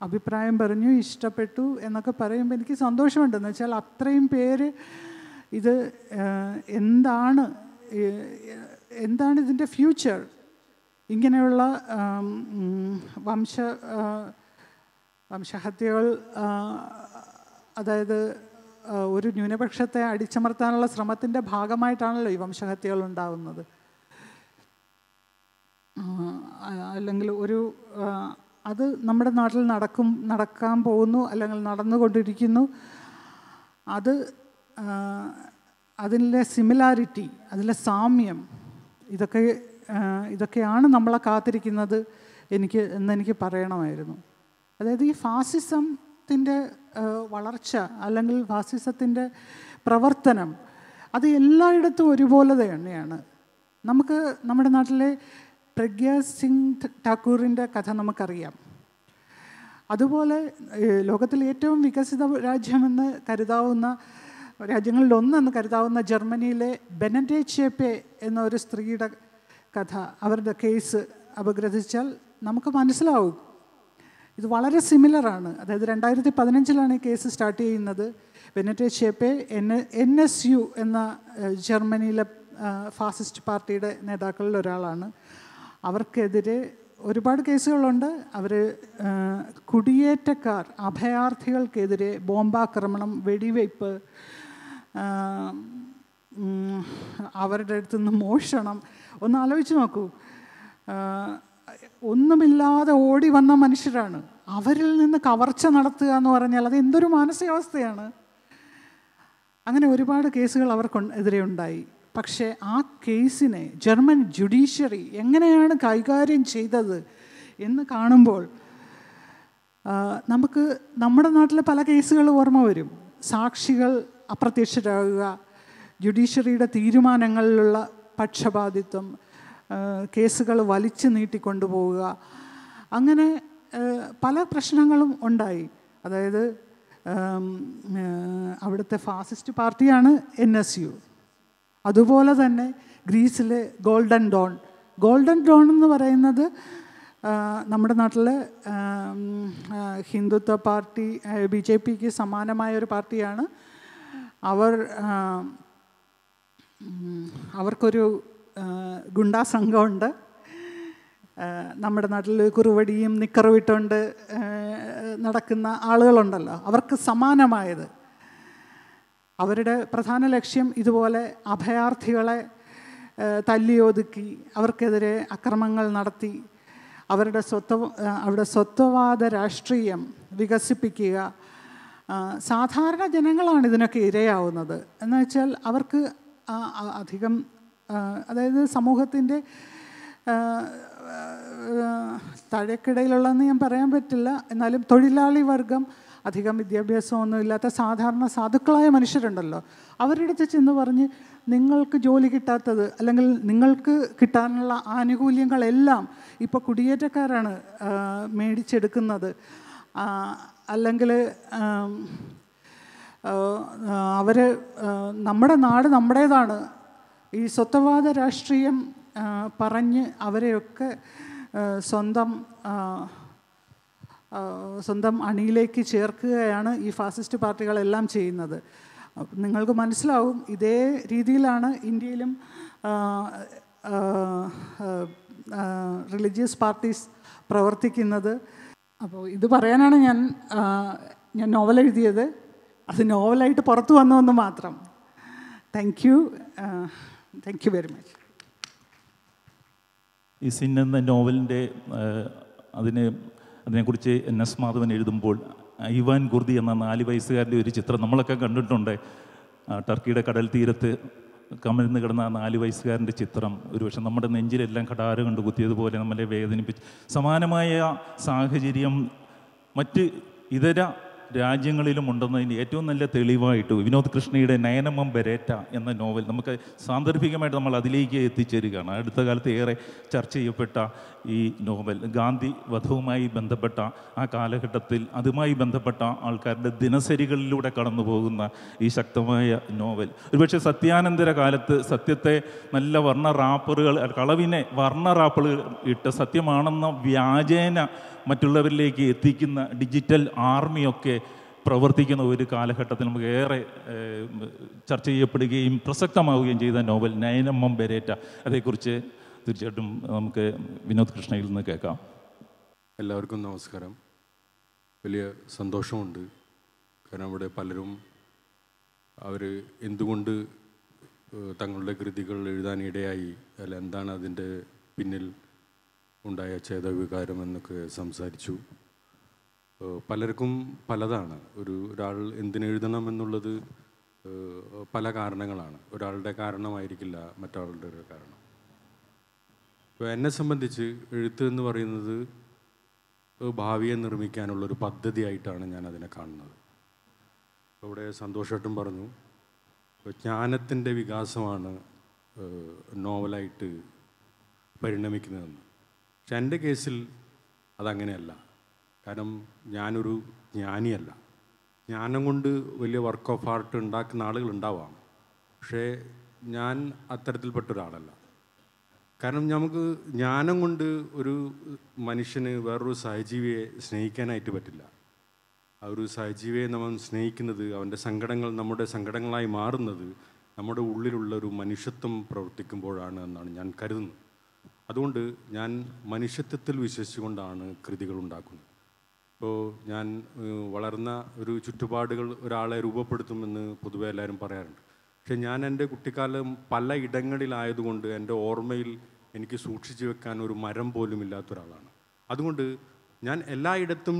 അഭിപ്രായം പറഞ്ഞു, ഇഷ്ടപ്പെട്ടു എന്നൊക്കെ പറയുമ്പോൾ എനിക്ക് സന്തോഷമുണ്ട്. എന്ന് വെച്ചാൽ അത്രയും പേര് ഇത് എന്താണ് എന്താണ് ഇതിൻ്റെ ഫ്യൂച്ചർ? ഇങ്ങനെയുള്ള വംശഹത്യകൾ, അതായത് ഒരു ന്യൂനപക്ഷത്തെ അടിച്ചമർത്താനുള്ള ശ്രമത്തിൻ്റെ ഭാഗമായിട്ടാണല്ലോ ഈ വംശഹത്യകൾ ഉണ്ടാകുന്നത്. അല്ലെങ്കിൽ അത് നമ്മുടെ നാട്ടിൽ നടക്കാൻ പോകുന്നു, അല്ലെങ്കിൽ നടന്നുകൊണ്ടിരിക്കുന്നു. അതിലെ സിമിലാരിറ്റി, അതിലെ സാമ്യം, ഇതൊക്കെയാണ് നമ്മളെ കാത്തിരിക്കുന്നത് എന്നെനിക്ക് പറയണമായിരുന്നു. അതായത് ഈ ഫാസിസത്തിൻ്റെ വളർച്ച അല്ലെങ്കിൽ ഫാസിസത്തിൻ്റെ പ്രവർത്തനം അത് എല്ലായിടത്തും ഒരുപോലെ തന്നെയാണ്. നമുക്ക് നമ്മുടെ നാട്ടിലെ പ്രഗ്യാ സിംഗ് ഠാക്കൂറിൻ്റെ കഥ നമുക്കറിയാം. അതുപോലെ ലോകത്തിലെ ഏറ്റവും വികസിത രാജ്യമെന്ന് കരുതാവുന്ന രാജ്യങ്ങളിലൊന്നെന്ന് കരുതാവുന്ന ജർമ്മനിയിലെ ബെനറ്റെ ചേപ്പെ എന്ന ഒരു സ്ത്രീയുടെ കഥ, അവരുടെ കേസ് അപഗ്രഥിച്ചാൽ നമുക്ക് മനസ്സിലാവും ഇത് വളരെ സിമിലറാണ്. അതായത് 2015 ഈ കേസ് സ്റ്റാർട്ട് ചെയ്യുന്നത്. ബെനറ്റെ ചേപ്പെ NSU എന്ന ജർമ്മനിയിലെ ഫാസിസ്റ്റ് പാർട്ടിയുടെ നേതാക്കളിൽ ഒരാളാണ്. അവർക്കെതിരെ ഒരുപാട് കേസുകളുണ്ട്. അവർ കുടിയേറ്റക്കാർ, അഭയാർത്ഥികൾക്കെതിരെ ബോംബാക്രമണം, വെടിവയ്പ്പ്, അവരുടെ അടുത്തുനിന്ന് മോഷണം. ഒന്ന് ആലോചിച്ച് നോക്കൂ, ഒന്നുമില്ലാതെ ഓടി വന്ന മനുഷ്യരാണ്. അവരിൽ നിന്ന് കവർച്ച നടത്തുക എന്ന് പറഞ്ഞാൽ അത് എന്തൊരു മാനസികാവസ്ഥയാണ്. അങ്ങനെ ഒരുപാട് കേസുകൾ അവർക്കെതിരെ ഉണ്ടായി. പക്ഷേ ആ കേസിനെ ജർമ്മൻ ജുഡീഷ്യറി എങ്ങനെയാണ് കൈകാര്യം ചെയ്തത് എന്ന് കാണുമ്പോൾ നമുക്ക് നമ്മുടെ നാട്ടിലെ പല കേസുകൾ ഓർമ്മ വരും. സാക്ഷികൾ അപ്രത്യക്ഷരാകുക, ജുഡീഷ്യറിയുടെ തീരുമാനങ്ങളിലുള്ള പക്ഷപാതിത്വം, കേസുകൾ വലിച്ചു നീട്ടിക്കൊണ്ടുപോവുക, അങ്ങനെ പല പ്രശ്നങ്ങളും ഉണ്ടായി. അതായത് അവിടുത്തെ ഫാസിസ്റ്റ് പാർട്ടിയാണ് NSU. അതുപോലെ തന്നെ ഗ്രീസിലെ ഗോൾഡൻ ഡോൺ എന്ന് പറയുന്നത് നമ്മുടെ നാട്ടിലെ ഹിന്ദുത്വ പാർട്ടി BJPക്ക് സമാനമായ ഒരു പാർട്ടിയാണ്. അവർക്കൊരു ഗുണ്ടാ സംഘമുണ്ട്. നമ്മുടെ നാട്ടിൽ കുറുവടിയും നിക്കറും ഇട്ടുകൊണ്ട് നടക്കുന്ന ആളുകളുണ്ടല്ലോ, അവർക്ക് സമാനമായത്. അവരുടെ പ്രധാന ലക്ഷ്യം ഇതുപോലെ അഭയാർത്ഥികളെ തല്ലിയൊതുക്കി അവർക്കെതിരെ അക്രമങ്ങൾ നടത്തി അവിടെ സ്വത്വവാദ രാഷ്ട്രീയം വികസിപ്പിക്കുക. സാധാരണ ജനങ്ങളാണ് ഇതിനൊക്കെ ഇരയാവുന്നത്. എന്ന് വെച്ചാൽ അവർക്ക് അധികം, അതായത് സമൂഹത്തിൻ്റെ താഴേക്കിടയിലുള്ളതെന്ന് ഞാൻ പറയാൻ പറ്റില്ല, എന്നാലും തൊഴിലാളി വർഗം, അധികം വിദ്യാഭ്യാസമൊന്നും ഇല്ലാത്ത സാധാരണ സാധുക്കളായ മനുഷ്യരുണ്ടല്ലോ, അവരുടെ അടുത്ത് ചെന്ന് പറഞ്ഞ് നിങ്ങൾക്ക് ജോലി കിട്ടാത്തത് അല്ലെങ്കിൽ നിങ്ങൾക്ക് കിട്ടാനുള്ള ആനുകൂല്യങ്ങളെല്ലാം ഇപ്പോൾ കുടിയേറ്റക്കാരാണ് മേടിച്ചെടുക്കുന്നത്, അല്ലെങ്കിൽ അവർ നമ്മുടെ നാട് നമ്മുടേതാണ്, ഈ സ്വത്വവാദ രാഷ്ട്രീയം പറഞ്ഞ് അവരെയൊക്കെ സ്വന്തം അണിയിലേക്ക് ചേർക്കുകയാണ് ഈ ഫാസിസ്റ്റ് പാർട്ടികളെല്ലാം ചെയ്യുന്നത്. നിങ്ങൾക്ക് മനസ്സിലാവും ഇതേ രീതിയിലാണ് ഇന്ത്യയിലും റിലീജിയസ് പാർട്ടീസ് പ്രവർത്തിക്കുന്നത്. അപ്പോൾ ഇത് പറയാനാണ് ഞാൻ നോവൽ എഴുതിയത്. അത് നോവലായിട്ട് പുറത്തു വന്നുവെന്ന് മാത്രം. Thank you very much. ഈ സിൻ എന്ന നോവലിൻ്റെ അതിനെക്കുറിച്ച് NS മാധവൻ എഴുതുമ്പോൾ ഇവാൻ കുർദി എന്ന 4 വയസ്സുകാരൻ്റെ ഒരു ചിത്രം നമ്മളൊക്കെ കണ്ടിട്ടുണ്ട്. ടർക്കിയുടെ കടൽ തീരത്ത് കമിഴ്ന്ന് കിടന്ന 4 വയസ്സുകാരൻ്റെ ചിത്രം ഒരുപക്ഷെ നമ്മുടെ നെഞ്ചിലെല്ലാം കടാര കൊണ്ട് കുത്തിയതുപോലെ നമ്മളെ വേദനിപ്പിച്ച്, സമാനമായ സാഹചര്യം മറ്റ് ഇതര രാജ്യങ്ങളിലും ഉണ്ടെന്നതിന് ഏറ്റവും നല്ല തെളിവായിട്ട് വിനോദ് കൃഷ്ണയുടെ നയനമം ബരേറ്റ എന്ന നോവൽ നമുക്ക് സാന്ദർഭികമായിട്ട് നമ്മൾ അതിലേക്ക് എത്തിച്ചേരുകയാണ്. അടുത്ത കാലത്ത് ഏറെ ചർച്ച ചെയ്യപ്പെട്ട ഈ നോവൽ ഗാന്ധി വധവുമായി ബന്ധപ്പെട്ട ആ കാലഘട്ടത്തിൽ അതുമായി ബന്ധപ്പെട്ട ആൾക്കാരുടെ ദിനസരികളിലൂടെ കടന്നു പോകുന്ന ഈ ശക്തമായ നോവൽ ഒരുപക്ഷെ സത്യാനന്തര കാലത്ത് സത്യത്തെ നല്ല കളവിനെ വർണ്ണ റാപ്പുകൾ ഇട്ട് സത്യമാണെന്ന വ്യാജേന മറ്റുള്ളവരിലേക്ക് എത്തിക്കുന്ന ഡിജിറ്റൽ ആർമിയൊക്കെ പ്രവർത്തിക്കുന്ന ഒരു കാലഘട്ടത്തിൽ നമുക്ക് ഏറെ ചർച്ച ചെയ്യപ്പെടുകയും പ്രസക്തമാവുകയും ചെയ്ത നോവൽ നയനമ്മ ബെരേറ്റ. അതേക്കുറിച്ച് തീർച്ചയായിട്ടും നമുക്ക് വിനോദ് കൃഷ്ണയിൽ നിന്ന് കേൾക്കാം. എല്ലാവർക്കും നമസ്കാരം. വലിയ സന്തോഷമുണ്ട്. കാരണം ഇവിടെ പലരും അവർ എന്തുകൊണ്ട് തങ്ങളുടെ കൃതികൾ എഴുതാനിടയായി, അല്ല എന്താണ് അതിൻ്റെ പിന്നിൽ ഉണ്ടായ ചേതവികാരം എന്നൊക്കെ സംസാരിച്ചു. പലർക്കും പലതാണ്. ഒരാൾ എന്തിനെഴുതണം എന്നുള്ളത് പല കാരണങ്ങളാണ്. ഒരാളുടെ കാരണമായിരിക്കില്ല മറ്റൊരാളുടെ ഒരു കാരണം. ഇപ്പോൾ എന്നെ സംബന്ധിച്ച് എഴുത്ത് എന്ന് പറയുന്നത് ഭാവിയെ നിർമ്മിക്കാനുള്ളൊരു പദ്ധതിയായിട്ടാണ് ഞാൻ അതിനെ കാണുന്നത്. ഇവിടെ സന്തോഷമായിട്ടും പറഞ്ഞു, ജ്ഞാനത്തിൻ്റെ വികാസമാണ് നോവലായിട്ട് പരിണമിക്കുന്നതെന്ന്. പക്ഷെ എൻ്റെ കേസിൽ അതങ്ങനെയല്ല. കാരണം ഞാനൊരു ജ്ഞാനിയല്ല. ജ്ഞാനം കൊണ്ട് വലിയ വർക്ക് ഓഫ് ആർട്ട് ഉണ്ടാക്കുന്ന ആളുകളുണ്ടാവാം, പക്ഷേ ഞാൻ അത്തരത്തിൽപ്പെട്ട ഒരാളല്ല. കാരണം നമുക്ക് ജ്ഞാനം കൊണ്ട് ഒരു മനുഷ്യന് വേറൊരു സഹജീവിയെ സ്നേഹിക്കാനായിട്ട് പറ്റില്ല. ആ ഒരു സഹജീവിയെ നമ്മൾ സ്നേഹിക്കുന്നത്, അവൻ്റെ സങ്കടങ്ങൾ നമ്മുടെ സങ്കടങ്ങളായി മാറുന്നത് നമ്മുടെ ഉള്ളിലുള്ള ഒരു മനുഷ്യത്വം പ്രവർത്തിക്കുമ്പോഴാണ് എന്നാണ് ഞാൻ കരുതുന്നത്. അതുകൊണ്ട് ഞാൻ മനുഷ്യത്വത്തിൽ വിശ്വസിച്ചുകൊണ്ടാണ് കൃതികൾ ഉണ്ടാക്കുന്നത്. ഇപ്പോൾ ഞാൻ വളർന്ന ഒരു ചുറ്റുപാടുകൾ ഒരാളെ രൂപപ്പെടുത്തുമെന്ന് പൊതുവെ എല്ലാവരും പറയാറുണ്ട്. പക്ഷെ ഞാൻ എൻ്റെ കുട്ടിക്കാലം പല ഇടങ്ങളിലായതുകൊണ്ട് എൻ്റെ ഓർമ്മയിൽ എനിക്ക് സൂക്ഷിച്ചു വെക്കാൻ ഒരു മരം പോലും ഇല്ലാത്ത ഒരാളാണ്. അതുകൊണ്ട് ഞാൻ എല്ലായിടത്തും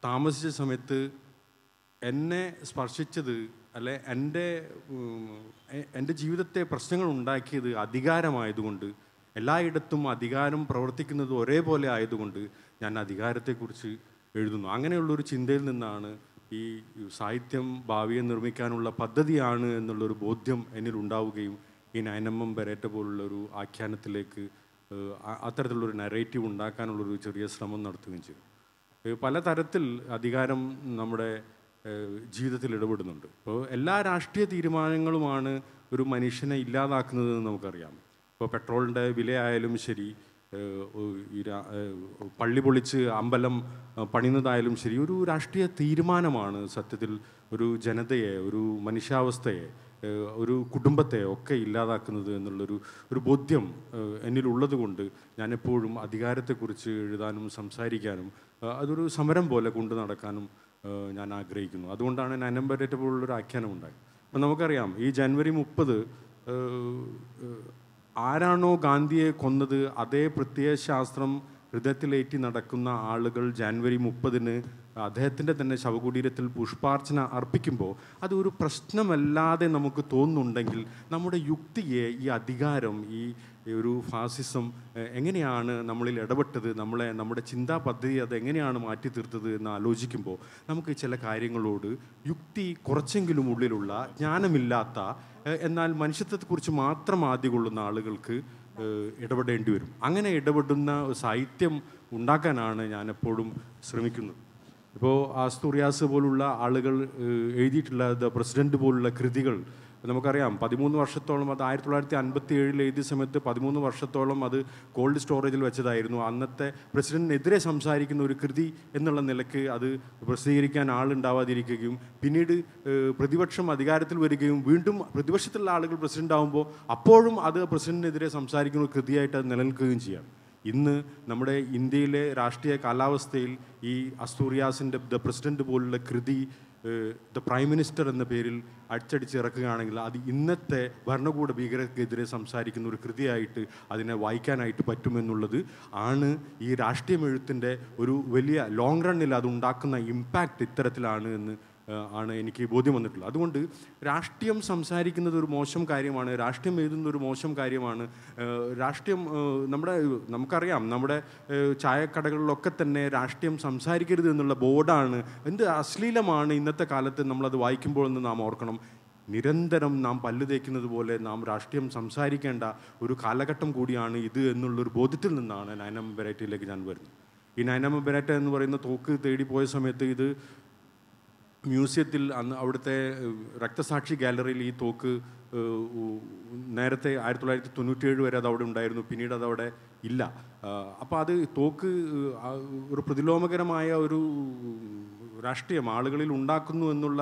താമസിച്ച സമയത്ത് എന്നെ സ്പർശിച്ചത്, അല്ലെ എൻ്റെ ജീവിതത്തെ പ്രശ്നങ്ങൾ ഉണ്ടാക്കിയത് അധികാരമായതുകൊണ്ട്, എല്ലായിടത്തും അധികാരം പ്രവർത്തിക്കുന്നത് ഒരേപോലെ ആയതുകൊണ്ട് ഞാൻ അധികാരത്തെക്കുറിച്ച് എഴുതുന്നു. അങ്ങനെയുള്ളൊരു ചിന്തയിൽ നിന്നാണ് ഈ സാഹിത്യം ഭാവിയെ നിർമ്മിക്കാനുള്ള പദ്ധതിയാണ് എന്നുള്ളൊരു ബോധ്യം എന്നിൽ ഉണ്ടാവുകയും ഈ നയനമ്മ ബെരേറ്റ പോലുള്ളൊരു ആഖ്യാനത്തിലേക്ക് അത്തരത്തിലുള്ളൊരു നറേറ്റീവ് ഉണ്ടാക്കാനുള്ളൊരു ചെറിയ ശ്രമം നടത്തുകയും ചെയ്തു. പലതരത്തിൽ അധികാരം നമ്മുടെ ജീവിതത്തിൽ ഇടപെടുന്നുണ്ട്. ഇപ്പോൾ എല്ലാ രാഷ്ട്രീയ തീരുമാനങ്ങളുമാണ് ഒരു മനുഷ്യനെ ഇല്ലാതാക്കുന്നതെന്ന് നമുക്കറിയാം. ഇപ്പോൾ പെട്രോളിൻ്റെ വിലയായാലും ശരി, ഈ പള്ളി പൊളിച്ച് അമ്പലം പണിയുന്നതായാലും ശരി, ഒരു രാഷ്ട്രീയ തീരുമാനമാണ് സത്യത്തിൽ ഒരു ജനതയെ, ഒരു മനുഷ്യാവസ്ഥയെ, ഒരു കുടുംബത്തെ ഒക്കെ ഇല്ലാതാക്കുന്നത് എന്നുള്ളൊരു ബോധ്യം എന്നിലുള്ളത് കൊണ്ട് ഞാനെപ്പോഴും അധികാരത്തെക്കുറിച്ച് എഴുതാനും സംസാരിക്കാനും അതൊരു സമരം പോലെ കൊണ്ടു നടക്കാനും ഞാൻ ആഗ്രഹിക്കുന്നു. അതുകൊണ്ടാണ് നയനമ്മ ബെരേറ്റ പോലുള്ളൊരു ആഖ്യാനം ഉണ്ടായത്. അപ്പം നമുക്കറിയാം, ഈ ജനുവരി 30 ആരാണോ ഗാന്ധിയെ കൊന്നത് അതേ പ്രത്യയശാസ്ത്രം ഹൃദയത്തിലേറ്റി നടക്കുന്ന ആളുകൾ ജനുവരി 30 അദ്ദേഹത്തിൻ്റെ തന്നെ ശവകുടീരത്തിൽ പുഷ്പാർച്ചന അർപ്പിക്കുമ്പോൾ അതൊരു പ്രശ്നമല്ലാതെ നമുക്ക് തോന്നുന്നുണ്ടെങ്കിൽ നമ്മുടെ യുക്തിയെ ഈ അധികാരം, ഈ ഒരു ഫാസിസം എങ്ങനെയാണ് നമ്മളിൽ ഇടപെട്ടത്, നമ്മുടെ ചിന്താ പദ്ധതി അത് എങ്ങനെയാണ് മാറ്റി തീർത്തത് എന്ന് ആലോചിക്കുമ്പോൾ നമുക്ക് ചില കാര്യങ്ങളോട് യുക്തി കുറച്ചെങ്കിലും ഉള്ളിലുള്ള ജ്ഞാനമില്ലാത്ത എന്നാൽ മനുഷ്യത്വത്തെക്കുറിച്ച് മാത്രം ആദ്യം കൊള്ളുന്ന ആളുകൾക്ക് ഇടപെടേണ്ടി വരും. അങ്ങനെ ഇടപെടുന്ന സാഹിത്യം ഉണ്ടാക്കാനാണ് ഞാനെപ്പോഴും ശ്രമിക്കുന്നത്. ഇപ്പോൾ ആസ്തൂറിയാസ് പോലുള്ള ആളുകൾ എഴുതിയിട്ടുള്ള ദ പ്രസിഡൻറ്റ് പോലുള്ള കൃതികൾ നമുക്കറിയാം. 13 വർഷത്തോളം അത് 1957 എഴുതിയ സമയത്ത് 13 വർഷത്തോളം അത് കോൾഡ് സ്റ്റോറേജിൽ വെച്ചതായിരുന്നു. അന്നത്തെ പ്രസിഡന്റിനെതിരെ സംസാരിക്കുന്ന ഒരു കൃതി എന്നുള്ള നിലയ്ക്ക് അത് പ്രസിദ്ധീകരിക്കാൻ ആളുണ്ടാവാതിരിക്കുകയും പിന്നീട് പ്രതിപക്ഷം അധികാരത്തിൽ വരികയും വീണ്ടും പ്രതിപക്ഷത്തിലുള്ള ആളുകൾ പ്രസിഡന്റ് ആകുമ്പോൾ അപ്പോഴും അത് പ്രസിഡന്റിനെതിരെ സംസാരിക്കുന്ന ഒരു കൃതിയായിട്ട് അത് നിലനിൽക്കുകയും ചെയ്യാം. ഇന്ന് നമ്മുടെ ഇന്ത്യയിലെ രാഷ്ട്രീയ കാലാവസ്ഥയിൽ ഈ അസ്തൂറിയാസിൻ്റെ ദ പ്രസിഡന്റ് പോലുള്ള കൃതി ദ പ്രൈം മിനിസ്റ്റർ എന്ന പേരിൽ അടിച്ചടിച്ചിറക്കുകയാണെങ്കിൽ അത് ഇന്നത്തെ ഭരണകൂട ഭീകരതയ്ക്കെതിരെ സംസാരിക്കുന്ന ഒരു കൃതിയായിട്ട് അതിനെ വായിക്കാനായിട്ട് പറ്റുമെന്നുള്ളത് ആണ് ഈ രാഷ്ട്രീയമെഴുത്തിൻ്റെ ഒരു വലിയ ലോങ് റണ്ണിൽ അതുണ്ടാക്കുന്ന ഇമ്പാക്റ്റ് ഇത്തരത്തിലാണ് എന്ന് ആണ് എനിക്ക് ബോധ്യം വന്നിട്ടുള്ളത്. അതുകൊണ്ട് രാഷ്ട്രീയം സംസാരിക്കുന്നത് ഒരു മോശം കാര്യമാണ്, രാഷ്ട്രീയം എഴുതുന്ന ഒരു മോശം കാര്യമാണ്. രാഷ്ട്രീയം നമുക്കറിയാം, നമ്മുടെ ചായക്കടകളിലൊക്കെ തന്നെ രാഷ്ട്രീയം സംസാരിക്കരുത് എന്നുള്ള ബോർഡാണ്. എന്ത് അശ്ലീലമാണ് ഇന്നത്തെ കാലത്ത് നമ്മളത് വായിക്കുമ്പോഴെന്ന് നാം ഓർക്കണം. നിരന്തരം നാം പല്ല് തേക്കുന്നത് പോലെ നാം രാഷ്ട്രീയം സംസാരിക്കേണ്ട ഒരു കാലഘട്ടം കൂടിയാണ് ഇത് എന്നുള്ളൊരു ബോധ്യത്തിൽ നിന്നാണ് നയനമ്മ ബെരേറ്റയിലേക്ക് ഞാൻ വരുന്നത്. ഈ നയനമ്മ ബെരേറ്റ എന്ന് പറയുന്ന തോക്ക് തേടി പോയ സമയത്ത് ഇത് മ്യൂസിയത്തിൽ അവിടുത്തെ രക്തസാക്ഷി ഗാലറിയിൽ ഈ തോക്ക് നേരത്തെ 1997 വരെ അത് അവിടെ ഉണ്ടായിരുന്നു, പിന്നീട് അതവിടെ ഇല്ല. അപ്പോൾ അത് തോക്ക് ഒരു പ്രതിലോമകരമായ ഒരു രാഷ്ട്രീയം ആളുകളിൽ ഉണ്ടാക്കുന്നു എന്നുള്ള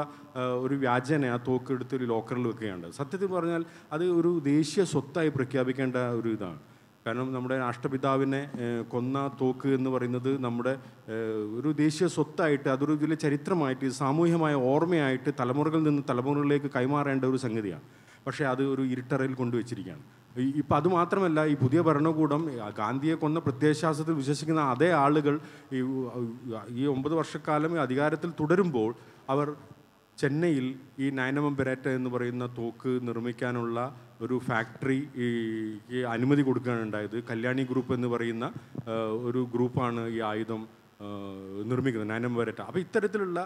ഒരു വ്യാജേന ആ തോക്ക് എടുത്ത് ഒരു ലോക്കറിൽ വെക്കുകയാണ്. സത്യത്തിൽ പറഞ്ഞാൽ അത് ഒരു ദേശീയ സ്വത്തായി പ്രഖ്യാപിക്കേണ്ട ഒരു ഇതാണ്. കാരണം നമ്മുടെ രാഷ്ട്രപിതാവിനെ കൊന്ന തോക്ക് എന്ന് പറയുന്നത് നമ്മുടെ ഒരു ദേശീയ സ്വത്തായിട്ട്, അതൊരു വലിയ ചരിത്രമായിട്ട്, സാമൂഹ്യമായ ഓർമ്മയായിട്ട് തലമുറകളിൽ നിന്ന് തലമുറകളിലേക്ക് കൈമാറേണ്ട ഒരു സംഗതിയാണ്. പക്ഷേ അത് ഒരു ഇരുട്ടറയിൽ കൊണ്ടുവച്ചിരിക്കുകയാണ്. ഇപ്പം അതുമാത്രമല്ല, ഈ പുതിയ ഭരണകൂടം ഗാന്ധിയെ കൊന്ന പ്രത്യയശാസ്ത്രത്തിൽ വിശ്വസിക്കുന്ന അതേ ആളുകൾ ഈ 9 വർഷക്കാലം അധികാരത്തിൽ തുടരുമ്പോൾ അവർ ചെന്നൈയിൽ ഈ 9mm ബെരേറ്റ എന്ന് പറയുന്ന തോക്ക് നിർമ്മിക്കാനുള്ള ഒരു ഫാക്ടറി ഈ അനുമതി കൊടുക്കുകയാണ് ഉണ്ടായത്. കല്യാണി ഗ്രൂപ്പ് എന്ന് പറയുന്ന ഒരു ഗ്രൂപ്പാണ് ഈ ആയുധം നിർമ്മിക്കുന്നത്, 9mm ബെരേറ്റ. അപ്പോൾ ഇത്തരത്തിലുള്ള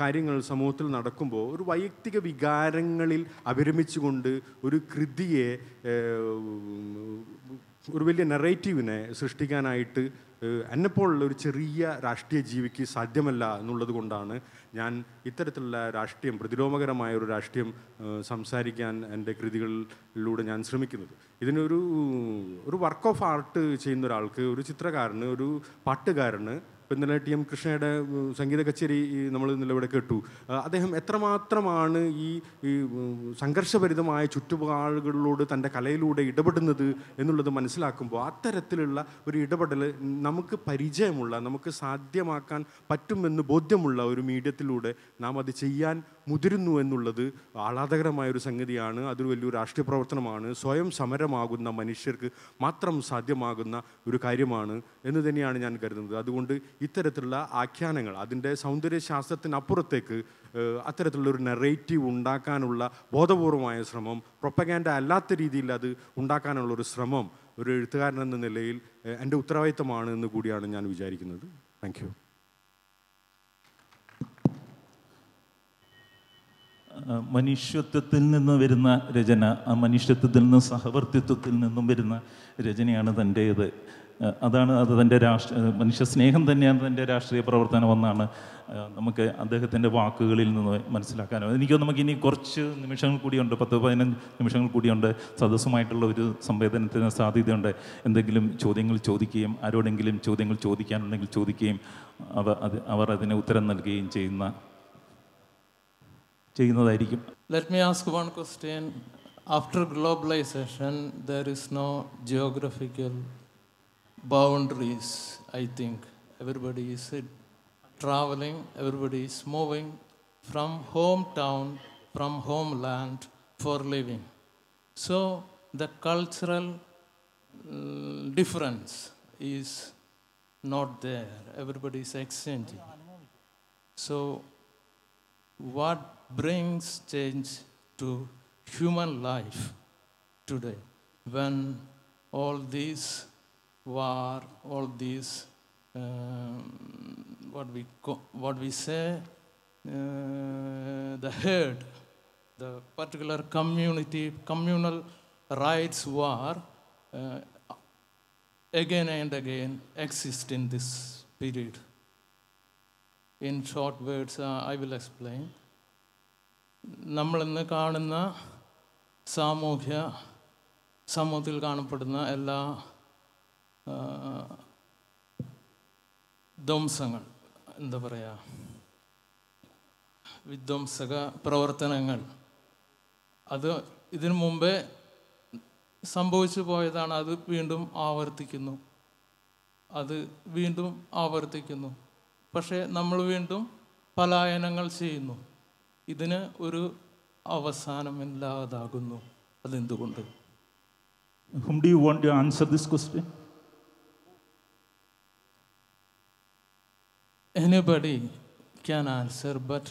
കാര്യങ്ങൾ സമൂഹത്തിൽ നടക്കുമ്പോൾ ഒരു വൈയക്തിക വികാരങ്ങളിൽ അഭിരമിച്ചുകൊണ്ട് ഒരു കൃതിയെ, ഒരു വലിയ നെറേറ്റീവിനെ സൃഷ്ടിക്കാനായിട്ട് എന്നെപ്പോലുള്ള ഒരു ചെറിയ രാഷ്ട്രീയ ജീവിക്ക് സാധ്യമല്ല എന്നുള്ളത് കൊണ്ടാണ് ഞാൻ ഇത്തരത്തിലുള്ള രാഷ്ട്രീയം, പ്രതിലോമകരമായ ഒരു രാഷ്ട്രീയം സംസാരിക്കാൻ എൻ്റെ കൃതികളിലൂടെ ഞാൻ ശ്രമിക്കുന്നത്. ഇതിനൊരു വർക്ക് ഓഫ് ആർട്ട് ചെയ്യുന്ന ഒരാൾക്ക്, ഒരു ചിത്രകാരന്, ഒരു പാട്ടുകാരന്, ഇന്നലെ TM കൃഷ്ണയുടെ സംഗീത കച്ചേരി നമ്മൾ ഇന്നലെ ഇവിടെ കേട്ടു. അദ്ദേഹം എത്രമാത്രമാണ് ഈ സംഘർഷഭരിതമായ ചുറ്റുപാടുകളിലോട് തൻ്റെ കലയിലൂടെ ഇടപെടുന്നത് എന്നുള്ളത് മനസ്സിലാക്കുമ്പോൾ അത്തരത്തിലുള്ള ഒരു ഇടപെടൽ നമുക്ക് പരിചയമുള്ള, നമുക്ക് സാധ്യമാക്കാൻ പറ്റുമെന്ന് ബോധ്യമുള്ള ഒരു മീഡിയത്തിലൂടെ നാം അത് ചെയ്യാൻ മുതിരുന്നു എന്നുള്ളത് ആഹ്ലാദകരമായൊരു സംഗതിയാണ്. അതൊരു വലിയൊരു രാഷ്ട്രീയ പ്രവർത്തനമാണ്. സ്വയം സമരമാകുന്ന മനുഷ്യർക്ക് മാത്രം സാധ്യമാകുന്ന ഒരു കാര്യമാണ് എന്ന് തന്നെയാണ് ഞാൻ കരുതുന്നത്. അതുകൊണ്ട് ഇത്തരത്തിലുള്ള ആഖ്യാനങ്ങൾ, അതിൻ്റെ സൗന്ദര്യശാസ്ത്രത്തിനപ്പുറത്തേക്ക് അത്തരത്തിലുള്ളൊരു നെറേറ്റീവ് ഉണ്ടാക്കാനുള്ള ബോധപൂർവമായ ശ്രമം, പ്രൊപ്പഗാൻഡ അല്ലാത്ത രീതിയിൽ അത് ഉണ്ടാക്കാനുള്ളൊരു ശ്രമം ഒരു എഴുത്തുകാരൻ എന്ന നിലയിൽ എൻ്റെ ഉത്തരവാദിത്തമാണ് എന്ന് കൂടിയാണ് ഞാൻ വിചാരിക്കുന്നത്. Thank you. മനുഷ്യത്വത്തിൽ നിന്ന് വരുന്ന രചന, ആ മനുഷ്യത്വത്തിൽ നിന്നും സഹവർത്തിത്വത്തിൽ നിന്നും വരുന്ന രചനയാണ് തൻ്റേത്. അത് തൻ്റെ മനുഷ്യ സ്നേഹം തന്നെയാണ് തൻ്റെ രാഷ്ട്രീയ പ്രവർത്തനമെന്നാണ് നമുക്ക് അദ്ദേഹത്തിൻ്റെ വാക്കുകളിൽ നിന്ന് മനസ്സിലാക്കാനോ. നമുക്കിനി കുറച്ച് നിമിഷങ്ങൾ കൂടിയുണ്ട്, 10-15 നിമിഷങ്ങൾ കൂടിയുണ്ട്. സദസ്സുമായിട്ടുള്ള ഒരു സംവേദനത്തിന് സാധ്യതയുണ്ട്. എന്തെങ്കിലും ചോദ്യങ്ങൾ ചോദിക്കുകയും ആരോടെങ്കിലും ചോദ്യങ്ങൾ ചോദിക്കാനുണ്ടെങ്കിൽ ചോദിക്കുകയും അവർ അതിന് ഉത്തരം നൽകുകയും ചെയ്യുന്നതായിരിക്കും. Let me ask one question. After globalization, there is no geographical boundaries, I think. Everybody is traveling, everybody is moving from hometown, from homeland for living. So the cultural difference is not there. Everybody is exchanging. So what brings change to human life today when all these war, all these what we say, the herd, the particular communal rights war again and again exist in this period. In short words, I will explain. നമ്മളിന്ന് കാണുന്ന സമൂഹത്തിൽ കാണപ്പെടുന്ന എല്ലാ ധ്വംസങ്ങൾ, എന്താ പറയുക, വിധ്വംസക പ്രവർത്തനങ്ങൾ, അത് ഇതിനു മുമ്പേ സംഭവിച്ചു പോയതാണ്. അത് വീണ്ടും ആവർത്തിക്കുന്നു. പക്ഷേ നമ്മൾ വീണ്ടും പലായനങ്ങൾ ചെയ്യുന്നു. ഇതിന് ഒരു അവസാനമില്ലാതാകുന്നു. അതെന്തുകൊണ്ട്? Whom do you want to answer this question? Anybody can answer, but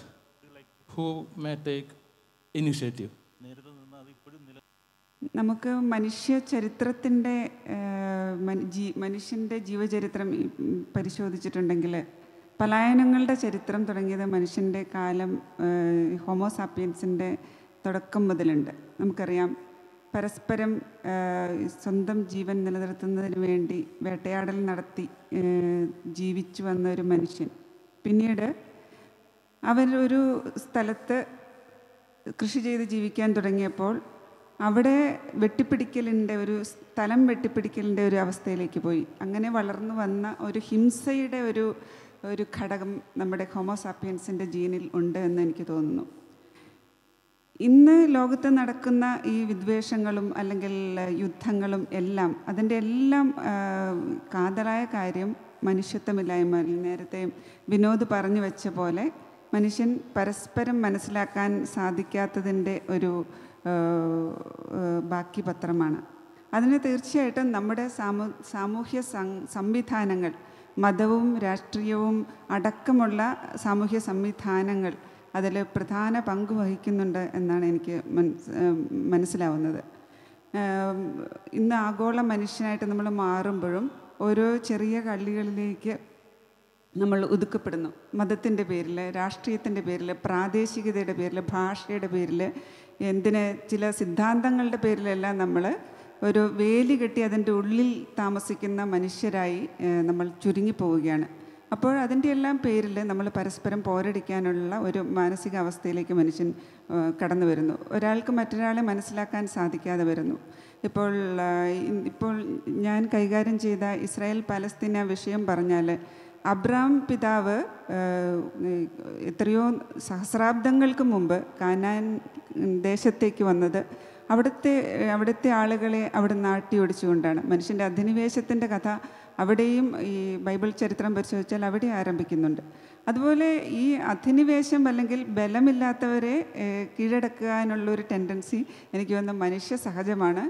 who may take initiative? നമുക്ക് മനുഷ്യ ചരിത്രത്തിൻ്റെ മനുഷ്യൻ്റെ ജീവചരിത്രം പരിശോധിച്ചിട്ടുണ്ടെങ്കിൽ പലായനങ്ങളുടെ ചരിത്രം തുടങ്ങിയത് മനുഷ്യൻ്റെ കാലം ഹോമോസാപ്പിയൻസിൻ്റെ തുടക്കം മുതലുണ്ട്. നമുക്കറിയാം, പരസ്പരം സ്വന്തം ജീവൻ നിലനിർത്തുന്നതിന് വേണ്ടി വേട്ടയാടൽ നടത്തി ജീവിച്ചു വന്ന ഒരു മനുഷ്യൻ പിന്നീട് ഒരു സ്ഥലത്ത് കൃഷി ചെയ്ത് ജീവിക്കാൻ തുടങ്ങിയപ്പോൾ അവിടെ സ്ഥലം വെട്ടിപ്പിടിക്കലിൻ്റെ ഒരു അവസ്ഥയിലേക്ക് പോയി. അങ്ങനെ വളർന്നു വന്ന ഒരു ഹിംസയുടെ ഒരു ഒരു ഘടകം നമ്മുടെ ഹോമോസാപ്പിയൻസിൻ്റെ ജീനിൽ ഉണ്ട് എന്ന് എനിക്ക് തോന്നുന്നു. ഇന്ന് ലോകത്ത് നടക്കുന്ന ഈ വിദ്വേഷങ്ങളും അല്ലെങ്കിൽ യുദ്ധങ്ങളും എല്ലാം അതിൻ്റെ എല്ലാം കാതലായ കാര്യം മനുഷ്യത്വമില്ലായ്മ. നേരത്തെ വിനോദ് പറഞ്ഞു വെച്ച പോലെ മനുഷ്യൻ പരസ്പരം മനസ്സിലാക്കാൻ സാധിക്കാത്തതിൻ്റെ ഒരു ബാക്കി പത്രമാണ്. അതിന് തീർച്ചയായിട്ടും നമ്മുടെ സാമൂഹ്യ സംവിധാനങ്ങൾ, മതവും രാഷ്ട്രീയവും അടക്കമുള്ള സാമൂഹ്യ സംവിധാനങ്ങൾ അതിൽ പ്രധാന പങ്ക് വഹിക്കുന്നുണ്ട് എന്നാണ് എനിക്ക് മനസ്സിലാവുന്നത്. ഇന്ന് ആഗോള മനുഷ്യനായിട്ട് നമ്മൾ മാറുമ്പോഴും ഓരോ ചെറിയ കള്ളികളിലേക്ക് നമ്മൾ ഒതുക്കപ്പെടുന്നു. മതത്തിൻ്റെ പേരിൽ, രാഷ്ട്രീയത്തിൻ്റെ പേരിൽ, പ്രാദേശികതയുടെ പേരിൽ, ഭാഷയുടെ പേരിൽ, ചില സിദ്ധാന്തങ്ങളുടെ പേരിലെല്ലാം നമ്മൾ ഒരു വേലി കെട്ടി അതിൻ്റെ ഉള്ളിൽ താമസിക്കുന്ന മനുഷ്യരായി നമ്മൾ ചുരുങ്ങിപ്പോവുകയാണ്. അപ്പോൾ അതിൻ്റെ എല്ലാം പേരിൽ നമ്മൾ പരസ്പരം പോരടിക്കാനുള്ള ഒരു മാനസികാവസ്ഥയിലേക്ക് മനുഷ്യൻ കടന്നു വരുന്നു. ഒരാൾക്ക് മറ്റൊരാളെ മനസ്സിലാക്കാൻ സാധിക്കാതെ വരുന്നു. ഇപ്പോൾ ഞാൻ കൈകാര്യം ചെയ്ത ഇസ്രായേൽ പാലസ്തീന വിഷയം പറഞ്ഞാൽ, അബ്രഹാം പിതാവ് എത്രയോ സഹസ്രാബ്ദങ്ങൾക്ക് മുമ്പ് കാനാൻ ദേശത്തേക്ക് വന്നത് അവിടുത്തെ ആളുകളെ അവിടെ നാട്ടിയൊടിച്ചുകൊണ്ടാണ്. മനുഷ്യൻ്റെ അധിനിവേശത്തിൻ്റെ കഥ അവിടെയും ഈ ബൈബിൾ ചരിത്രം പരിശോധിച്ചാൽ അവിടെ ആരംഭിക്കുന്നുണ്ട്. അതുപോലെ ഈ അധിനിവേശം അല്ലെങ്കിൽ ബലമില്ലാത്തവരെ കീഴടക്കാനുള്ളൊരു ടെൻഡൻസി എനിക്ക് തോന്നുന്നു മനുഷ്യ സഹജമാണ്.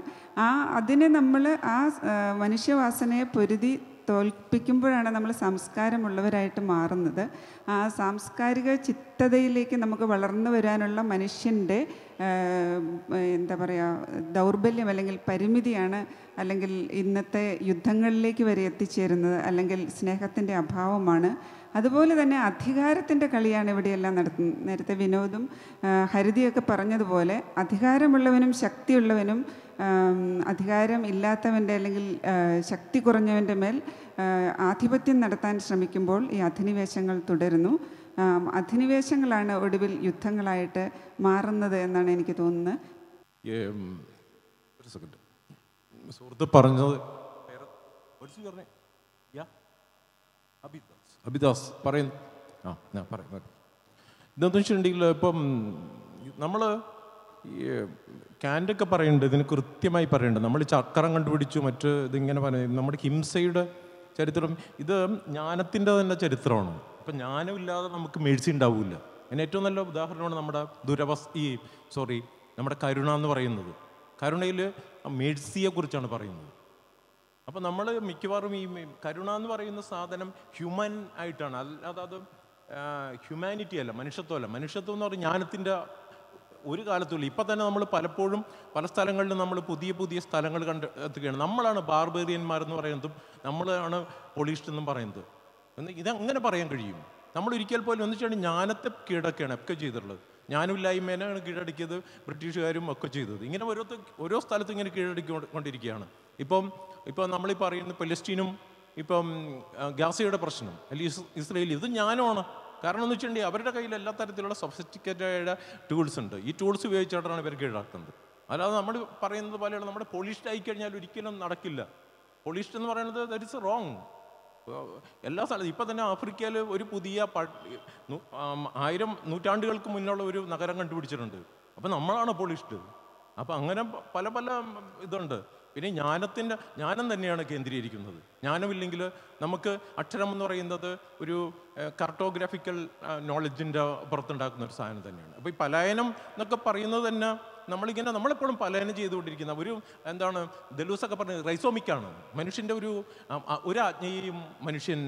അതിനെ നമ്മൾ മനുഷ്യവാസനയെ പൊരുതി തോൽപ്പിക്കുമ്പോഴാണ് നമ്മൾ സംസ്കാരമുള്ളവരായിട്ട് മാറുന്നത്. ആ സാംസ്കാരിക ചിത്തതയിലേക്ക് നമുക്ക് വളർന്നു വരാനുള്ള മനുഷ്യൻ്റെ ദൗർബല്യം അല്ലെങ്കിൽ പരിമിതിയാണ് അല്ലെങ്കിൽ ഇന്നത്തെ യുദ്ധങ്ങളിലേക്ക് വരെ എത്തിച്ചേരുന്നത്, അല്ലെങ്കിൽ സ്നേഹത്തിൻ്റെ അഭാവമാണ്. അതുപോലെ തന്നെ അധികാരത്തിൻ്റെ കളിയാണ് ഇവിടെയെല്ലാം നടത്തുന്നത്. നേരത്തെ വിനോദും ഹരിതിയൊക്കെ പറഞ്ഞതുപോലെ അധികാരമുള്ളവനും ശക്തിയുള്ളവനും അധികാരം ഇല്ലാത്തവൻ്റെ അല്ലെങ്കിൽ ശക്തി കുറഞ്ഞവൻ്റെ മേൽ ആധിപത്യം നടത്താൻ ശ്രമിക്കുമ്പോൾ ഈ അധിനിവേശങ്ങൾ തുടരുന്നു. അധിനിവേശങ്ങളാണ് ഒടുവിൽ യുദ്ധങ്ങളായിട്ട് മാറുന്നത് എന്നാണ് എനിക്ക് തോന്നുന്നത്. ഒരു സെക്കൻഡ്, സുഹൃത്ത് പറഞ്ഞത് അബിദാസ് പറയുന്നു. ഇതെന്ന് വെച്ചിട്ടുണ്ടെങ്കിൽ ഇപ്പം നമ്മൾ ഈ കാൻ്റൊക്കെ പറയുന്നുണ്ട്, ഇതിന് കൃത്യമായി പറയുന്നുണ്ട്. നമ്മൾ ചക്രം കണ്ടുപിടിച്ചു മറ്റ് ഇതിങ്ങനെ പറയുന്നത് നമ്മുടെ ഹിംസയുടെ ചരിത്രം, ഇത് ജ്ഞാനത്തിൻ്റെ തന്നെ ചരിത്രമാണ്. അപ്പം ജ്ഞാനമില്ലാതെ നമുക്ക് മേഴ്സി ഉണ്ടാവില്ല. അതിന് ഏറ്റവും നല്ല ഉദാഹരണമാണ് നമ്മുടെ നമ്മുടെ കരുണ എന്ന് പറയുന്നത്. കരുണയിൽ മേഴ്സിയെക്കുറിച്ചാണ് പറയുന്നത്. അപ്പോൾ നമ്മൾ മിക്കവാറും ഈ കരുണ എന്ന് പറയുന്ന സാധനം ഹ്യൂമൻ ആയിട്ടാണ്, അല്ലാതെ അത് ഹ്യൂമാനിറ്റി അല്ല, മനുഷ്യത്വമല്ല. മനുഷ്യത്വം എന്ന് പറഞ്ഞാൽ ജ്ഞാനത്തിൻ്റെ ഒരു കാലത്തുമില്ല. ഇപ്പം തന്നെ നമ്മൾ പലപ്പോഴും പല സ്ഥലങ്ങളിലും നമ്മൾ പുതിയ സ്ഥലങ്ങൾ കണ്ടെത്തുകയാണ്. നമ്മളാണ് ബാർബേറിയന്മാരെന്ന് പറയുന്നതും നമ്മളാണ് പൊളിസ്റ്റ് എന്നും പറയുന്നത്. ഇതങ്ങനെ പറയാൻ കഴിയും? നമ്മൾ ഒരിക്കൽ പോലും ഒന്നിച്ചാണ് ജ്ഞാനത്തെ കീഴടക്കുകയാണ് ഒക്കെ ചെയ്തിട്ടുള്ളത്. ജ്ഞാനമില്ലായ്മേനാണ് കീഴടക്കിയത് ബ്രിട്ടീഷുകാരും ഒക്കെ ചെയ്തത്. ഇങ്ങനെ ഓരോ സ്ഥലത്തും ഇങ്ങനെ കീഴടക്കിക്കൊണ്ടിരിക്കുകയാണ്. ഇപ്പം നമ്മളീ പറയുന്ന പലസ്തീനും ഇപ്പം ഗാസയുടെ പ്രശ്നം അല്ലെങ്കിൽ ഇസ്രയേൽ, ഇത് ജ്ഞാനമാണ്. കാരണം എന്ന് വെച്ചിട്ടുണ്ടെങ്കിൽ അവരുടെ കയ്യിൽ എല്ലാ തരത്തിലുള്ള സൊഫിസ്റ്റിക്കേറ്റഡ് ടൂൾസ് ഉണ്ട്. ഈ ടൂൾസ് ഉപയോഗിച്ചിട്ടാണ് ഇവർ കീഴടക്കുന്നത്. അല്ലാതെ നമ്മൾ പറയുന്നത് പോലെയുള്ള നമ്മുടെ പോളിഷ്ഡ് ആയിക്കഴിഞ്ഞാൽ ഒരിക്കലും നടക്കില്ല. പോളിഷ്ഡ് എന്ന് പറയുന്നത് ദാറ്റ് ഇസ് റോങ്. എല്ലാ സ്ഥലത്തും ഇപ്പം തന്നെ ആഫ്രിക്കയിൽ ഒരു പുതിയ 1000 നൂറ്റാണ്ടുകൾക്ക് മുന്നുള്ള ഒരു നഗരം കണ്ടുപിടിച്ചിട്ടുണ്ട്. അപ്പം നമ്മളാണ് പോളിഷ്ഡ്. അപ്പം അങ്ങനെ പല ഇതുണ്ട്. പിന്നെ ജ്ഞാനം തന്നെയാണ് കേന്ദ്രീകരിക്കുന്നത്. ജ്ഞാനമില്ലെങ്കിൽ നമുക്ക് അക്ഷരം എന്ന് പറയുന്നത് ഒരു കാർട്ടോഗ്രാഫിക്കൽ നോളജിൻ്റെ പുറത്തുണ്ടാക്കുന്ന ഒരു സാധനം തന്നെയാണ്. അപ്പോൾ ഈ പലായനം എന്നൊക്കെ പറയുന്നത് തന്നെ നമ്മളെപ്പോഴും പലായനം ചെയ്തുകൊണ്ടിരിക്കുന്ന ദലൂസൊക്കെ പറഞ്ഞത് റൈസോമിക്കാണ്. മനുഷ്യൻ്റെ ഒരു ആജ്ഞയെയും മനുഷ്യൻ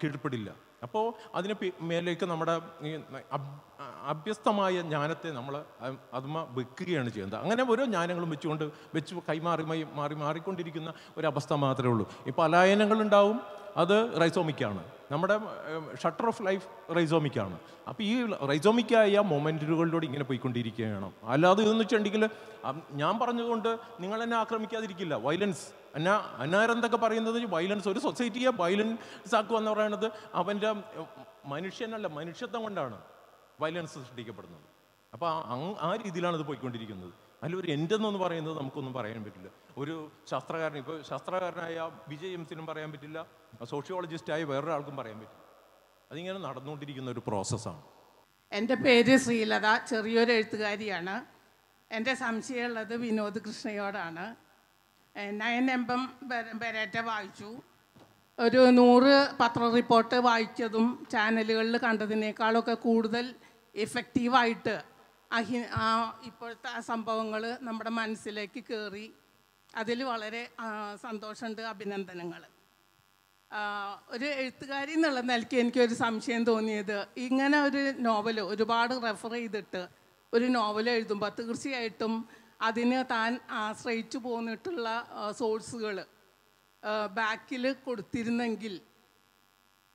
കീഴ്പ്പെടില്ല. അപ്പോൾ അതിന് മേലേക്ക് നമ്മുടെ ഈ അഭ്യസ്തമായ ജ്ഞാനത്തെ നമ്മൾ വെക്കുകയാണ് ചെയ്യുന്നത്. അങ്ങനെ ഓരോ ജ്ഞാനങ്ങളും വെച്ച് മാറിക്കൊണ്ടിരിക്കുന്ന ഒരവസ്ഥ മാത്രമേ ഉള്ളൂ. ഈ പലായനങ്ങളുണ്ടാവും, അത് റൈസോമിക്കാണ്. നമ്മുടെ ഷട്ടർ ഓഫ് ലൈഫ് റൈസോമിക്കാണ്. അപ്പോൾ ഈ റൈസോമിക്കായ മൊമെൻറ്റുകളിലൂടെ ഇങ്ങനെ പോയിക്കൊണ്ടിരിക്കുകയാണ്. അല്ലാതെ ഇതെന്ന് വെച്ചിട്ടുണ്ടെങ്കിൽ ഞാൻ പറഞ്ഞതുകൊണ്ട് നിങ്ങൾ എന്നെ ആക്രമിക്കാതിരിക്കില്ല. വയലൻസ് അന്നാരെന്തൊക്കെ പറയുന്നത് വയലൻസ്, ഒരു സൊസൈറ്റിയെ വയലൻസ് ആക്കുക എന്ന് പറയുന്നത് അവൻ്റെ മനുഷ്യത്വം കൊണ്ടാണ് വയലൻസ് സൃഷ്ടിക്കപ്പെടുന്നത്. അപ്പോൾ ആ രീതിയിലാണ് ഇത് പോയിക്കൊണ്ടിരിക്കുന്നത്. അതിലൊരു എൻഡെന്നൊന്ന് പറയുന്നത് നമുക്കൊന്നും പറയാൻ പറ്റില്ല. ഒരു ശാസ്ത്രകാരനായ വിജയ് എംസിനും പറയാൻ പറ്റില്ല, സോഷ്യോളജിസ്റ്റായ വേറൊരാൾക്കും പറയാൻ പറ്റില്ല. അതിങ്ങനെ നടന്നുകൊണ്ടിരിക്കുന്ന ഒരു പ്രോസസ്സാണ്. എൻ്റെ പേര് ശ്രീലത, ചെറിയൊരു എഴുത്തുകാരിയാണ്. എൻ്റെ സംശയമുള്ളത് വിനോദ് കൃഷ്ണയോടാണ്. 9 ബെരേറ്റ വായിച്ചു. ഒരു 100 പത്ര റിപ്പോർട്ട് വായിച്ചതും ചാനലുകളിൽ കണ്ടതിനേക്കാളൊക്കെ കൂടുതൽ എഫക്റ്റീവായിട്ട് ഇപ്പോഴത്തെ സംഭവങ്ങൾ നമ്മുടെ മനസ്സിലേക്ക് കയറി. അതിൽ വളരെ സന്തോഷമുണ്ട്, അഭിനന്ദനങ്ങൾ. ഒരു എഴുത്തുകാരി എന്നുള്ള നിലയ്ക്ക് എനിക്കൊരു സംശയം തോന്നിയത്, ഇങ്ങനെ ഒരു നോവൽ ഒരുപാട് റെഫർ ചെയ്തിട്ട് ഒരു നോവൽ എഴുതുമ്പോൾ തീർച്ചയായിട്ടും അതിന് താൻ ആശ്രയിച്ചു പോന്നിട്ടുള്ള സോഴ്സുകൾ ബാക്കിൽ കൊടുത്തിരുന്നെങ്കിൽ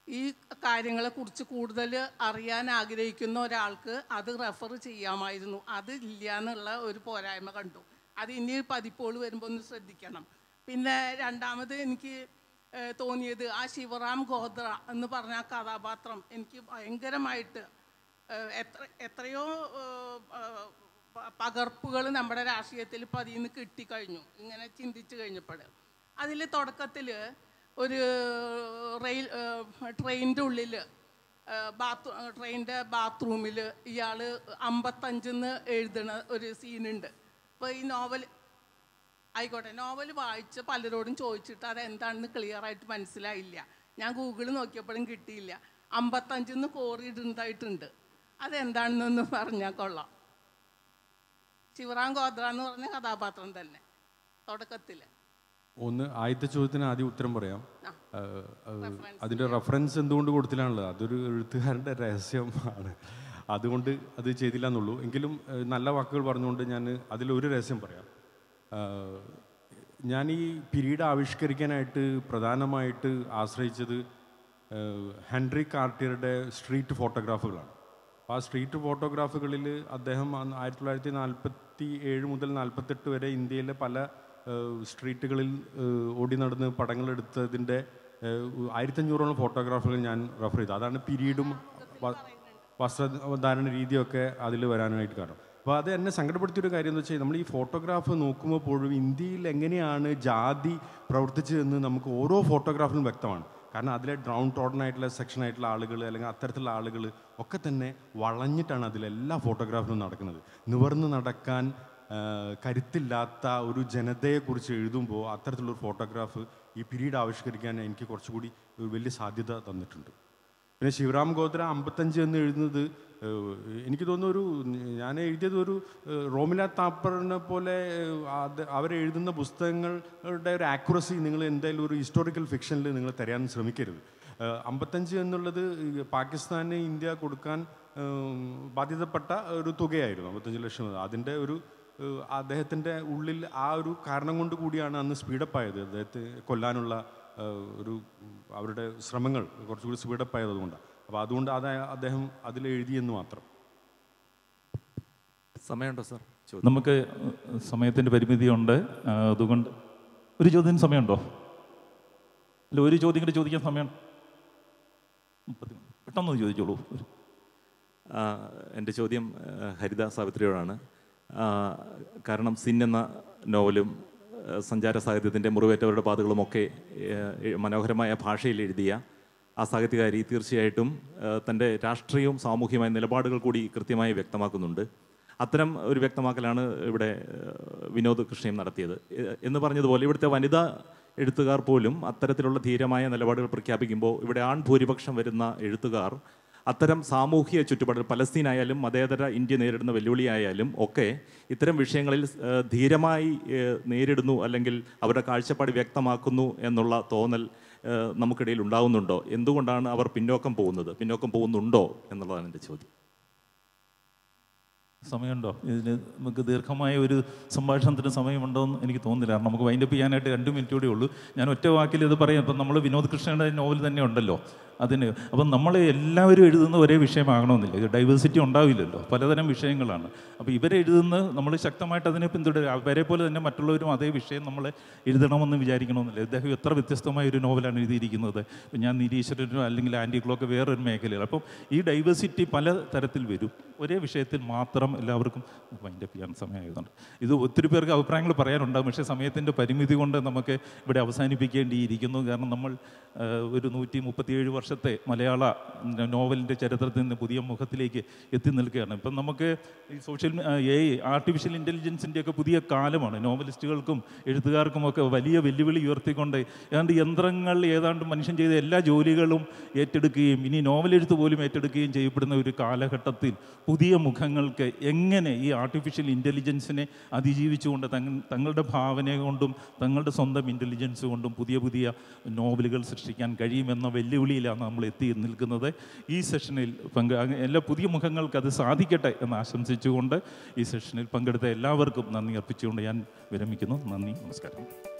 ഈ കാര്യങ്ങളെക്കുറിച്ച് കൂടുതൽ അറിയാൻ ആഗ്രഹിക്കുന്ന ഒരാൾക്ക് അത് റെഫർ ചെയ്യാമായിരുന്നു. അത് ഇല്ല എന്നുള്ള ഒരു പോരായ്മ കണ്ടു. അത് ഇനി പതിപ്പുകൾ വരുമ്പോൾ ഒന്ന് ശ്രദ്ധിക്കണം. പിന്നെ രണ്ടാമത് എനിക്ക് തോന്നിയത് ആ ശിവറാം ഗോത്ര എന്ന് പറഞ്ഞ ആ കഥാപാത്രം എനിക്ക് ഭയങ്കരമായിട്ട് എത്രയോ പകർപ്പുകൾ നമ്മുടെ രാഷ്ട്രീയത്തിൽ ഇപ്പോൾ അതിൽ നിന്ന് കിട്ടിക്കഴിഞ്ഞു ഇങ്ങനെ ചിന്തിച്ചു കഴിഞ്ഞപ്പോൾ. അതിൽ തുടക്കത്തിൽ ഒരു ട്രെയിനിൻ്റെ ഉള്ളിൽ ട്രെയിനിൻ്റെ ബാത്റൂമിൽ ഇയാൾ 55 എഴുതണ ഒരു സീനുണ്ട്. അപ്പോൾ ഈ നോവൽ വായിച്ച് പലരോടും ചോദിച്ചിട്ട് അതെന്താണെന്ന് ക്ലിയറായിട്ട് മനസ്സിലായില്ല. ഞാൻ ഗൂഗിളിൽ നോക്കിയപ്പോഴും കിട്ടിയില്ല. 55 കോറിയിടുന്നതായിട്ടുണ്ട്. അതെന്താണെന്നൊന്ന് പറഞ്ഞാൽ കൊള്ളാം. ശിവറാം ഗോത്ര എന്ന് പറഞ്ഞ കഥാപാത്രം തന്നെ തുടക്കത്തിൽ. ആദ്യത്തെ ചോദ്യത്തിന് ആദ്യം ഉത്തരം പറയാം. അതിൻ്റെ റെഫറൻസ് എന്തുകൊണ്ട് കൊടുത്തില്ലാണുള്ളത്, അതൊരു എഴുത്തുകാരൻ്റെ രഹസ്യമാണ്. അതുകൊണ്ട് അത് ചെയ്തില്ല എന്നുള്ളൂ. എങ്കിലും നല്ല വാക്കുകൾ പറഞ്ഞുകൊണ്ട് ഞാൻ അതിലൊരു രഹസ്യം പറയാം. ഞാൻ ഈ പീരീഡ് ആവിഷ്കരിക്കാനായിട്ട് പ്രധാനമായിട്ട് ആശ്രയിച്ചത് ഹെൻറി കാർട്ടിയറുടെ സ്ട്രീറ്റ് ഫോട്ടോഗ്രാഫുകളാണ്. അപ്പോൾ ആ സ്ട്രീറ്റ് ഫോട്ടോഗ്രാഫുകളിൽ അദ്ദേഹം 1947 മുതൽ 48 വരെ ഇന്ത്യയിലെ പല സ്ട്രീറ്റുകളിൽ ഓടി നടന്ന് പടങ്ങളെടുത്തതിൻ്റെ 1500ഓളം ഫോട്ടോഗ്രാഫുകൾ ഞാൻ റെഫർ ചെയ്തു. അതാണ് പീരീഡും വസ്ത്രധാരണ രീതിയൊക്കെ അതിൽ വരാനായിട്ട് കാരണം. അപ്പോൾ അത് എന്നെ സങ്കടപ്പെടുത്തിയൊരു കാര്യം എന്ന് വെച്ചാൽ, നമ്മൾ ഈ ഫോട്ടോഗ്രാഫ് നോക്കുമ്പോൾ പോലും ഇന്ത്യയിൽ എങ്ങനെയാണ് ജാതി പ്രവർത്തിച്ചതെന്ന് നമുക്ക് ഓരോ ഫോട്ടോഗ്രാഫിലും വ്യക്തമാണ്. കാരണം അതിലെ ഡൗൺ ടോട്ടനായിട്ടുള്ള സെക്ഷനായിട്ടുള്ള ആളുകൾ അല്ലെങ്കിൽ അത്തരത്തിലുള്ള ആളുകൾ ഒക്കെ തന്നെ വളഞ്ഞിട്ടാണ് അതിലെല്ലാ ഫോട്ടോഗ്രാഫിലും നടക്കുന്നത്. നിവർന്ന് നടക്കാൻ കരുത്തില്ലാത്ത ഒരു ജനതയെക്കുറിച്ച് എഴുതുമ്പോൾ അത്തരത്തിലുള്ളൊരു ഫോട്ടോഗ്രാഫ് ഈ പീരീഡ് ആവിഷ്കരിക്കാൻ എനിക്ക് കുറച്ചുകൂടി ഒരു വലിയ സാധ്യത തന്നിട്ടുണ്ട്. പിന്നെ ശിവറാം ഗോത്ര 55 എന്ന് എഴുതുന്നത് എനിക്ക് തോന്നുന്നു ഞാൻ എഴുതിയത് ഒരു റോമില താപ്പറിനെ പോലെ അവരെഴുതുന്ന പുസ്തകങ്ങളുടെ ഒരു ആക്യുറസി നിങ്ങൾ എന്തായാലും ഒരു ഹിസ്റ്റോറിക്കൽ ഫിക്ഷനിൽ നിങ്ങൾ തരാൻ ശ്രമിക്കരുത്. 55 എന്നുള്ളത് പാകിസ്ഥാന് ഇന്ത്യ കൊടുക്കാൻ ബാധ്യതപ്പെട്ട ഒരു തുകയായിരുന്നു, 55 ലക്ഷം. അതിൻ്റെ ഒരു അദ്ദേഹത്തിൻ്റെ ഉള്ളിൽ ആ ഒരു കാരണം കൊണ്ട് കൂടിയാണ് അന്ന് സ്പീഡപ്പ് ആയത്. അദ്ദേഹത്തെ കൊല്ലാനുള്ള അവരുടെ ശ്രമങ്ങൾ കുറച്ചുകൂടി സ്പീഡപ്പ് ആയത് അതുകൊണ്ടാണ്. അപ്പോൾ അതുകൊണ്ട് അദ്ദേഹം അതിലെഴുതിയെന്ന് മാത്രം. സമയമുണ്ടോ സാർ? നമുക്ക് സമയത്തിൻ്റെ പരിമിതിയുണ്ട്. അതുകൊണ്ട് ഒരു ചോദ്യത്തിന് സമയമുണ്ടോ? അല്ല, ഒരു ചോദ്യം കൂടി ചോദിക്കാൻ സമയം പെട്ടെന്ന് ചോദിച്ചോളൂ. എൻ്റെ ചോദ്യം ഹരിത സാവിത്രിയോടാണ്. കാരണം സിൻ എന്ന നോവലും സഞ്ചാര സാഹിത്യത്തിൻ്റെ മുറിവേറ്റവരുടെ പാതകളുമൊക്കെ മനോഹരമായ ഭാഷയിൽ എഴുതിയ ആ സാഹിത്യകാരി തീർച്ചയായിട്ടും തൻ്റെ രാഷ്ട്രീയവും സാമൂഹികമായ നിലപാടുകൾ കൂടി കൃത്യമായി വ്യക്തമാക്കുന്നുണ്ട്. അത്തരം ഒരു വ്യക്തമാക്കലാണ് ഇവിടെ വിനോദ് കൃഷ്ണയും നടത്തിയത്. എന്ന് പറഞ്ഞതുപോലെ ഇവിടുത്തെ വനിതാ എഴുത്തുകാർ പോലും അത്തരത്തിലുള്ള ധീരമായ നിലപാടുകൾ പ്രഖ്യാപിക്കുമ്പോൾ ഇവിടെ ആൺഭൂരിപക്ഷം വരുന്ന എഴുത്തുകാർ അത്തരം സാമൂഹിക ചുറ്റുപാടുകൾ, പലസ്തീനായാലും മതേതര ഇന്ത്യ നേരിടുന്ന വെല്ലുവിളിയായാലും ഒക്കെ ഇത്തരം വിഷയങ്ങളിൽ ധീരമായി നേരിടുന്നു, അല്ലെങ്കിൽ അവരുടെ കാഴ്ചപ്പാട് വ്യക്തമാക്കുന്നു എന്നുള്ള തോന്നൽ നമുക്കിടയിൽ ഉണ്ടാകുന്നുണ്ടോ? എന്തുകൊണ്ടാണ് അവർ പിന്നോക്കം പോകുന്നുണ്ടോ എന്നുള്ളതാണ് എൻ്റെ ചോദ്യം. സമയമുണ്ടോ? ഇതിന് നമുക്ക് ദീർഘമായ ഒരു സംഭാഷണത്തിന് സമയമുണ്ടോ എന്ന് എനിക്ക് തോന്നുന്നില്ല. കാരണം നമുക്ക് വൈൻഡപ്പ് ചെയ്യാനായിട്ട് 2 മിനിറ്റ് കൂടെ ഉള്ളൂ. ഞാൻ ഒറ്റ വാക്കിൽ ഇത് പറയാം. ഇപ്പം നമ്മൾ വിനോദ് കൃഷ്ണയുടെ നോവൽ തന്നെ ഉണ്ടല്ലോ അതിന്. അപ്പം നമ്മൾ എല്ലാവരും എഴുതുന്ന ഒരേ വിഷയമാകണമെന്നില്ല. ഇത് ഡൈവേഴ്സിറ്റി ഉണ്ടാവില്ലല്ലോ, പലതരം വിഷയങ്ങളാണ്. അപ്പോൾ ഇവരെഴുതുന്ന നമ്മൾ ശക്തമായിട്ട് അതിനെ പിന്തുടരുക. അവരെ പോലെ തന്നെ മറ്റുള്ളവരും അതേ വിഷയം നമ്മൾ എഴുതണമെന്ന് വിചാരിക്കണമെന്നില്ല. ഇദ്ദേഹം എത്ര വ്യത്യസ്തമായ ഒരു നോവലാണ് എഴുതിയിരിക്കുന്നത്. ഞാൻ നിരീശ്വരനോ അല്ലെങ്കിൽ ആൻറ്റിക്കളോ ഒക്കെ വേറൊരു മേഖലയാണ്. അപ്പം ഈ ഡൈവേഴ്സിറ്റി പല തരത്തിൽ വരും. ഒരേ വിഷയത്തിൽ മാത്രം എല്ലാവർക്കും വൈൻഡപ്പ് ചെയ്യാൻ സമയമായതുകൊണ്ട് ഇത് ഒത്തിരി പേർക്ക് അഭിപ്രായങ്ങൾ പറയാനുണ്ടാകും. പക്ഷേ സമയത്തിൻ്റെ പരിമിതി കൊണ്ട് നമുക്ക് ഇവിടെ അവസാനിപ്പിക്കേണ്ടിയിരിക്കുന്നു. കാരണം നമ്മൾ ഒരു 137 വർഷത്തെ മലയാള നോവലിൻ്റെ ചരിത്രത്തിൽ നിന്ന് പുതിയ മുഖത്തിലേക്ക് എത്തി നിൽക്കുകയാണ്. ഇപ്പം നമുക്ക് ഈ ആർട്ടിഫിഷ്യൽ ഇൻ്റലിജൻസിൻ്റെയൊക്കെ പുതിയ കാലമാണ്. നോവലിസ്റ്റുകൾക്കും എഴുത്തുകാർക്കുമൊക്കെ വലിയ വെല്ലുവിളി ഉയർത്തിക്കൊണ്ട് യന്ത്രങ്ങൾ ഏതാണ്ട് മനുഷ്യൻ ചെയ്ത എല്ലാ ജോലികളും ഏറ്റെടുക്കുകയും ഇനി നോവലെഴുത്ത് പോലും ഏറ്റെടുക്കുകയും ചെയ്യപ്പെടുന്ന ഒരു കാലഘട്ടത്തിൽ പുതിയ മുഖങ്ങൾക്ക് എങ്ങനെ ഈ ആർട്ടിഫിഷ്യൽ ഇൻ്റലിജൻസിനെ അതിജീവിച്ചുകൊണ്ട് തങ്ങളുടെ ഭാവന കൊണ്ടും തങ്ങളുടെ സ്വന്തം ഇൻ്റലിജൻസ് കൊണ്ടും പുതിയ പുതിയ നോവലുകൾ സൃഷ്ടിക്കാൻ കഴിയുമെന്ന വെല്ലുവിളിയിലാണ് നമ്മൾ എത്തി നിൽക്കുന്നത്. ഈ സെഷനിൽ എല്ലാ പുതിയ മുഖങ്ങൾക്ക് അത് സാധിക്കട്ടെ എന്ന് ആശംസിച്ചുകൊണ്ട് ഈ സെഷനിൽ പങ്കെടുത്ത എല്ലാവർക്കും നന്ദി അർപ്പിച്ചുകൊണ്ട് ഞാൻ വിരമിക്കുന്നു. നന്ദി, നമസ്കാരം.